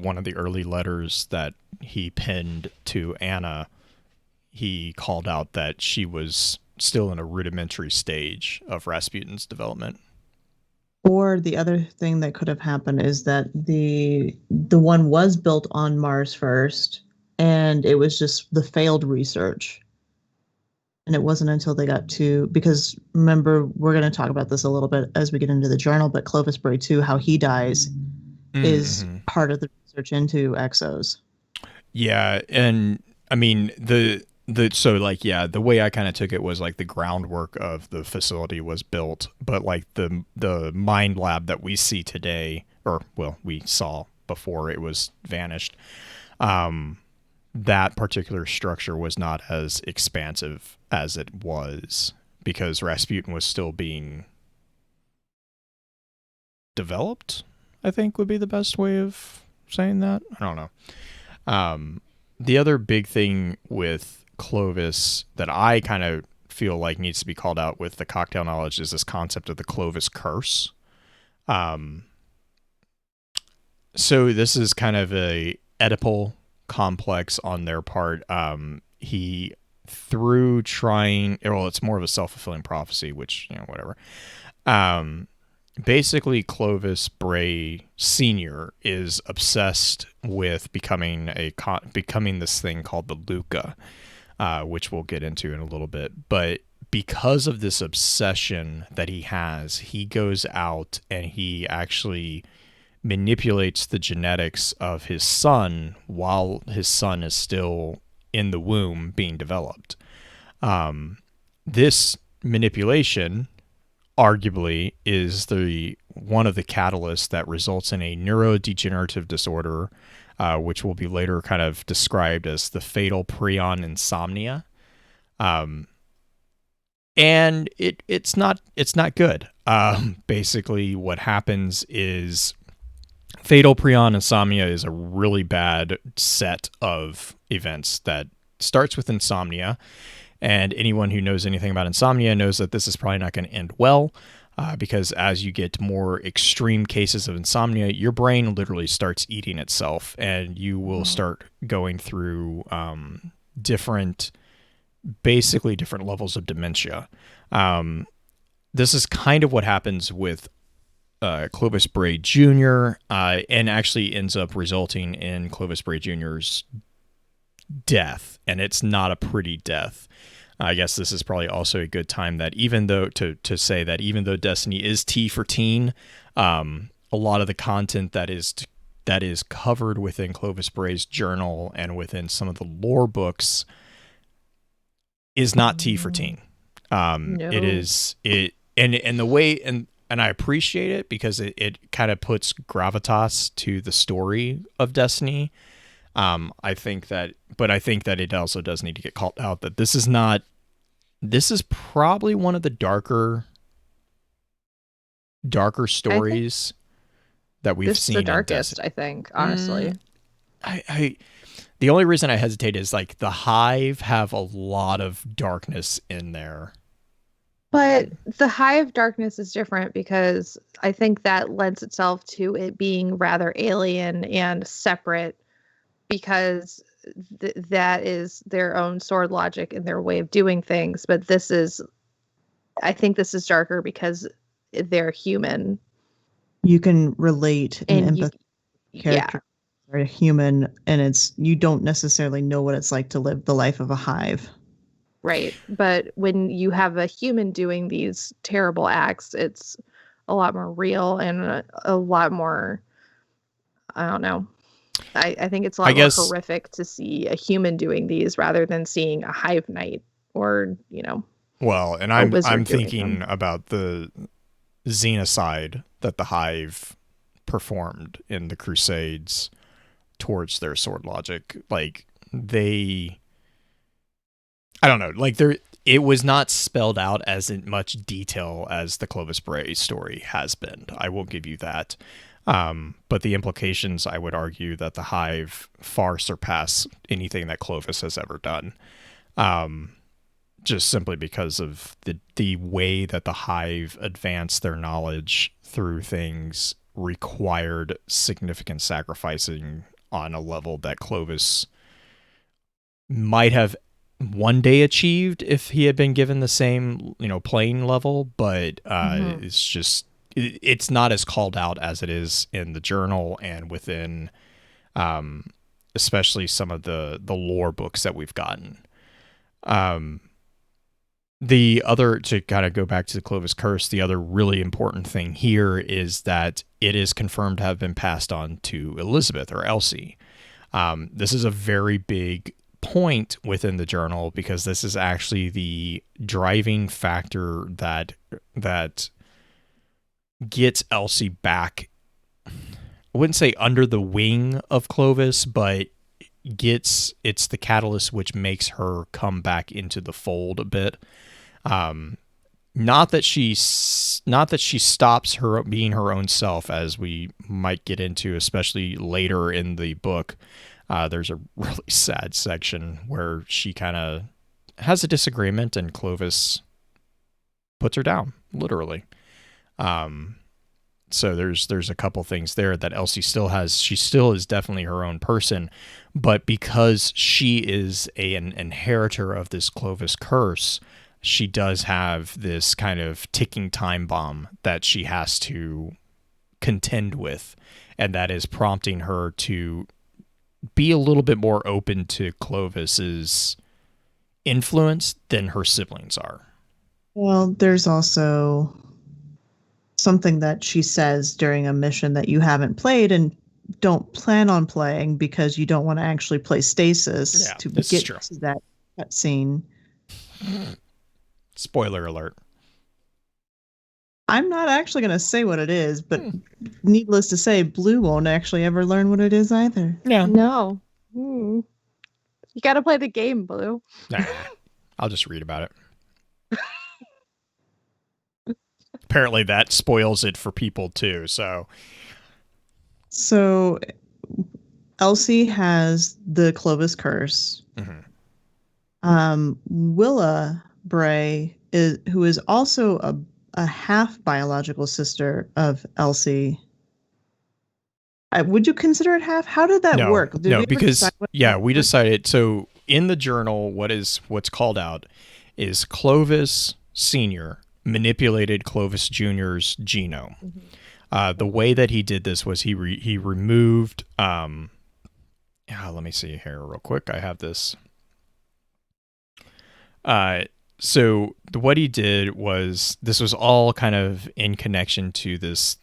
one of the early letters that he penned to Anna, he called out that she was still in a rudimentary stage of Rasputin's development. Or the other thing that could have happened is that the one was built on Mars first, and it was just the failed research. And it wasn't until they got to, because remember, we're going to talk about this a little bit as we get into the journal, but Clovis Bray 2, how he dies, is part of the research into exos. Yeah, and I mean, the the way I kind of took it was like the groundwork of the facility was built, but like the mind lab that we see today, or well, we saw before it was vanished, that particular structure was not as expansive as it was because Rasputin was still being developed, I think would be the best way of saying that. I don't know. The other big thing with Clovis that I kind of feel like needs to be called out with the cocktail knowledge is this concept of the Clovis Curse. So this is kind of a Oedipal complex on their part. He through trying, well, it's more of a self-fulfilling prophecy, which, whatever. Basically, Clovis Bray Sr. is obsessed with becoming this thing called the Luca, which we'll get into in a little bit. But because of this obsession that he has, he goes out and he actually manipulates the genetics of his son while his son is still in the womb being developed. This manipulation arguably is one of the catalysts that results in a neurodegenerative disorder, which will be later kind of described as the fatal Prion insomnia. And it's not good. Basically what happens is fatal Prion insomnia is a really bad set of events that starts with insomnia. And anyone who knows anything about insomnia knows that this is probably not going to end well, because as you get more extreme cases of insomnia, your brain literally starts eating itself, and you will start going through different levels of dementia. This is kind of what happens with Clovis Bray Jr., and actually ends up resulting in Clovis Bray Jr.'s death, and it's not a pretty death. I guess this is probably also a good time that even though Destiny is T for teen, a lot of the content that is covered within Clovis Bray's journal and within some of the lore books is not T for teen. No. And I appreciate it because it kind of puts gravitas to the story of Destiny. I think that it also does need to get called out that this is probably one of the darker stories that we've seen. It's the darkest, I think, honestly. The only reason I hesitate is like the Hive have a lot of darkness in there. But the Hive darkness is different because I think that lends itself to it being rather alien and separate, because that is their own sword logic and their way of doing things. But I think this is darker because they're human. You can relate and empathize. Character are a human, and you don't necessarily know what it's like to live the life of a hive. Right. But when you have a human doing these terrible acts, it's a lot more real and a lot more, I don't know. I think it's a lot more horrific to see a human doing these rather than seeing a hive knight or, Well, and I'm thinking about the xenocide that the Hive performed in the Crusades towards their sword logic. Like I don't know, like it was not spelled out as in much detail as the Clovis Bray story has been. I will give you that. But the implications, I would argue that the Hive far surpass anything that Clovis has ever done. Just simply because of the way that the Hive advanced their knowledge through things required significant sacrificing on a level that Clovis might have one day achieved if he had been given the same, playing level, but it's not as called out as it is in the journal and within especially some of the lore books that we've gotten. The other, to kind of go back to the Clovis Curse, the other really important thing here is that it is confirmed to have been passed on to Elizabeth or Elsie. This is a very big point within the journal, because this is actually the driving factor that gets Elsie back. I wouldn't say under the wing of Clovis, but it's the catalyst which makes her come back into the fold a bit. Not that she stops her being her own self, as we might get into, especially later in the book. There's a really sad section where she kind of has a disagreement and Clovis puts her down, literally. So there's a couple things there that Elsie still has. She still is definitely her own person, but because she is an inheritor of this Clovis curse, she does have this kind of ticking time bomb that she has to contend with, and that is prompting her to be a little bit more open to Clovis's influence than her siblings are. Well, there's also something that she says during a mission that you haven't played and don't plan on playing because you don't want to actually play Stasis to get to that scene. Spoiler alert. I'm not actually going to say what it is, but needless to say, Blue won't actually ever learn what it is either. Yeah. No. You got to play the game, Blue. Nah, I'll just read about it. Apparently that spoils it for people too, so Elsie has the Clovis Curse. Willa Bray, who is also a half biological sister of Elsie. Would you consider it half? How did that work? No, because we decided. So in the journal, what's called out is Clovis Senior manipulated Clovis Jr.'s genome. The way that he did this was he removed. Let me see here real quick. I have this. So what he did was, this was all kind of in connection to this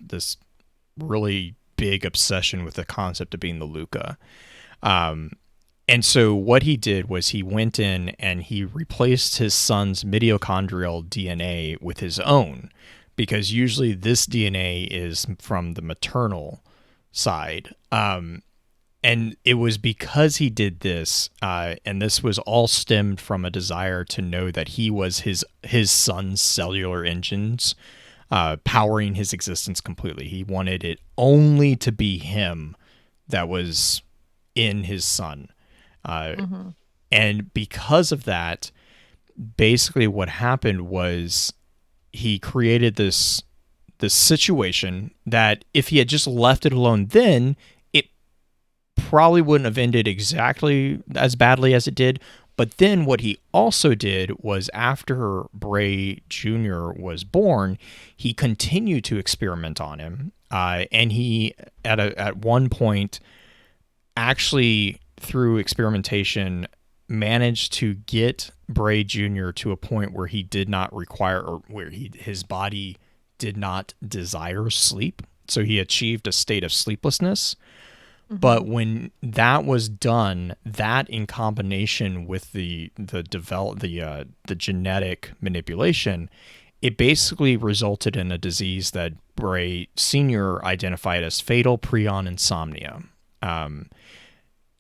really big obsession with the concept of being the Luca. And so what he did was he went in and he replaced his son's mitochondrial DNA with his own, because usually this DNA is from the maternal side. And it was because he did this, and this was all stemmed from a desire to know that he was his son's cellular engines, powering his existence completely. He wanted it only to be him that was in his son. And because of that, basically what happened was he created this situation that if he had just left it alone then, probably wouldn't have ended exactly as badly as it did. But then what he also did was, after Bray Jr. was born, he continued to experiment on him. And he, at one point, actually, through experimentation, managed to get Bray Jr. to a point where he did not require, or where his body did not desire sleep. So he achieved a state of sleeplessness. But when that was done, that in combination with the genetic manipulation, it basically resulted in a disease that Bray Sr. identified as fatal prion insomnia.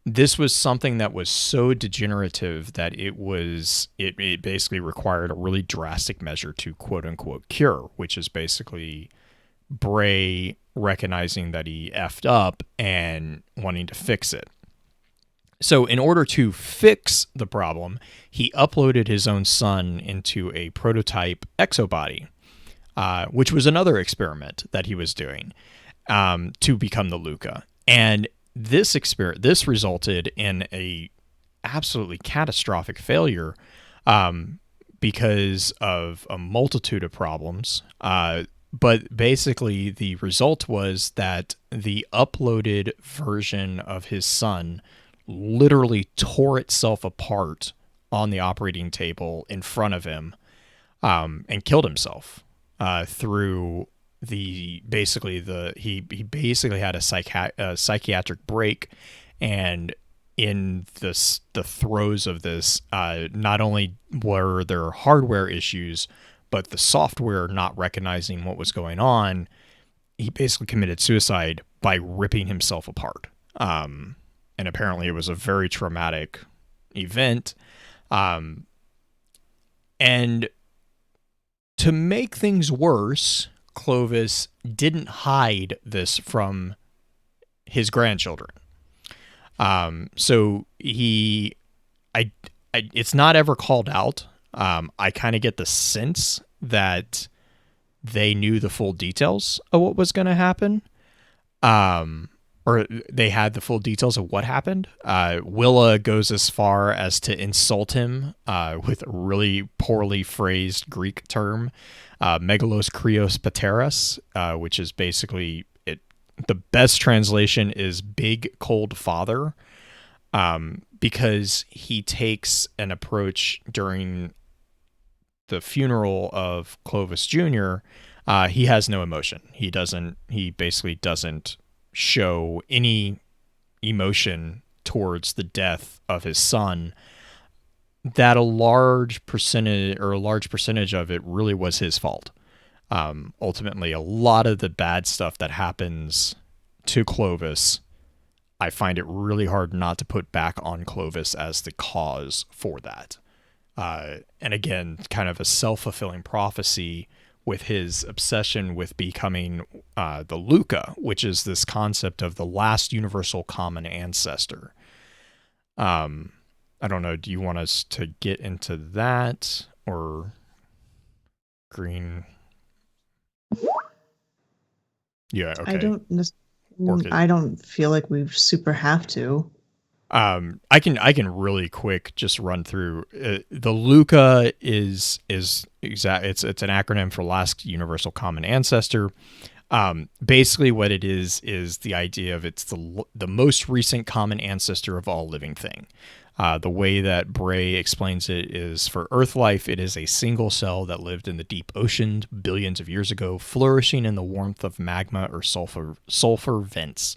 This was something that was so degenerative that it basically required a really drastic measure to quote unquote cure, which is basically Bray recognizing that he effed up and wanting to fix it. So in order to fix the problem, he uploaded his own son into a prototype exobody, which was another experiment that he was doing to become the Luca. And this resulted in a absolutely catastrophic failure because of a multitude of problems. But basically, the result was that the uploaded version of his son literally tore itself apart on the operating table in front of him, and killed himself through he basically had a psychiatric break, and in the throes of this, not only were there hardware issues, but the software not recognizing what was going on, he basically committed suicide by ripping himself apart. And apparently it was a very traumatic event. And to make things worse, Clovis didn't hide this from his grandchildren. So it's not ever called out. I kind of get the sense that they knew the full details of what was going to happen. Or they had the full details of what happened. Willa goes as far as to insult him with a really poorly phrased Greek term, megalos krios pateras, which is basically the best translation is big cold father, because he takes an approach during the funeral of Clovis Jr. He has no emotion. He basically doesn't show any emotion towards the death of his son. That a large percentage of it really was his fault. Ultimately, a lot of the bad stuff that happens to Clovis, I find it really hard not to put back on Clovis as the cause for that. And again, kind of a self-fulfilling prophecy with his obsession with becoming the Luca, which is this concept of the last universal common ancestor. I don't know, do you want us to get into that, or Green? Yeah, okay. I don't feel like we super have to. I can really quick just run through. The Luca is exact. It's an acronym for Last Universal Common Ancestor. Basically, what it is the idea of it's the most recent common ancestor of all living thing. The way that Bray explains it is, for Earth life, it is a single cell that lived in the deep ocean billions of years ago, flourishing in the warmth of magma or sulfur vents.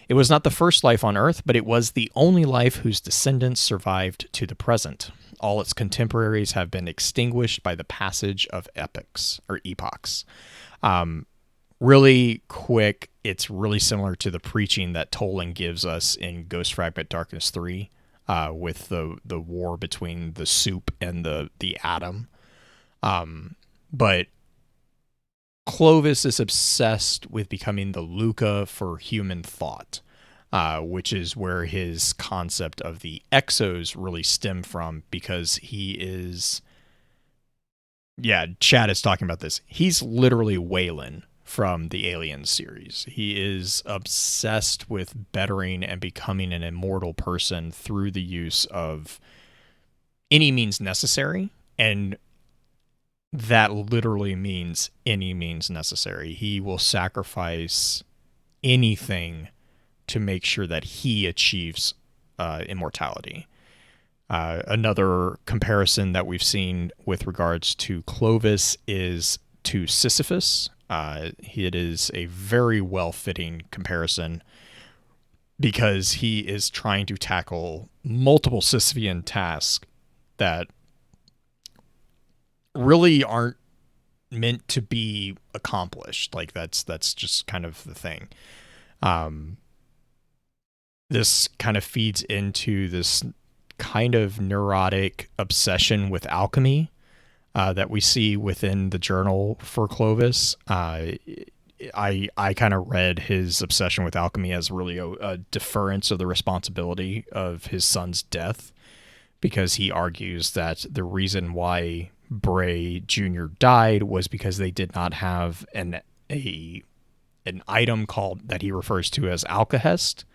It was not the first life on Earth, but it was the only life whose descendants survived to the present. All its contemporaries have been extinguished by the passage of epochs. Really quick, it's really similar to the preaching that Tolan gives us in Ghost Fragment Darkness 3. With the war between the soup and the atom. But Clovis is obsessed with becoming the Luca for human thought, which is where his concept of the exos really stem from, because he is... Yeah, Chad is talking about this. He's literally Waylon from the Aliens series. He is obsessed with bettering and becoming an immortal person through the use of any means necessary, and that literally means any means necessary. He will sacrifice anything to make sure that he achieves immortality. Another comparison that we've seen with regards to Clovis is to Sisyphus. It is a very well-fitting comparison because he is trying to tackle multiple Sisyphean tasks that really aren't meant to be accomplished. Like that's just kind of the thing. This kind of feeds into this kind of neurotic obsession with alchemy that we see within the journal for Clovis. I kind of read his obsession with alchemy as really a deference of the responsibility of his son's death, because he argues that the reason why Bray Jr. died was because they did not have an item called, that he refers to as alkahest.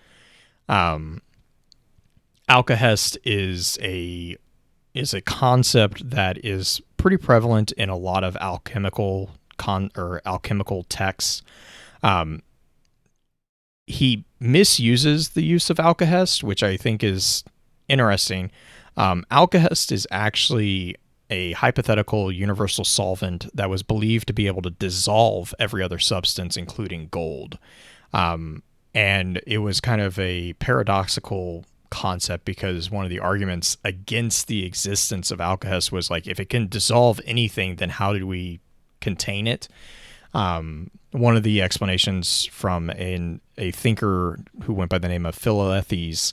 Alkahest is a concept that is pretty prevalent in a lot of alchemical texts. He misuses the use of alkahest, which I think is interesting. Alkahest is actually a hypothetical universal solvent that was believed to be able to dissolve every other substance, including gold. And it was kind of a paradoxical concept, because one of the arguments against the existence of alkahest was like, if it can dissolve anything, then how do we contain it? One of the explanations from a thinker who went by the name of Philalethes,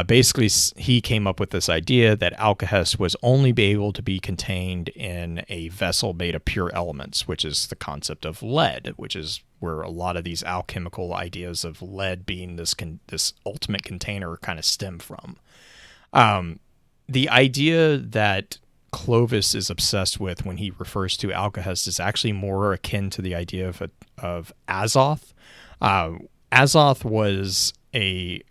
basically he came up with this idea that alkahest was only be able to be contained in a vessel made of pure elements, which is the concept of lead, which is where a lot of these alchemical ideas of lead being this ultimate container kind of stem from. The idea that Clovis is obsessed with when he refers to alkahest is actually more akin to the idea of azoth. Azoth was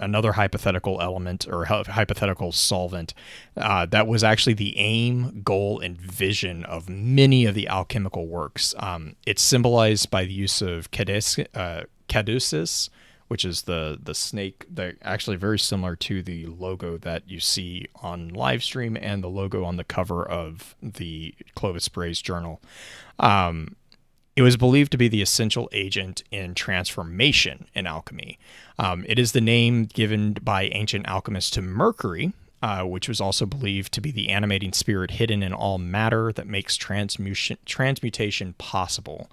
another hypothetical element or hypothetical solvent that was actually the aim, goal, and vision of many of the alchemical works. It's symbolized by the use of caduceus, which is the snake. They're actually very similar to the logo that you see on live stream and the logo on the cover of the Clovis Bray's journal. It was believed to be the essential agent in transformation in alchemy. It is the name given by ancient alchemists to Mercury, which was also believed to be the animating spirit hidden in all matter that makes transmutation possible.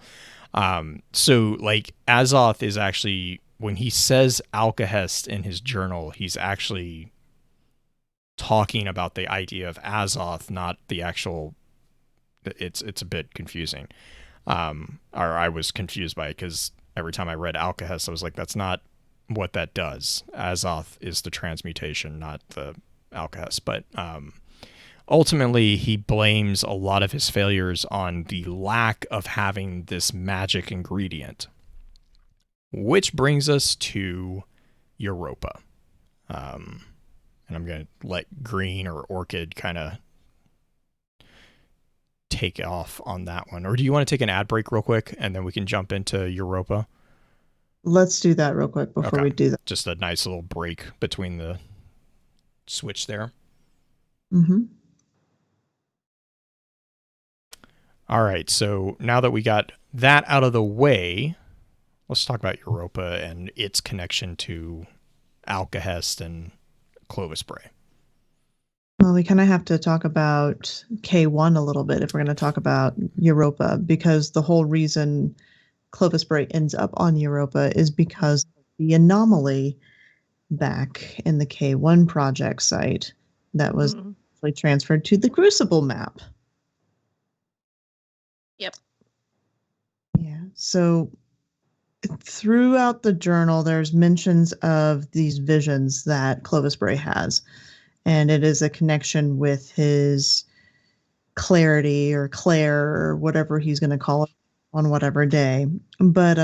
So, like, Azoth is actually, when he says alkahest in his journal, he's actually talking about the idea of Azoth, not the actual. It's a bit confusing. Or I was confused by it because every time I read alkahest, I was like, that's not what that does. Azoth is the transmutation, not the alkahest. But ultimately, he blames a lot of his failures on the lack of having this magic ingredient, which brings us to Europa. And I'm going to let Green or Orchid kind of take off on that one. Or do you want to take an ad break real quick and then we can jump into Europa? Let's do that real quick before we do that. Just a nice little break between the switch there. Mm-hmm. All right, so now that we got that out of the way, let's talk about Europa and its connection to alkahest and Clovis Bray. Well, we kind of have to talk about K1 a little bit if we're going to talk about Europa, because the whole reason Clovis Bray ends up on Europa is because of the anomaly back in the K1 project site that was transferred to the Crucible map. Yep. Yeah. So throughout the journal, there's mentions of these visions that Clovis Bray has. And it is a connection with his clarity or Claire or whatever he's going to call it on whatever day. But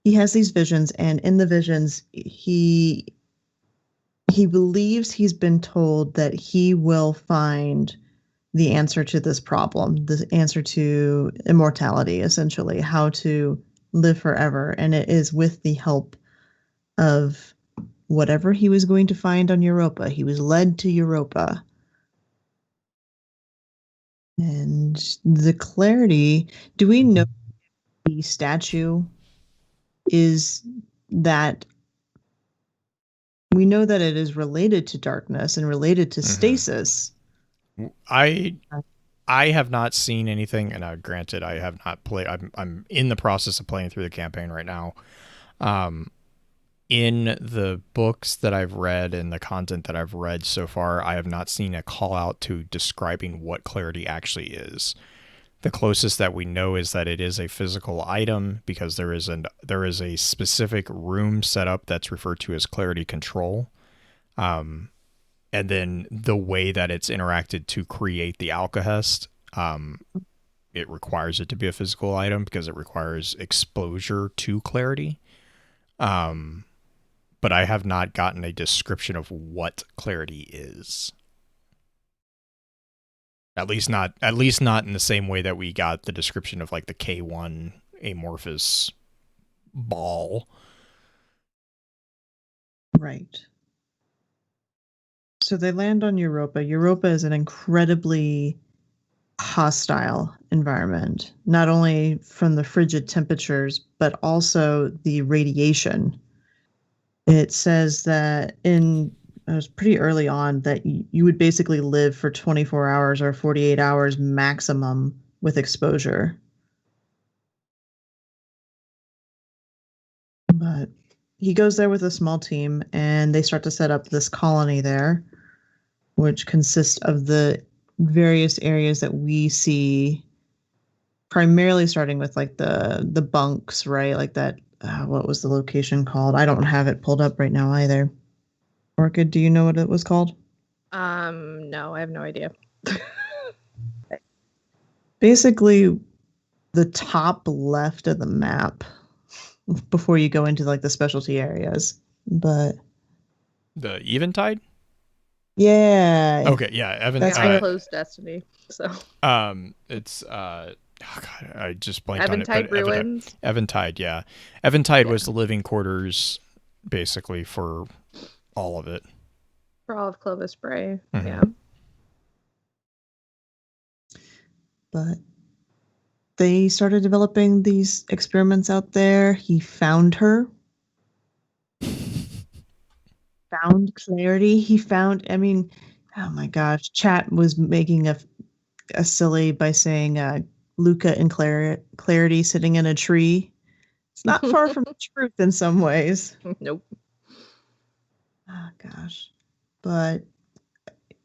he has these visions, and in the visions, he believes he's been told that he will find the answer to this problem, the answer to immortality, essentially, how to live forever. And it is with the help of whatever he was going to find on Europa. He was led to Europa. And the clarity, do we know the statue is that we know that it is related to darkness and related to stasis. I have not seen anything, and granted, I have not played. I'm in the process of playing through the campaign right now. In the books that I've read and the content that I've read so far, I have not seen a call out to describing what clarity actually is. The closest that we know is that it is a physical item, because there is a specific room set up that's referred to as clarity control. And then the way that it's interacted to create the alkahest, it requires it to be a physical item because it requires exposure to clarity. But I have not gotten a description of what clarity is. At least not in the same way that we got the description of like the K1 amorphous ball. Right. So they land on Europa. Europa is an incredibly hostile environment, not only from the frigid temperatures, but also the radiation it says that it was pretty early on that you would basically live for 24 hours or 48 hours maximum with exposure. But he goes there with a small team, and they start to set up this colony there, which consists of the various areas that we see, primarily starting with like the bunks, right? Like that. What was the location called? I don't have it pulled up right now either. Orchid, do you know what it was called? No, I have no idea. Basically, the top left of the map before you go into like the specialty areas. But the Eventide? Yeah. Okay, yeah, I closed Destiny, so. It's oh God, I just blanked Eventide on it. Ruins. Eventide, yeah. Eventide was the living quarters, basically, for all of it. For all of Clovis Bray, yeah. But they started developing these experiments out there. He found her. Found Clarity. He found, I mean, oh my gosh, chat was making a silly by saying Luca and Clarity sitting in a tree. It's not far from the truth in some ways. Nope. Oh gosh. But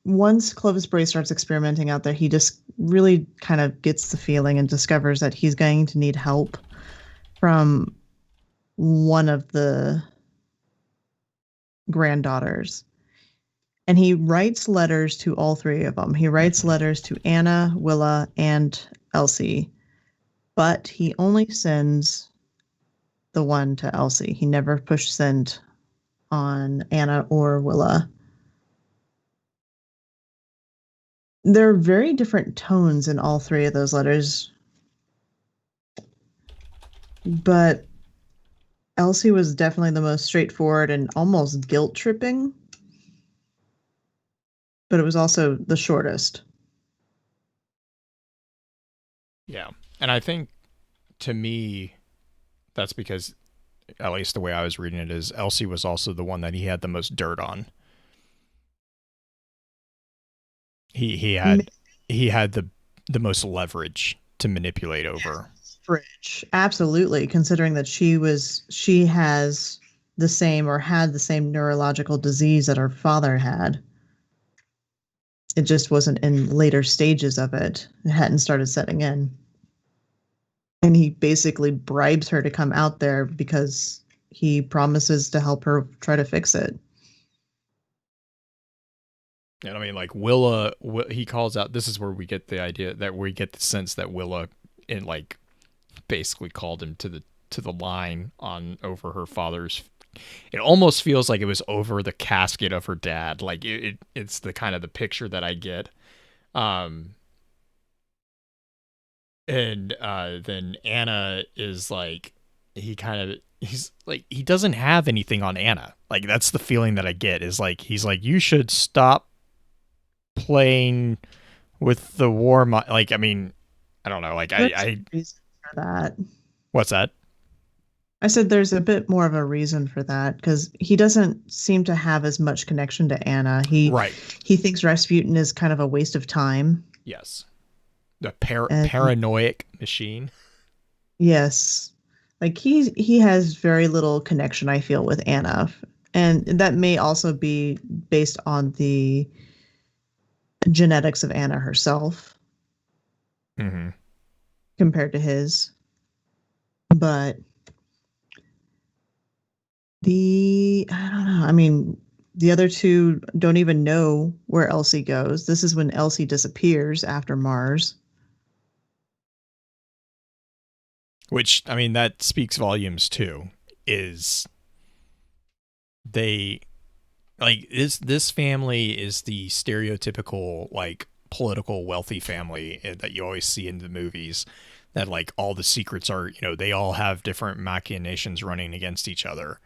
once Clovis Bray starts experimenting out there, he just really kind of gets the feeling and discovers that he's going to need help from one of the granddaughters. And he writes letters to all three of them. He writes letters to Anna, Willa, and Elsie. But he only sends the one to Elsie. He never push send on Anna or Willa. There are very different tones in all three of those letters. But Elsie was definitely the most straightforward and almost guilt-tripping. But it was also the shortest. Yeah. And I think, to me, that's because, at least the way I was reading it, is Elsie was also the one that he had the most dirt on. He had the most leverage to manipulate over. Fridge, absolutely. Considering that she has the same or had the same neurological disease that her father had. It just wasn't in later stages of it. It hadn't started setting in. And he basically bribes her to come out there because he promises to help her try to fix it. And I mean, like Willa, he calls out. This is where we get the idea that we get the sense that Willa, basically called him to the line on over her father's. It almost feels like it was over the casket of her dad. Like it's the kind of the picture that I get. And then Anna is like, he's like, he doesn't have anything on Anna. Like that's the feeling that I get is like, he's like, you should stop playing with the war. Like, I mean, I don't know. Like I reason for that. What's that? I said there's a bit more of a reason for that because he doesn't seem to have as much connection to Anna. He thinks Rasputin is kind of a waste of time. Yes. The paranoid machine. Yes. Like he has very little connection, I feel, with Anna. And that may also be based on the genetics of Anna herself. Mm-hmm. Compared to his. But I don't know. I mean, the other two don't even know where Elsie goes. This is when Elsie disappears after Mars. Which, I mean, that speaks volumes too. Is they like this family is the stereotypical like political wealthy family that you always see in the movies. That like all the secrets are, they all have different machinations running against each other.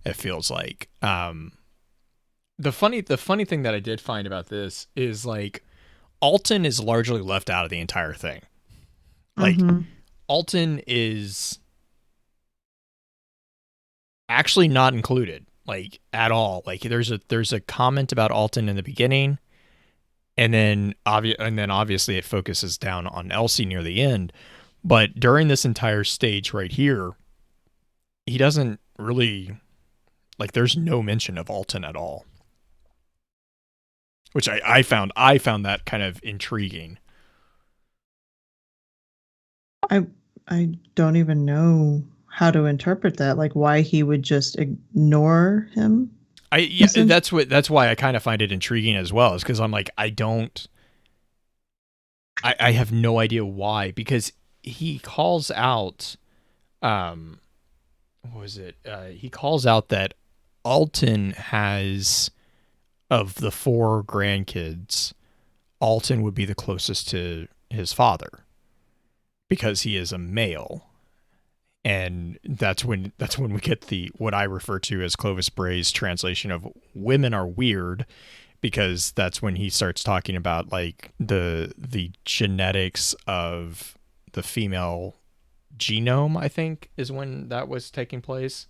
It feels like. The funny thing that I did find about this is like Alton is largely left out of the entire thing. Like Alton is actually not included. like at all. Like there's a comment about Alton in the beginning, and then obviously it focuses down on Elsie near the end. But during this entire stage right here, he doesn't really, like, there's no mention of Alton at all, which I found that kind of intriguing. I don't even know how to interpret that. Like, why he would just ignore him. That's why I kind of find it intriguing as well, is because I'm like, I have no idea why, because he calls out, what was it? He calls out that Alton has, of the 4 grandkids, Alton would be the closest to his father because he is a male. And that's when we get what I refer to as Clovis Bray's translation of women are weird, because that's when he starts talking about like the genetics of the female genome, I think, is when that was taking place.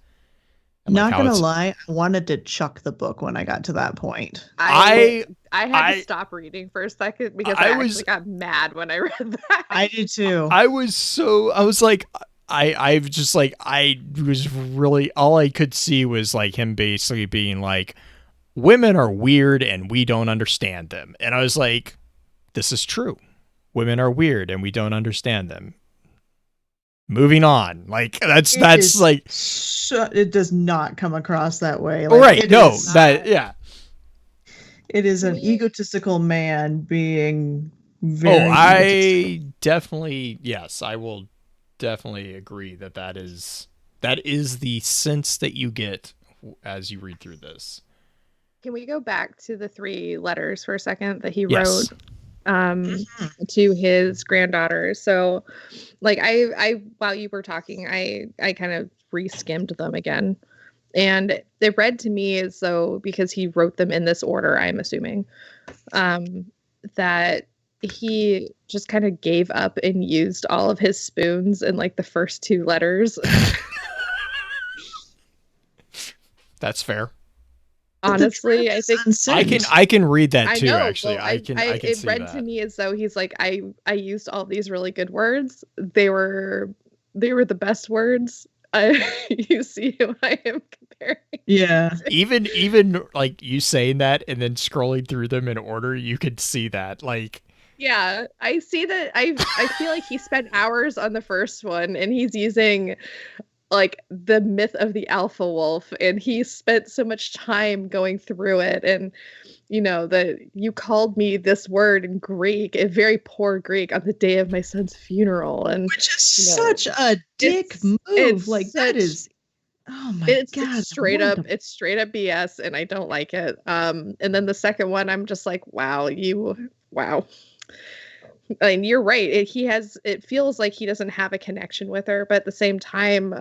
And not gonna lie, I wanted to chuck the book when I got to that point. I had to stop reading for a second because I actually got mad when I read that. I did too. I was like, I was really, all I could see was like him basically being like, women are weird and we don't understand them. And I was like, this is true. Women are weird and we don't understand them. Moving on. Like that's like, it does not come across that way. Like, right. No, yeah. It is an egotistical man being very I definitely, yes, I will definitely agree that is the sense that you get as you read through this. Can we go back to the 3 letters for a second that he wrote to his granddaughter? So like I while you were talking, I kind of re-skimmed them again, and it read to me as though, because he wrote them in this order, I'm assuming, that he just kind of gave up and used all of his spoons in like the first 2 letters. That's fair. Honestly, I think I can read that too. I know, actually, well, I can it see read that. to me as though he's like, I used all these really good words. They were the best words. You see who I am comparing. Yeah. Even like you saying that and then scrolling through them in order, you could see that. Like, yeah, I see that. I feel like he spent hours on the first one, and he's using like the myth of the alpha wolf, and he spent so much time going through it, and you know that you called me this word in Greek, a very poor Greek, on the day of my son's funeral, and which is such a dick move. Like that is, oh my god, it's straight up BS, and I don't like it. And then the second one, I'm just like, wow. I mean, you're right. It feels like he doesn't have a connection with her, but at the same time,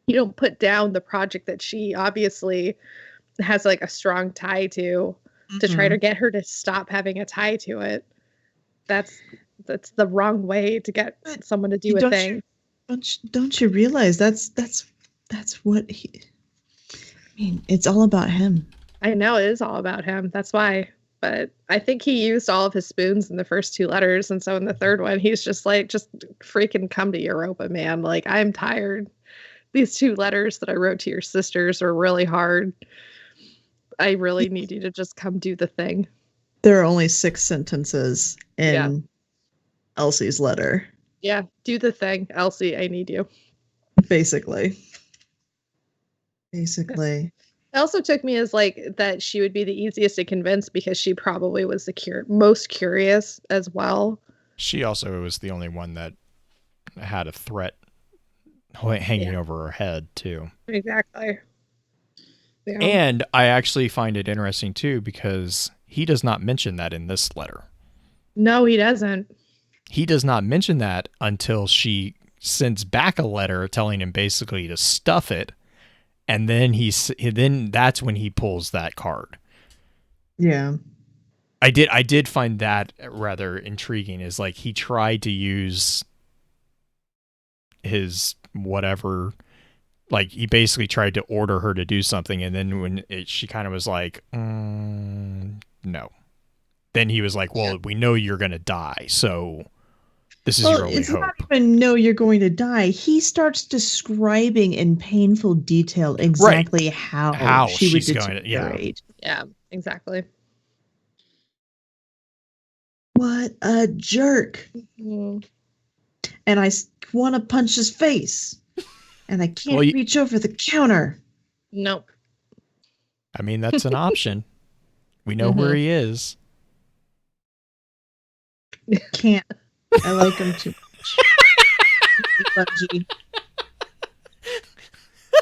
you don't put down the project that she obviously has like a strong tie to try to get her to stop having a tie to it. That's the wrong way to get someone to do a thing. Don't you realize that's what he? I mean, it's all about him. I know it is all about him. That's why. But I think he used all of his spoons in the first 2 letters. And so in the third one, he's just like, just freaking come to Europa, man. Like, I'm tired. These 2 letters that I wrote to your sisters are really hard. I really need you to just come do the thing. There are only 6 sentences in Elsie's letter. Yeah, do the thing. Elsie, I need you. Basically. It also took me as like that she would be the easiest to convince because she probably was the most curious as well. She also was the only one that had a threat hanging over her head too. Exactly. Yeah. And I actually find it interesting too because he does not mention that in this letter. No, he doesn't. He does not mention that until she sends back a letter telling him basically to stuff it. And then then that's when he pulls that card. Yeah. I did find that rather intriguing, is like he tried to use his whatever Like, he basically tried to order her to do something, and then when she kind of was like, no. Then he was like, well, we know you're going to die, so this is your only it's hope. Not even know you're going to die. He starts describing in painful detail exactly how she would deteriorate. Yeah, exactly. What a jerk. Mm. And I want to punch his face. And I can't reach over the counter. Nope. I mean, that's an option. We know where he is. Can't. I like him too much. Bungie.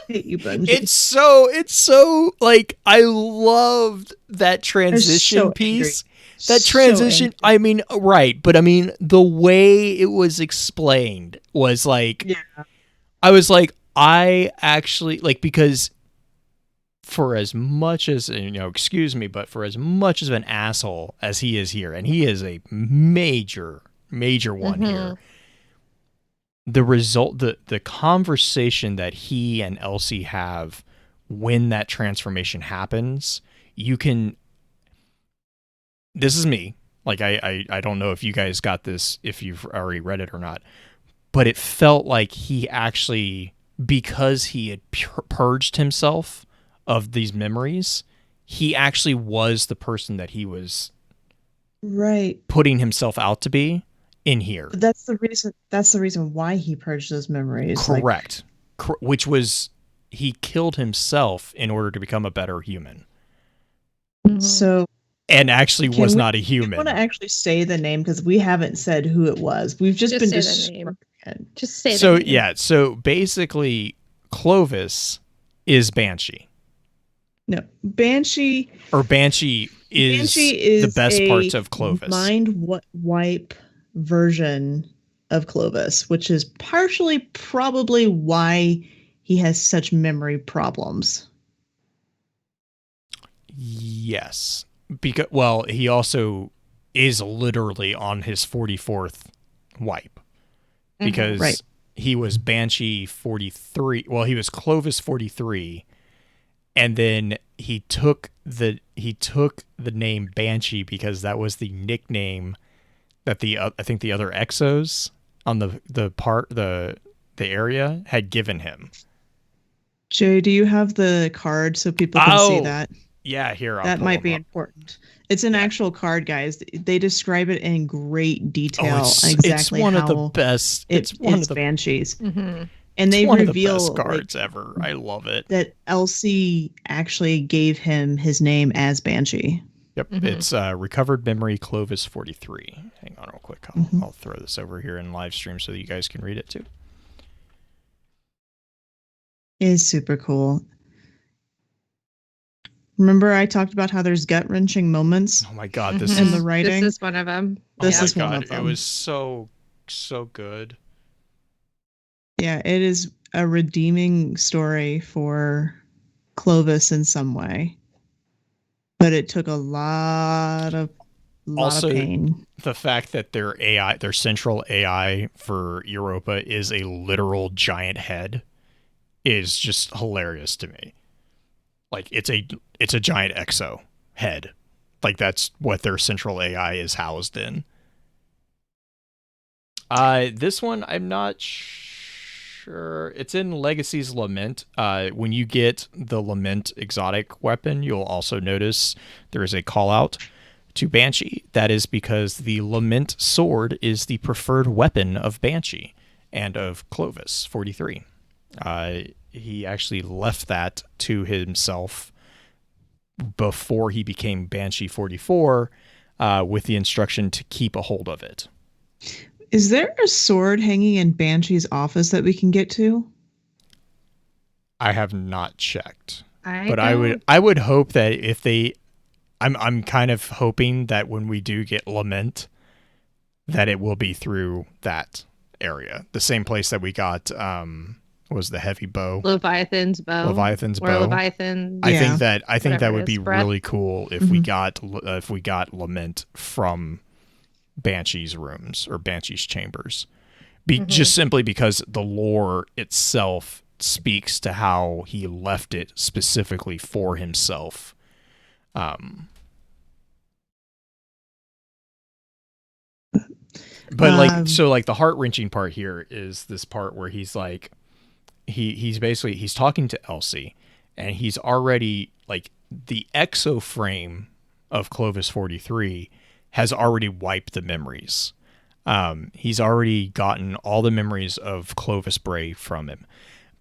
Hate you, Bungie. It's so like, I loved that transition piece. That transition, I mean, right, but I mean, the way it was explained was like, I was like, I actually, like, because for as much as, excuse me, but for as much of an asshole as he is here, and he is a major one here, the result, the conversation that he and Elsie have when that transformation happens, you can, this is me, like, I don't know if you guys got this, if you've already read it or not, but it felt like he actually, because he had purged himself of these memories, he actually was the person that he was putting himself out to be in here. But that's the reason why he purged those memories. Correct. Which was, he killed himself in order to become a better human. So, and actually was not a human. I want to actually say the name because we haven't said who it was. We've just been describing it. Just say the name. Yeah, so basically Clovis is Banshee. No, Banshee is the best parts of Clovis. Mind wipe version of Clovis, which is partially probably why he has such memory problems. Yes. Because, well, he also is literally on his 44th wipe. Because he was Banshee 43. Well, he was Clovis 43. And then he took the name Banshee because that was the nickname that I think the other Exos on the area had given him. Jay, do you have the card so people can see that? Yeah, here. That might be important. It's an actual card, guys. They describe it in great detail. It's one of the best. It's one of the Banshees. Mm-hmm. And they one reveal of the best cards ever. I love it. That Elsie actually gave him his name as Banshee. Yep, it's recovered memory Clovis 43. Hang on real quick. I'll throw this over here in live stream so that you guys can read it too. It is super cool. Remember I talked about how there's gut-wrenching moments? Oh my god, this in the writing. This is one of them. This is one of them. It was so good. Yeah, it is a redeeming story for Clovis in some way. But it took a lot of pain. The fact that their central AI for Europa is a literal giant head is just hilarious to me. Like, it's a giant exo head. Like, that's what their central AI is housed in. This one, I'm not sure. It's in Legacy's Lament. When you get the Lament exotic weapon, you'll also notice there is a call out to Banshee. That is because the Lament sword is the preferred weapon of Banshee and of Clovis 43. He actually left that to himself before he became Banshee 44 with the instruction to keep a hold of it. Is there a sword hanging in Banshee's office that we can get to? I have not checked. I would hope that if they I'm kind of hoping that when we do get Lament that it will be through that area. The same place that we got was the heavy bow. Leviathan's bow. Leviathan. I think that would be really cool if we got Lament from Banshee's rooms or Banshee's chambers. Just simply because the lore itself speaks to how he left it specifically for himself. But like, so like the heart-wrenching part here is this part where he's like, he's talking to Elsie, and he's already like, the exoframe of Clovis 43 has already wiped the memories. He's already gotten all the memories of Clovis Bray from him,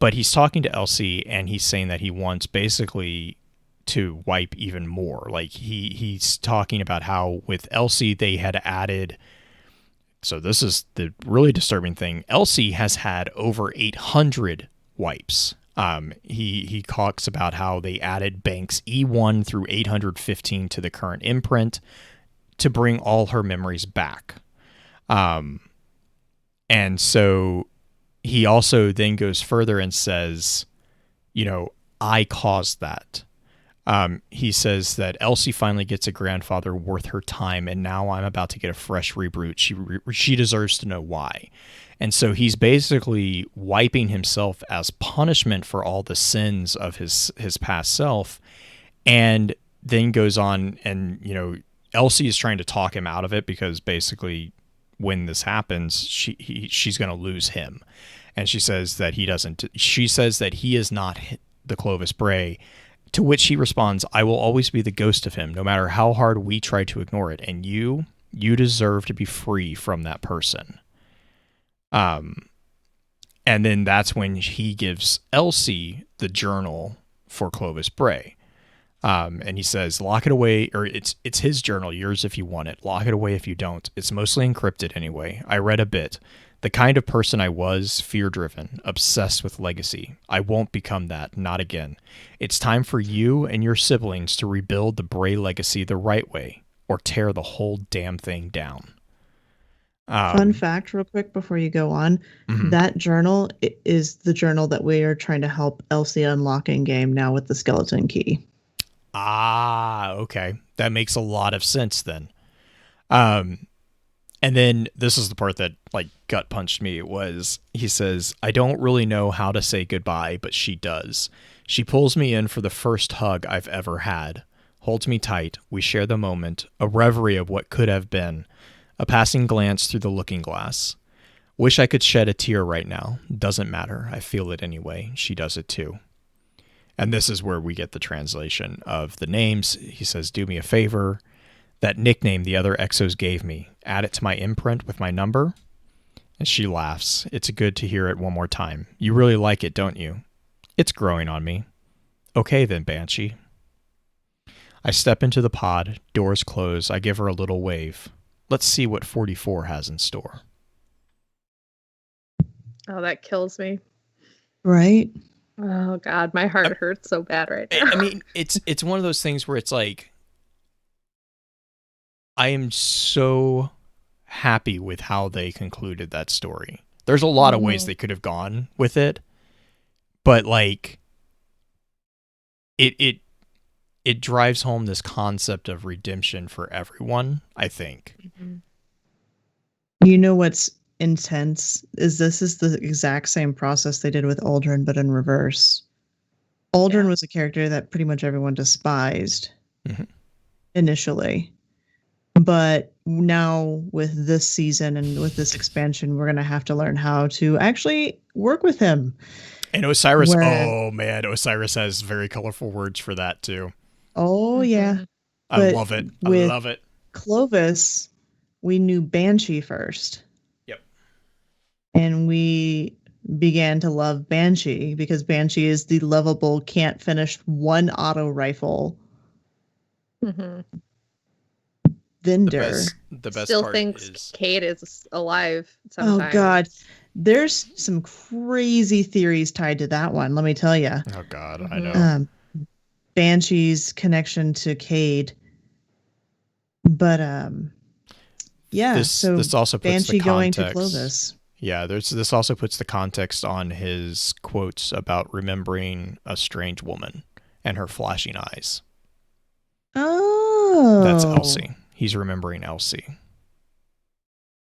but he's talking to Elsie, and he's saying that he wants basically to wipe even more. Like he's talking about how with Elsie they had added. So this is the really disturbing thing. Elsie has had over 800 wipes. He talks about how they added banks E1 through 815 to the current imprint to bring all her memories back. And so he also then goes further and says, I caused that. He says that Elsie finally gets a grandfather worth her time, and now I'm about to get a fresh reboot. She deserves to know why. And so he's basically wiping himself as punishment for all the sins of his past self, and then goes on and, Elsie is trying to talk him out of it, because basically when this happens, she's going to lose him. And she says that he is not the Clovis Bray. To which he responds, I will always be the ghost of him, no matter how hard we try to ignore it. And you deserve to be free from that person. And then that's when he gives Elsie the journal for Clovis Bray. And he says, lock it away, or it's his journal, yours if you want it. Lock it away if you don't. It's mostly encrypted anyway. I read a bit. The kind of person I was, fear-driven, obsessed with legacy. I won't become that, not again. It's time for you and your siblings to rebuild the Bray legacy the right way, or tear the whole damn thing down. Fun fact, real quick, before you go on. Mm-hmm. That journal is the journal that we are trying to help Elsie unlock in game now with the skeleton key. Ah, okay. That makes a lot of sense then. And then this is the part that like gut punched me. He says, I don't really know how to say goodbye, but she does. She pulls me in for the first hug I've ever had, holds me tight. We share the moment, a reverie of what could have been, a passing glance through the looking glass. Wish I could shed a tear right now. Doesn't matter. I feel it anyway. She does it too. And this is where we get the translation of the names. He says, do me a favor. That nickname the other exos gave me, add it to my imprint with my number. And she laughs. It's good to hear it one more time. You really like it, don't you? It's growing on me. Okay then, Banshee. I step into the pod, doors close, I give her a little wave. Let's see what 44 has in store. Oh, that kills me. Right? Oh God, my heart hurts so bad right now. I mean, it's one of those things where it's like, I am so happy with how they concluded that story. There's a lot of ways they could have gone with it, but like it drives home this concept of redemption for everyone, I think. Mm-hmm. You know what's intense is this is the exact same process they did with Aldrin, but in reverse. Aldrin was a character that pretty much everyone despised initially. But now with this season and with this expansion, we're going to have to learn how to actually work with him. And Osiris, Osiris has very colorful words for that too. Oh, yeah. I love it. I love it. Clovis, we knew Banshee first. Yep. And we began to love Banshee because Banshee is the lovable, can't finish one auto rifle. Mm-hmm. Vendor. The best still part thinks is Kate is alive sometimes. Oh God, there's some crazy theories tied to that one. Let me tell you. Oh God, I know. Banshee's connection to Cade, but This also puts Banshee the context. Going to Clovis. Yeah, this also puts the context on his quotes about remembering a strange woman and her flashing eyes. Oh, that's Elsie. He's remembering Elsie.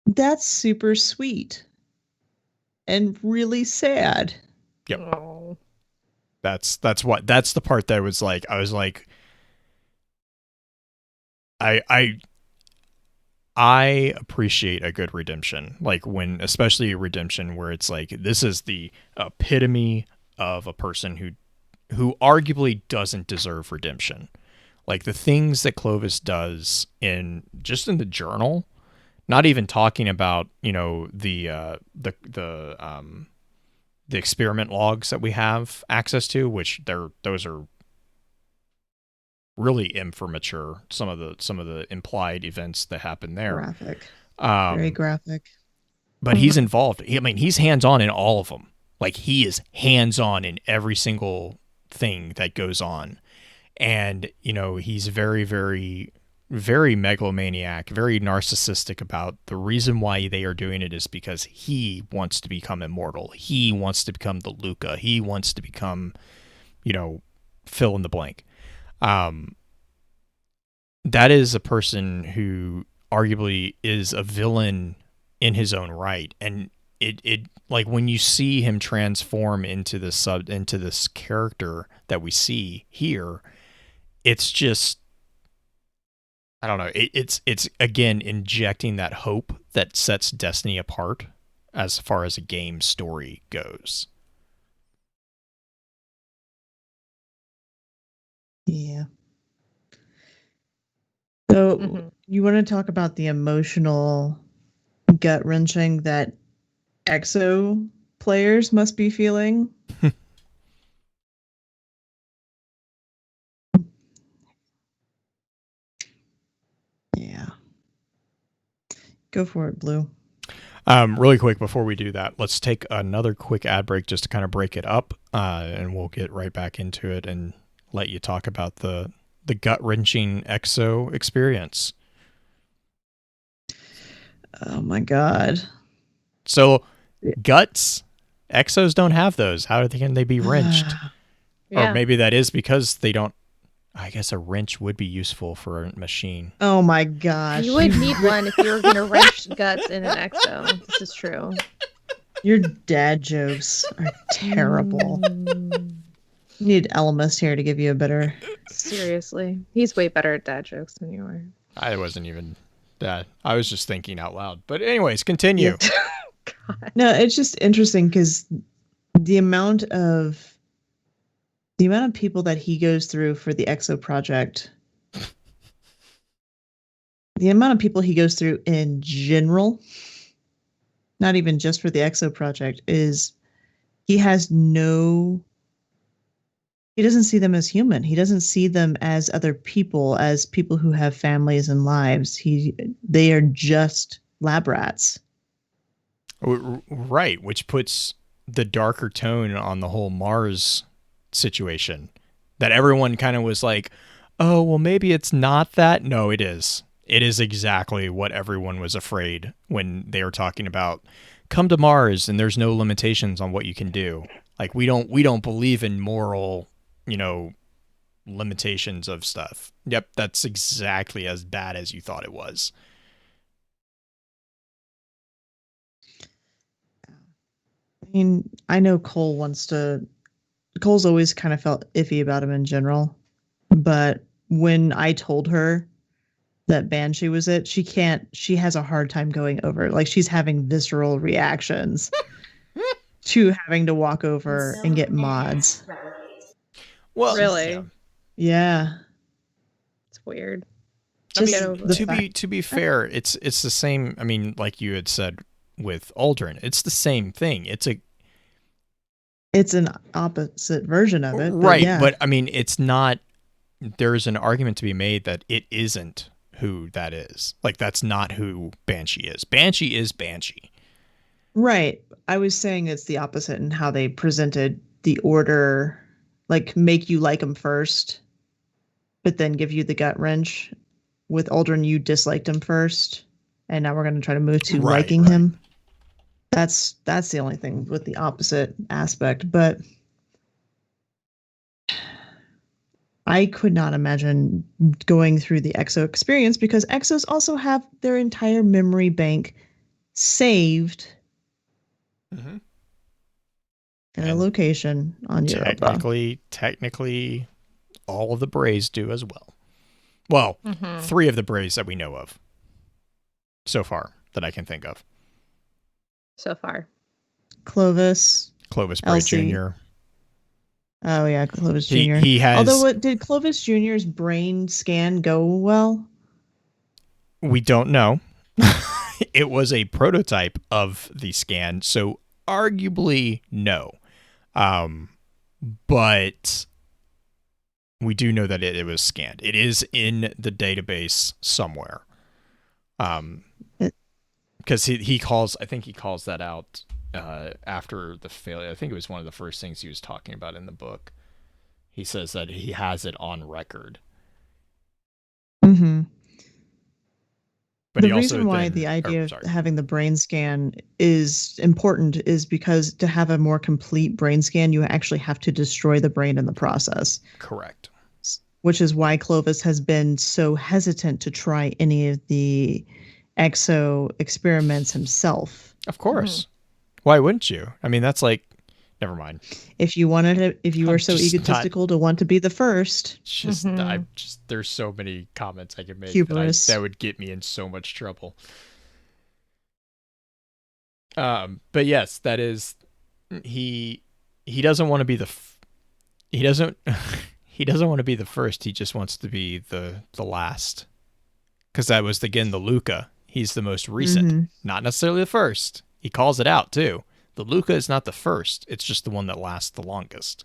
That's super sweet and really sad. Yep. Aww. That's the part that was like, I was like, I appreciate a good redemption, like when, especially a redemption where it's like, this is the epitome of a person who arguably doesn't deserve redemption. Like the things that Clovis does in the journal, not even talking about, the experiment logs that we have access to, which those are really immature. Some of the implied events that happen there. Graphic. Very graphic. But he's involved. He's hands-on in all of them. Like, he is hands-on in every single thing that goes on. And, he's very, very, very megalomaniac, very narcissistic about the reason why they are doing it is because he wants to become immortal. He wants to become the Luca. He wants to become, fill in the blank. That is a person who arguably is a villain in his own right. And it like when you see him transform into this character that we see here, it's just, I don't know. It's again injecting that hope that sets Destiny apart as far as a game story goes. Yeah. So you want to talk about the emotional gut wrenching that EXO players must be feeling? Yeah. Go for it, Blue. Really quick before we do that, let's take another quick ad break just to kind of break it up, and we'll get right back into it and let you talk about the gut-wrenching EXO experience. Oh my god. So, guts, EXOs don't have those. How can they be wrenched? Yeah. Or maybe that is because they don't. I guess a wrench would be useful for a machine. Oh my gosh. You would need one if you were going to wrench guts in an EXO. This is true. Your dad jokes are terrible. You need Elmas here to give you a better... Seriously. He's way better at dad jokes than you are. I wasn't even that. I was just thinking out loud. But anyways, continue. God. No, it's just interesting because the amount of people that he goes through for the EXO project, the amount of people he goes through in general, not even just for the EXO project, is he doesn't see them as human. He doesn't see them as other people, as people who have families and lives. They are just lab rats. Right, which puts the darker tone on the whole Mars situation. That everyone kind of was like, oh, well, maybe it's not that. No, it is. It is exactly what everyone was afraid when they were talking about come to Mars and there's no limitations on what you can do. Like, we don't believe in moral, limitations of stuff. Yep, that's exactly as bad as you thought it was. I mean, I know Cole's always kind of felt iffy about him in general, but when I told her that Banshee was it, she has a hard time going over. Like, she's having visceral reactions to having to walk over and get mods. Well, really? Yeah. It's weird. To be fair, it's the same. I mean, like you had said with Aldrin, it's the same thing. It's an opposite version of it, right? Yeah. But I mean, it's not. There's an argument to be made that it isn't who that is. Like, that's not who Banshee is. Banshee is Banshee. Right. I was saying it's the opposite in how they presented the order, like make you like him first, but then give you the gut wrench. With Aldrin, you disliked him first, and now we're going to try to move to liking him. That's the only thing with the opposite aspect, but I could not imagine going through the EXO experience because EXOs also have their entire memory bank saved And a location on Europa. Technically, all of the Brays do as well. Well, 3 of the Brays that we know of so far that I can think of. So far. Clovis Bray Elsie. Jr. Oh, yeah, Clovis Jr. He has... Although, did Clovis Jr.'s brain scan go well? We don't know. It was a prototype of the scan, so arguably no. But we do know that it was scanned. It is in the database somewhere. Because he calls that out after the failure. I think it was one of the first things he was talking about in the book. He says that he has it on record. Mm-hmm. But the reason why the idea of having the brain scan is important is because to have a more complete brain scan, you actually have to destroy the brain in the process. Correct. Which is why Clovis has been so hesitant to try any of the exo experiments himself. Of course. Why wouldn't you? I mean, that's like, never mind. If you were so egotistical to want to be the first. Just, there's so many comments I could make that would get me in so much trouble. But yes, that is, he doesn't want to be he doesn't want to be the first. He just wants to be the last. Because that was, again, the Luca. He's the most recent, not necessarily the first. He calls it out, too. The Luca is not the first. It's just the one that lasts the longest.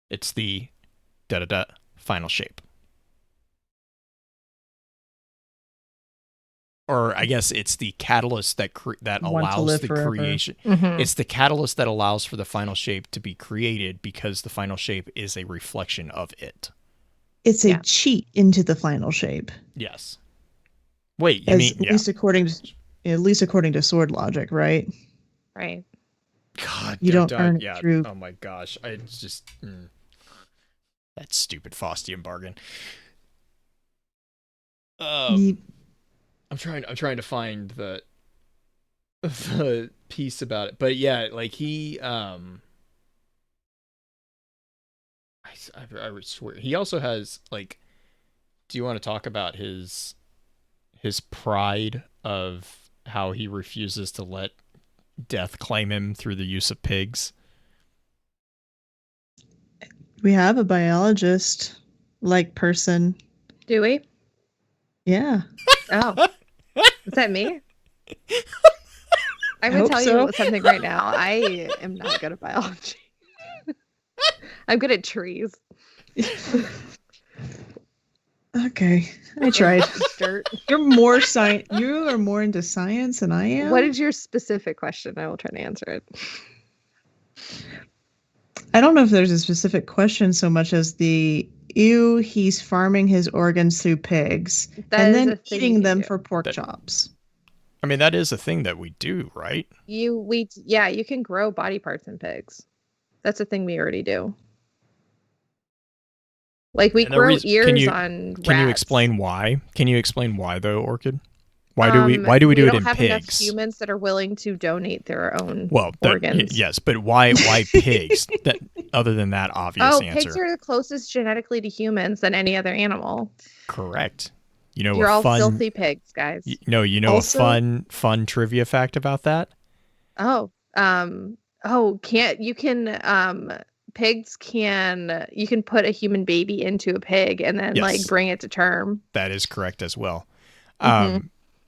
It's the final shape. Or I guess it's the catalyst that allows the creation. It's the catalyst that allows for the final shape to be created because the final shape is a reflection of it. It's a cheat into the final shape. Yes. Wait, you mean at least according to sword logic, right? Right. God, you don't earn it through. Oh my gosh, I just that stupid Faustian bargain. I'm trying to find the piece about it, but yeah, like he I swear he also has, like, do you want to talk about his pride of how he refuses to let death claim him through the use of pigs? We have a biologist like person. Do we? Yeah. Oh. Is that me? I'm going to tell you something right now. I am not good at biology. I'm good at trees. Okay, I tried. Dirt. You are more into science than I am. What is your specific question? I will try to answer it. I don't know if there's a specific question so much as he's farming his organs through pigs and then eating them for pork chops. I mean, that is a thing that we do, right? You can grow body parts in pigs. That's a thing we already do. Like we grow ears on rats. Can you explain why? Can you explain why though, Orchid? Why do we do it in pigs? We don't have enough humans that are willing to donate their own organs. Yes, but why pigs? Other than that obvious answer. Pigs are the closest genetically to humans than any other animal. Correct. You're all filthy pigs, guys. A fun trivia fact about that? Pigs you can put a human baby into a pig and then bring it to term. That is correct as well.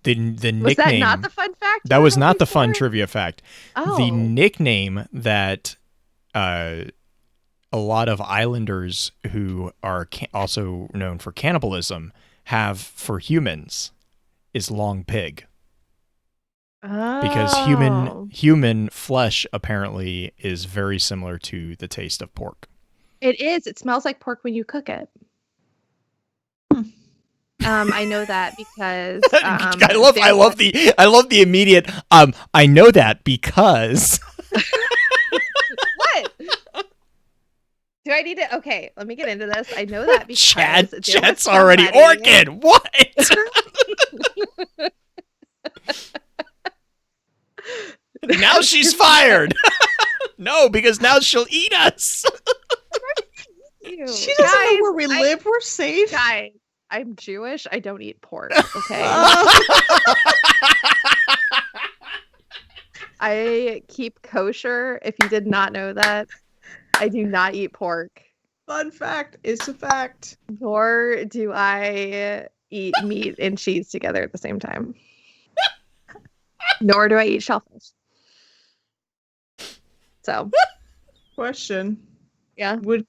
The nickname, was that not the fun fact? That was not the fun trivia fact. The nickname that a lot of islanders who are also known for cannibalism have for humans is long pig. Because human flesh apparently is very similar to the taste of pork. It is. It smells like pork when you cook it. I know that because I love the immediate I know that because What? Do I need to? Okay, let me get into this. I know that because Chat's already Orchid. What? Now she's fired. No, because now she'll eat us. She doesn't know where we live. We're safe. Guys, I'm Jewish. I don't eat pork. Okay. I keep kosher. If you did not know that, I do not eat pork. Fun fact. It's a fact. Nor do I eat meat and cheese together at the same time. Nor do I eat shellfish. So. Question. Yeah. Would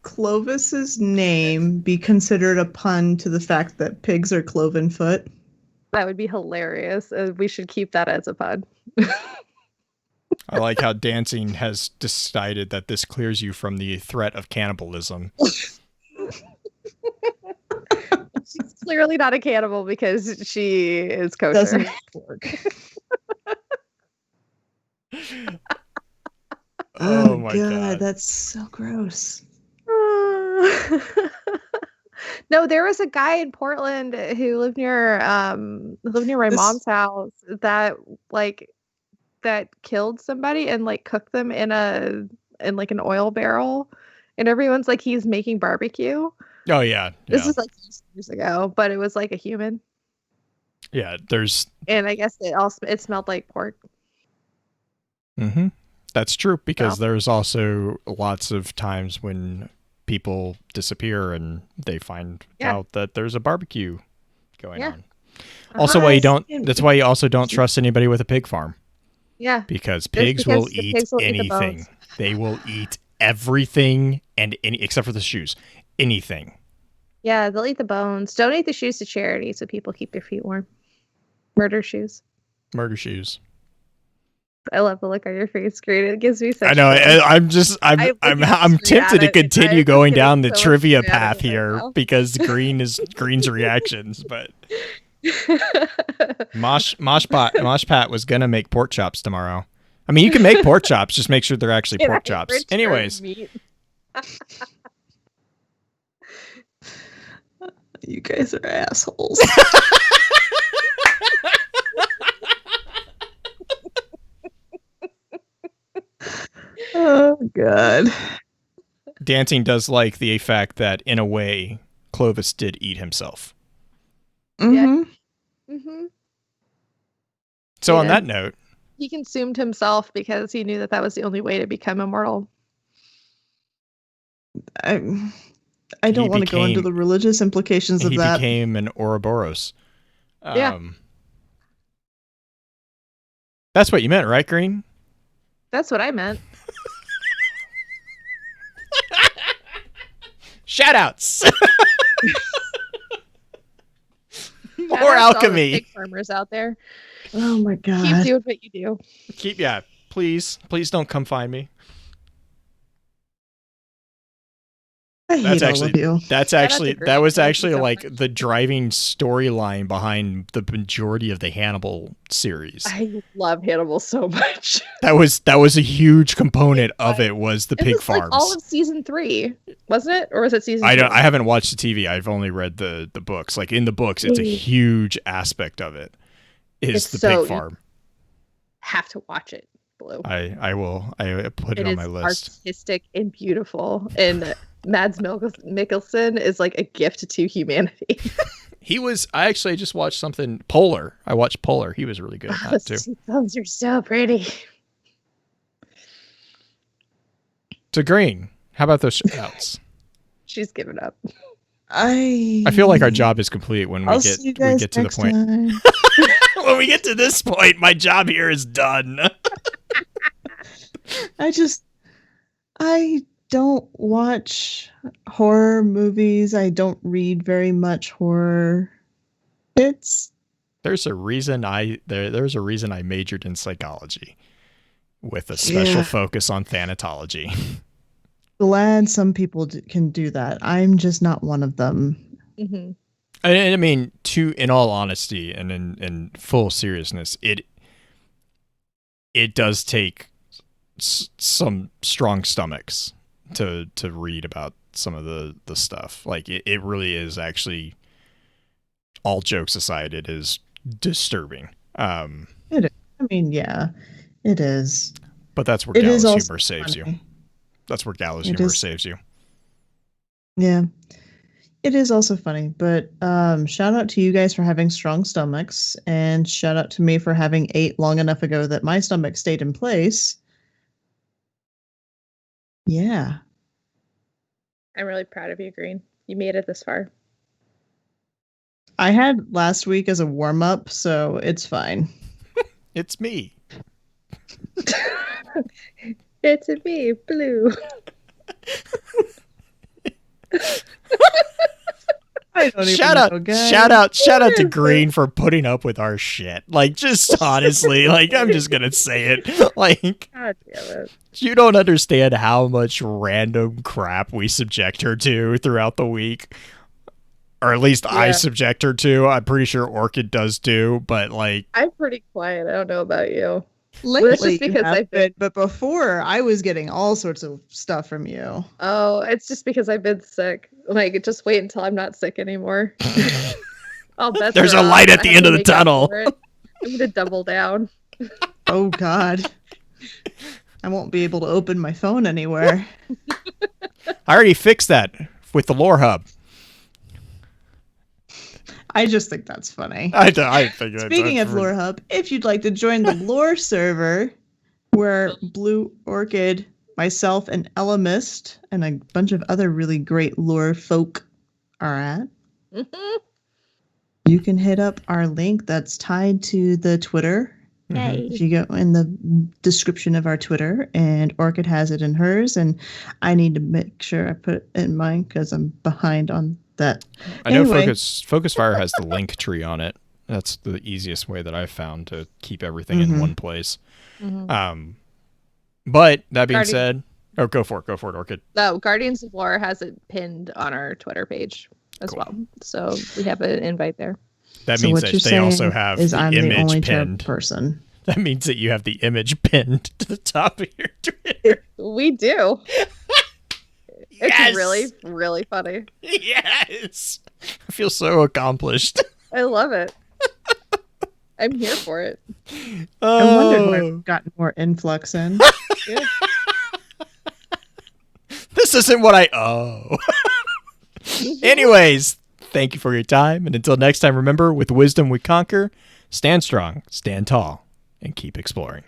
Clovis's name be considered a pun to the fact that pigs are cloven foot? That would be hilarious. We should keep that as a pun. I like how Dancing has decided that this clears you from the threat of cannibalism. She's clearly not a cannibal because she is kosher. Doesn't eat pork. Oh my God. That's so gross. No, there was a guy in Portland who lived near my mom's house that killed somebody and like cooked them in an oil barrel, and everyone's like he's making barbecue. Oh yeah. This was like years ago, but it was like a human. Yeah, and I guess it smelled like pork. Mm-hmm. That's true, because there's also lots of times when people disappear and they find out that there's a barbecue going on. Also, that's why you also don't trust anybody with a pig farm. Yeah. Because pigs will eat anything. They will eat everything except for the shoes. Anything. Yeah, they'll eat the bones. Donate the shoes to charity so people keep their feet warm. Murder shoes. Murder shoes. I love the look on your face, Green. It gives me such. I know. I'm tempted to continue going down the trivia path here because Green's reactions, but Mosh Pat was gonna make pork chops tomorrow. I mean, you can make pork chops, just make sure they're actually pork chops. Anyways. You guys are assholes. Oh, God. Dancing does like the fact that, in a way, Clovis did eat himself. Mm-hmm. Yeah. Mm-hmm. So on that note... He consumed himself because he knew that was the only way to become immortal. I don't want to go into the religious implications of that. He became an Ouroboros. Yeah. That's what you meant, right, Green? That's what I meant. Shoutouts. More alchemy. Pig farmers out there. Oh my God. Keep doing what you do. Please don't come find me. I hate all of you. That was actually like the driving storyline behind the majority of the Hannibal series. I love Hannibal so much. That was a huge component of it, was the pig farms. Like all of season 3, wasn't it? Or was it season 2? I haven't watched the TV. I've only read the books. Like in the books, it's a huge aspect of it. It's the pig farm. You have to watch it, Blue. I will. I put it on my list. It's artistic and beautiful, and Mads Mikkelsen is like a gift to humanity. I actually just watched something, Polar. I watched Polar. He was really good at that too. Thumbs are so pretty. So Green, how about those shoutouts? She's given up. I feel like our job is complete when we get to the point. When we get to this point, my job here is done. I don't watch horror movies. I don't read very much horror. There's a reason I majored in psychology with a special focus on thanatology. Glad some people can do that. I'm just not one of them. Mm-hmm. I mean, in all honesty and in full seriousness, it does take some strong stomachs to read about some of the stuff. Like it really is actually, all jokes aside, it is disturbing. It is. I mean, yeah, it is. But that's where It gallows is also humor saves you. funny. That's where gallows It humor is. saves you. Yeah. It is also funny, but shout out to you guys for having strong stomachs, and shout out to me for having ate long enough ago that my stomach stayed in place. Yeah. I'm really proud of you, Green. You made it this far. I had last week as a warm-up, so it's fine. It's me. It's a me, Blue. I don't Shout even out, know, guys. shout out to Green for putting up with our shit. Like, just honestly, like, I'm just gonna say it. Like, God damn it. you don't understand how much random crap we subject her to throughout the week. Or at least I subject her to. I'm pretty sure Orchid does too, but like... I'm pretty quiet. I don't know about you. Lately, Well, it's just because I've been... but before I was getting all sorts of stuff from you. Oh, it's just because I've been sick. Like, just wait until I'm not sick anymore. There's a light at the end of the tunnel. I'm gonna double down. Oh God. I won't be able to open my phone anywhere. I already fixed that with the lore hub. I just think that's funny. I think Speaking of Lore Hub, if you'd like to join the lore server, where Blue Orchid, myself, and Ella Mist, and a bunch of other really great lore folk are at, you can hit up our link that's tied to the Twitter. Yay. If you go in the description of our Twitter, and Orchid has it in hers, and I need to make sure I put it in mine because I'm behind on that. I know Anyway. Focus Fire has the link tree on it. That's the easiest way that I've found to keep everything in one place. But that being said, go for it, Orchid. No, Guardians of Lore has it pinned on our Twitter page as well. So we have an invite there. That So means what that you're they also saying have is the I'm the only image pinned. person. That means that you have the image pinned to the top of your Twitter. We do. Yes! It's really, really funny. Yes! I feel so accomplished. I love it. I'm here for it. I wondered why I've gotten more influx in. Yeah. This isn't what I owe. Anyways, thank you for your time. And until next time, remember, with wisdom we conquer. Stand strong, stand tall, and keep exploring.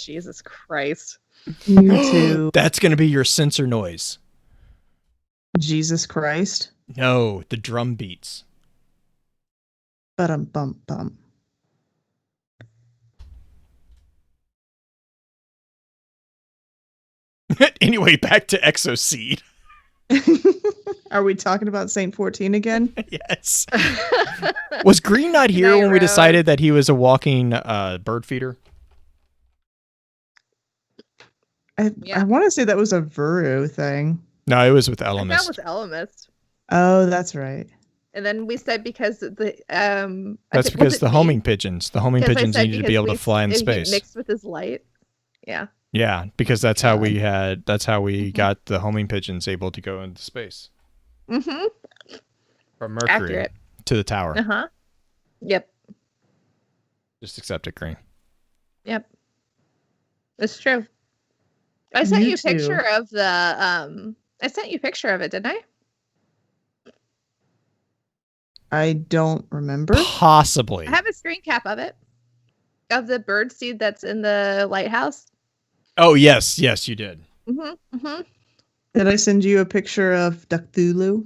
Jesus Christ. You too. That's going to be your censor noise. Jesus Christ. No, the drum beats. Bum. Anyway, back to Exoseed. Are we talking about Saint 14 again? Yes. Was Green not here when we decided that he was a walking bird feeder? I want to say that was a Vuru thing. No, it was with That Elemist. was Elemist. Oh, that's right. And then we said because the That's because the homing pigeons. The homing pigeons needed to be able to fly in space. Mixed with his light. Yeah. Yeah, because that's how we got the homing pigeons able to go into space. Mm-hmm. From Mercury Accurate. to the tower. Uh-huh. Yep. Just accept it, Green. Yep. It's true. I sent you a too. picture of the I sent you a picture of it, didn't I? I don't remember. Possibly. I have a screen cap of it. Of the bird seed that's in the lighthouse. Oh, yes, you did. Mm-hmm. Mm-hmm. Did I send you a picture of Cthulhu,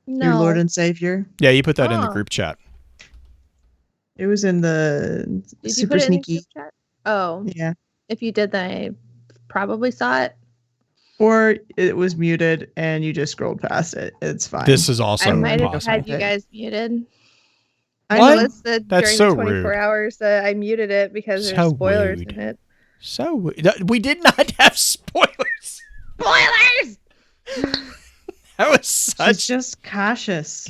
No. your Lord and Savior? Yeah, you put that in the group chat. It was in the Did super you put sneaky. it in the group chat? Oh. Yeah. If you did, then I probably saw it. Or it was muted and you just scrolled past it. It's fine. This is also I might have possible. had you guys muted. I What? know. During That's the so 24 rude. hours I muted it because So there's spoilers rude. in it. So we did not have spoilers. Spoilers! That was such. She's just cautious.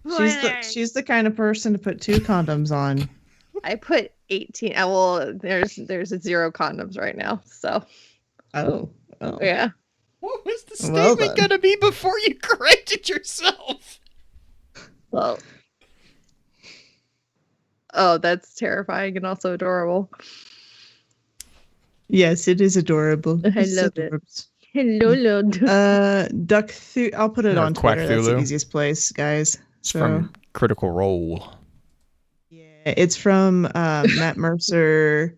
Spoilers! She's the kind of person to put 2 condoms on. I put 18. Well, there's 0 condoms right now. So Oh. yeah. What was the Well statement then. gonna be before you corrected yourself? Well, Oh, that's terrifying and also adorable. Yes, it is adorable. I love it. Hello, Lord. Duck. I'll put it on Quack Twitter. That's the Thulu. easiest place, guys. It's from Critical Role. Yeah, it's from Matt Mercer.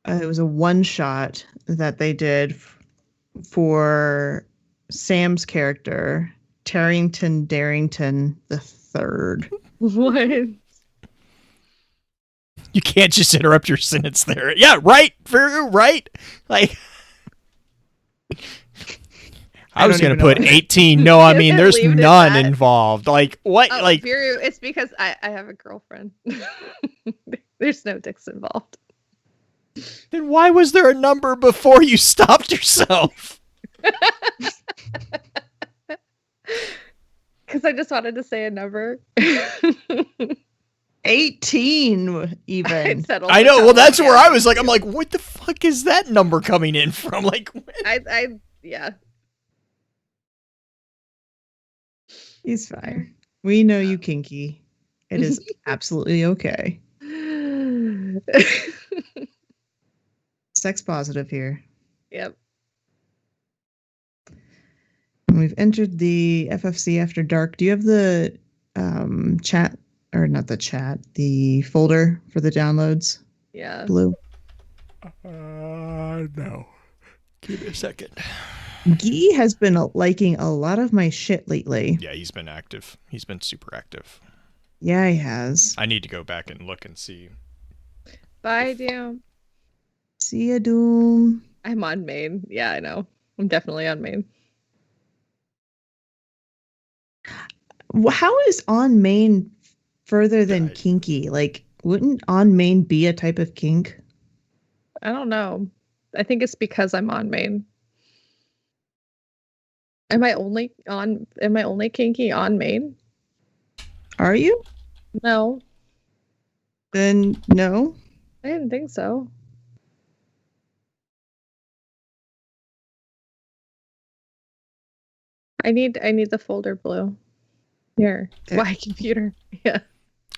It was a one-shot that they did for Sam's character, Tarrington Darrington III. What? You can't just interrupt your sentence there. Yeah, right. Right. Like, I was going to put 18. No, I mean, there's none involved. Like, what? Oh, like, Viru, it's because I have a girlfriend. There's no dicks involved. Then why was there a number before you stopped yourself? Because I just wanted to say a number. 18 even. I know. Well, that's where I was like, I'm like, what the fuck is that number coming in from? Like, yeah. He's fine. We know you kinky. It is absolutely okay. Sex positive here. Yep. And we've entered the FFC After Dark. Do you have the chat, or not the chat, the folder for the downloads? Yeah. Blue? No. Give me a second. Guy has been liking a lot of my shit lately. Yeah, he's been active. He's been super active. Yeah, he has. I need to go back and look and see. Bye, Doom. See ya, Doom. I'm on main. Yeah, I know. I'm definitely on main. How is on main further than kinky? Like, wouldn't on main be a type of kink? I don't know. I think it's because I'm on main. Am I only kinky on main? Are you? No. Then no. I didn't think so. I need the folder blue. Here. Why computer? Yeah.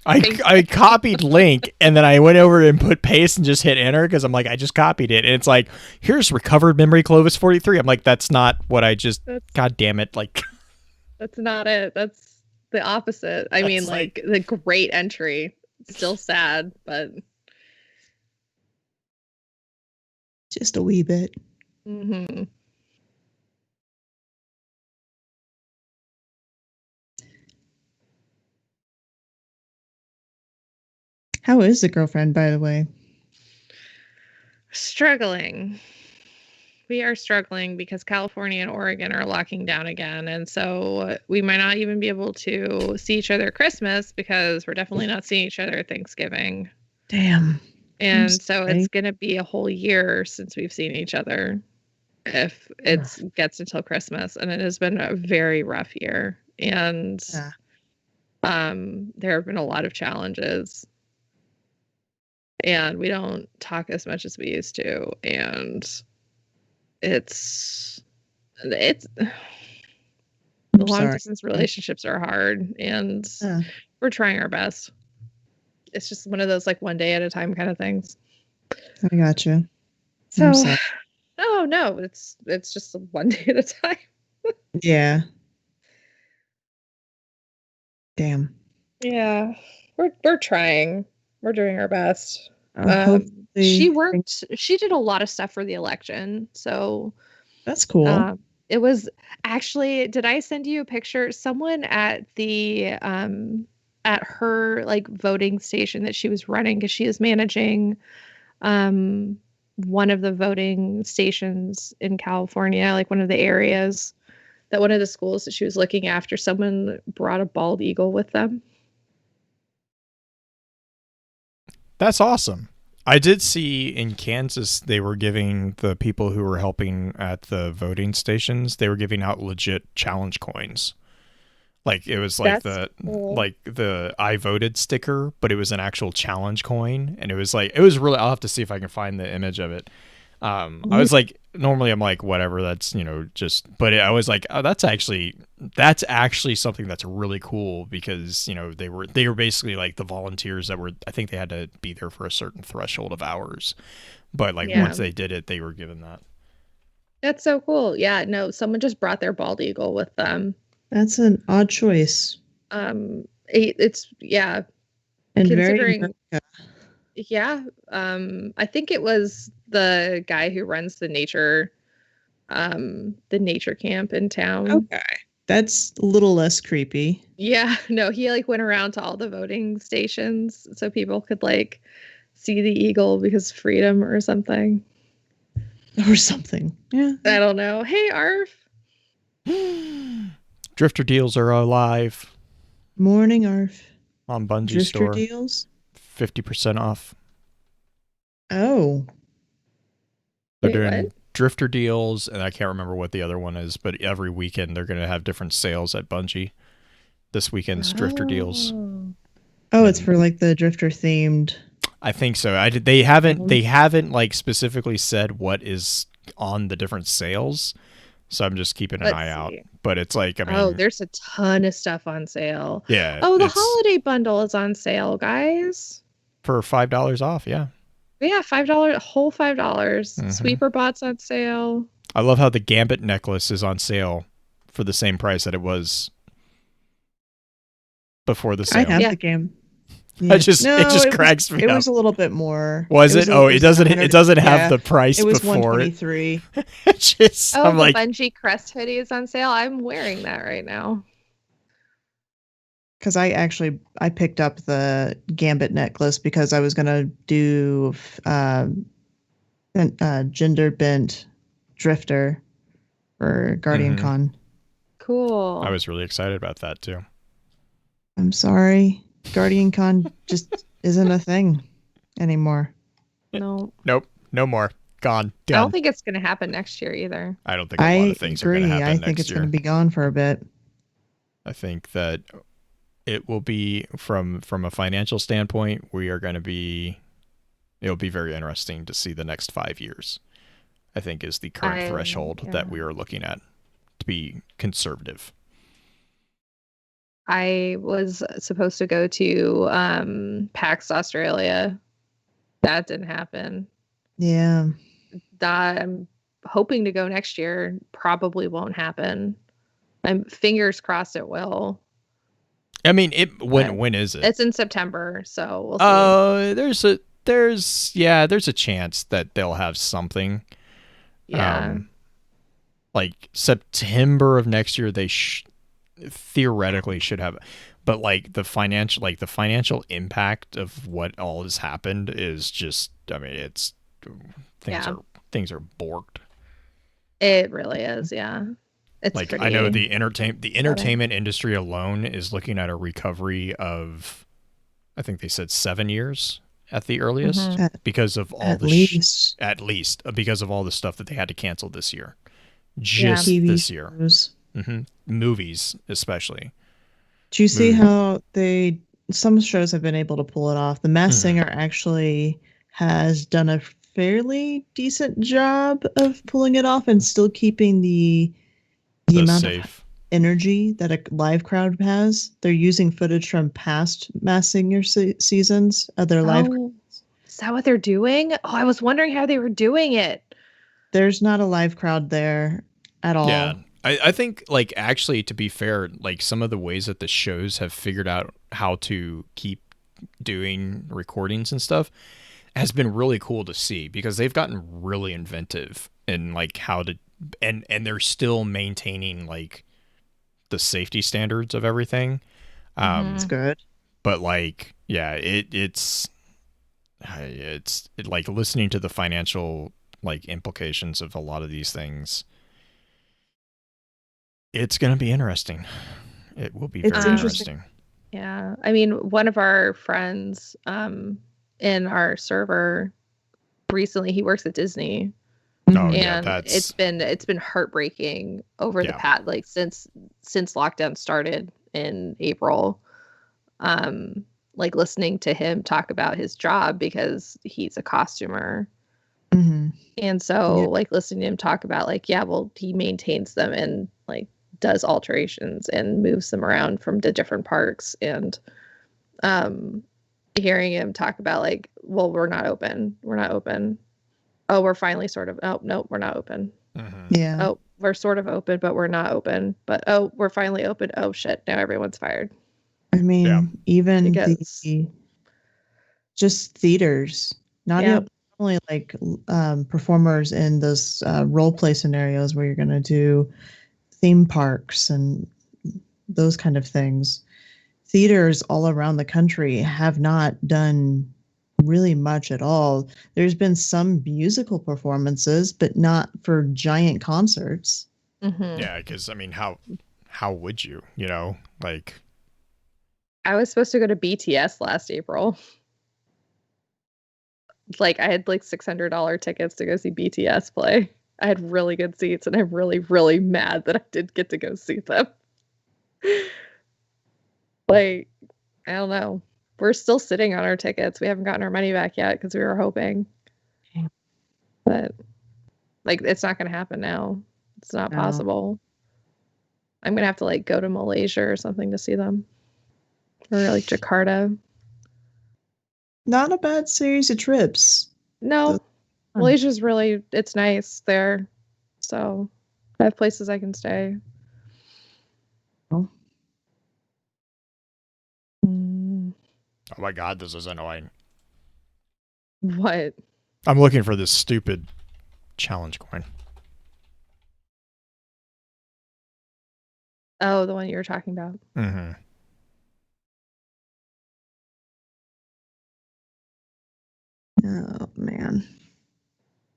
I copied link and then I went over and put paste and just hit enter because I'm like, I just copied it. And it's like, here's recovered memory Clovis 43. I'm like, that's not what I just, God damn it. Like, that's not it. That's the opposite. I mean, like the great entry. Still sad, but just a wee bit. Mm-hmm. How is the girlfriend, by the way? Struggling. We are struggling because California and Oregon are locking down again. And so we might not even be able to see each other at Christmas because we're definitely not seeing each other at Thanksgiving. Damn. And so it's going to be a whole year since we've seen each other if it gets until Christmas. And it has been a very rough year. And there have been a lot of challenges. And we don't talk as much as we used to. And it's the long distance relationships are hard, and we're trying our best. It's just one of those like one day at a time kind of things. I gotcha. So, oh no, it's just one day at a time. Yeah. Damn. Yeah, we're trying. We're doing our best. She did a lot of stuff for the election, so that's cool. It was actually, did I send you a picture? Someone at the at her like voting station that she was running, because she is managing one of the voting stations in California, like one of the areas that one of the schools that she was looking after, someone brought a bald eagle with them. That's awesome. I did see in Kansas, they were giving the people who were helping at the voting stations, they were giving out legit challenge coins. Like it was like the I voted sticker, but it was an actual challenge coin. And it was like, it was really, I'll have to see if I can find the image of it. I was like, normally I'm like, whatever, that's, just, but I was like, oh, that's actually something that's really cool because, they were basically like the volunteers that were, I think they had to be there for a certain threshold of hours, but like once they did it, they were given that. That's so cool. Yeah, no, someone just brought their bald eagle with them. That's an odd choice. It's and considering, very I think it was the guy who runs the nature camp in town. Okay, that's a little less creepy. Yeah, no, he like went around to all the voting stations so people could like see the eagle because freedom or something. Yeah, I don't know. Hey, Arf. Drifter deals are alive. Morning, Arf. On Bungie Drifter store. deals? 50% off. Oh. They're doing Drifter deals, and I can't remember what the other one is, but every weekend they're going to have different sales at Bungie. This weekend's Drifter deals. Oh, it's for like the Drifter themed. I think so. They haven't like specifically said what is on the different sales, so I'm just keeping an eye out. But it's like, I mean, there's a ton of stuff on sale. Yeah. Oh, the holiday bundle is on sale, guys. For $5 off, yeah. Yeah, $5, whole $5. Mm-hmm. Sweeper bots on sale. I love how the Gambit necklace is on sale for the same price that it was before the sale. I have the game. Yeah. It just cracks me up. It was a little bit more. Was it? It doesn't have the price before it. It was $123. I'm the like, Bungie Crest hoodie is on sale. I'm wearing that right now. Because I picked up the Gambit necklace because I was gonna do gender bent drifter for Guardian Con. Cool. I was really excited about that too. I'm sorry. Guardian Con just isn't a thing anymore. No. Nope. No more. Gone. I don't think it's going to happen next year either. I don't think a lot of things are going to happen next year. I think it's going to be gone for a bit. I think that it will be from a financial standpoint, it'll be very interesting to see the next 5 years. I think is the current threshold that we are looking at to be conservative. I was supposed to go to PAX Australia. That didn't happen. Yeah. I'm hoping to go next year. Probably won't happen. I'm fingers crossed it will. I mean, when is it? It's in September, so we'll see. There's a chance that they'll have something. Yeah. Like September of next year, they theoretically should have, but like the financial impact of what all has happened is just, I mean, it's things are borked. It really is, yeah. It's like, I know the entertainment industry alone is looking at a recovery of, I think they said 7 years at the earliest, because of all at least because of all the stuff that they had to cancel this year, this year. Movies especially. Do you see how some shows have been able to pull it off? The Masked Singer actually has done a fairly decent job of pulling it off and still keeping the amount of energy that a live crowd has. They're using footage from past Masked Singer seasons of their live crowds. Is that what they're doing? Oh, I was wondering how they were doing it. There's not a live crowd there at all. Yeah. I think, like, actually, to be fair, like, some of the ways that the shows have figured out how to keep doing recordings and stuff has been really cool to see, because they've gotten really inventive in, like, how to, and they're still maintaining, like, the safety standards of everything. It's good. But, like, yeah, it's like, listening to the financial, like, implications of a lot of these things. It's going to be interesting. It will be very interesting. Yeah. I mean, one of our friends in our server recently, he works at Disney. Oh, and it's been heartbreaking over the past, like, since lockdown started in April. Like, listening to him talk about his job, because he's a costumer. Mm-hmm. And so, like, listening to him talk about, like, yeah, well, he maintains them and, like, does alterations and moves them around from the different parks. And hearing him talk about, like, well, we're not open. We're not open. Oh, we're finally sort of, oh, no, we're not open. Mm-hmm. Yeah. Oh, we're sort of open, but we're not open. But, oh, we're finally open. Oh, shit, now everyone's fired. I mean, even Because, just theaters, not even only like performers in those role play scenarios where you're going to do theme parks and those kind of things. Theaters all around the country have not done really much at all. There's been some musical performances, but not for giant concerts. mm-hmm. Yeah, because I mean, how would you? You know, like, I was supposed to go to BTS last April. Like, I had like $600 tickets to go see BTS play. I had really good seats, and I'm really, really mad that I didn't get to go see them. Like, I don't know. We're still sitting on our tickets. We haven't gotten our money back yet because we were hoping. But, like, it's not going to happen now. It's not possible. I'm going to have to, like, go to Malaysia or something to see them. Or, like, Jakarta. Not a bad series of trips. No. Malaysia's really, it's nice there. So, I have places I can stay. Oh. Oh my god, this is annoying. What? I'm looking for this stupid challenge coin. Oh, the one you were talking about. Mm-hmm. Oh, man.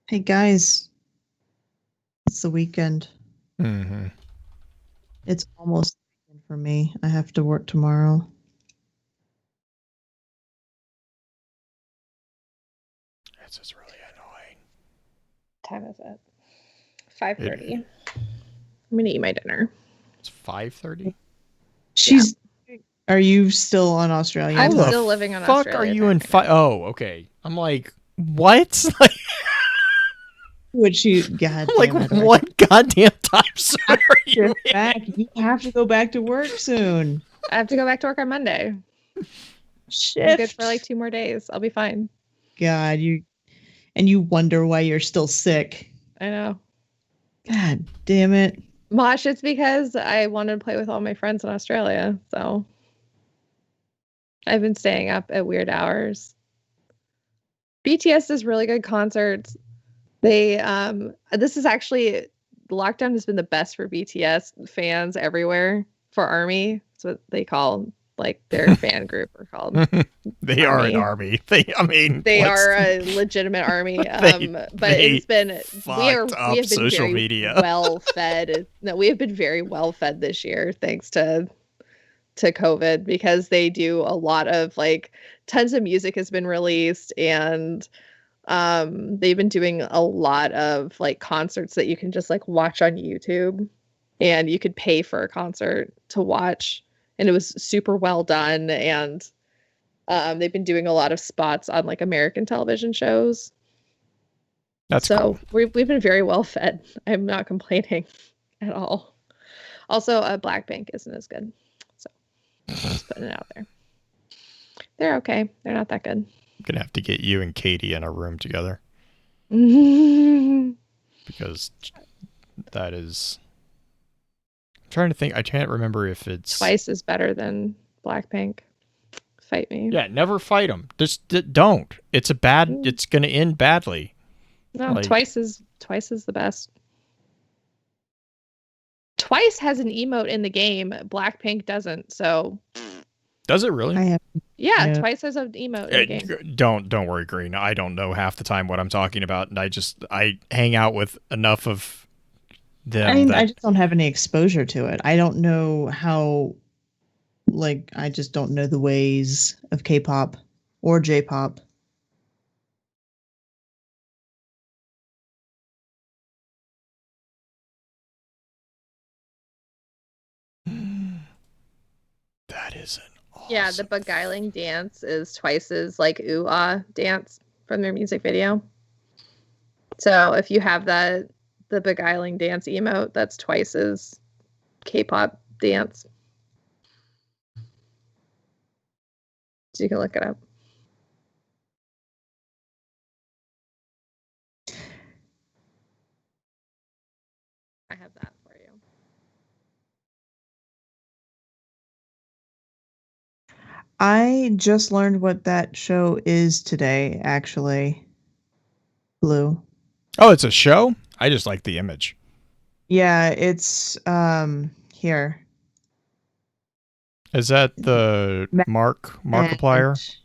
Hey, guys. It's the weekend. Mm-hmm. It's almost the weekend for me. I have to work tomorrow. This is really annoying. What time is it? 5:30. I'm going to eat my dinner. It's 5:30? She's... Yeah. Are you still on Australia? I'm still living on Australia. Fuck are you in... Oh, okay. I'm like, what? Like... Would she? God like, damn it, what goddamn time zone are you back? You have to go back to work soon. I have to go back to work on Monday. Shit. I'm good for like 2 more days. I'll be fine. God, you wonder why you're still sick. I know. God damn it. Mosh, it's because I wanted to play with all my friends in Australia. So I've been staying up at weird hours. BTS does really good concerts. They this is actually, the lockdown has been the best for BTS fans everywhere. For ARMY, that's what they call, like, their fan group are called. They are an army. They are a legitimate army. But it's been, we have been very media. well fed. No, we have been very well fed this year, thanks to COVID, because they do a lot of, like, tons of music has been released, and they've been doing a lot of, like, concerts that you can just, like, watch on YouTube, and you could pay for a concert to watch, and it was super well done. And they've been doing a lot of spots on, like, American television shows. That's so cool. We've been very well fed. I'm not complaining at all. Also, Blackpink isn't as good, so just putting it out there. They're okay. They're not that good. I'm gonna have to get you and Katie in a room together. Because that is... I'm trying to think. I can't remember if it's... Twice is better than Blackpink. Fight me. Yeah, never fight them. Just don't. It's it's gonna end badly. No, like, Twice is the best. Twice has an emote in the game. Blackpink doesn't. So... Does it really? Yeah, Twice has an emote in the game. Don't worry, Green. I don't know half the time what I'm talking about, and I hang out with enough of them. I just don't have any exposure to it. I don't know how. Like, I just don't know the ways of K-pop or J-pop. That is an awesome... Yeah, the beguiling dance is Twice's, like, ooh-ah dance from their music video. So if you have the beguiling dance emote, that's twice as K-pop dance. So you can look it up. I have that for you. I just learned what that show is today, actually. Blue. Oh, it's a show? I just like the image. Yeah, it's here. Is that the Markiplier?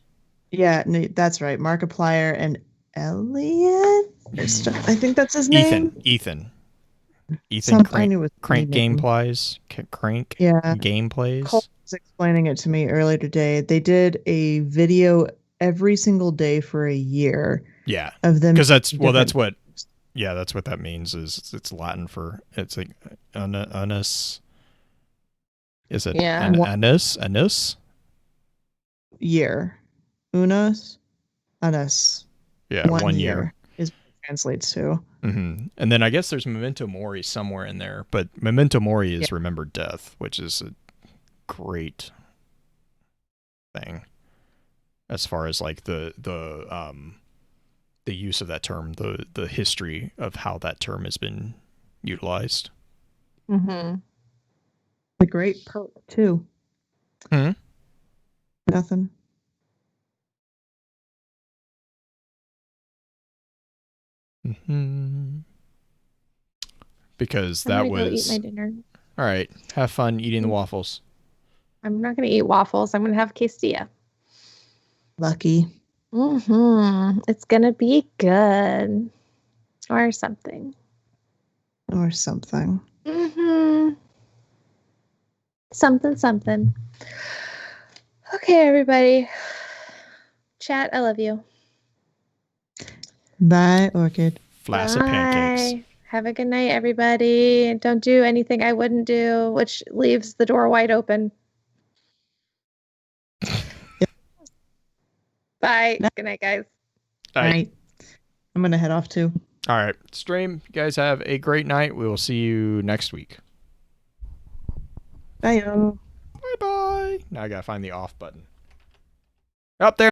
Yeah, no, that's right. Markiplier and Elliot? I think that's his name. Ethan I knew it was Crank name. gameplays. Crank Yeah. gameplays. Cole was explaining it to me earlier today. They did a video every single day for a year. Yeah. Of them. Because that's what that means is it's Latin for it's like unus. Is it anus? Year. Unus. Anus. Yeah, 1 year is what it translates to. Mm-hmm. And then I guess there's Memento Mori somewhere in there, but Memento Mori is Remember Death, which is a great thing as far as like the use of that term, the history of how that term has been utilized. Mm-hmm. The great poet too. Hmm? Nothing. Mm-hmm. Because I'm that gonna was go eat my dinner. All right. Have fun eating the waffles. I'm not gonna eat waffles. I'm gonna have quesadilla. Lucky. Mm-hmm. It's gonna be good. Or something. Mm-hmm. Something. Okay, everybody. Chat, I love you. Bye, Orchid. Flaccid pancakes. Have a good night, everybody. Don't do anything I wouldn't do, which leaves the door wide open. Bye. Good night, guys. All right. I'm going to head off too. All right. Stream. You guys have a great night. We will see you next week. Bye. Bye-bye. Now I got to find the off button. Up there.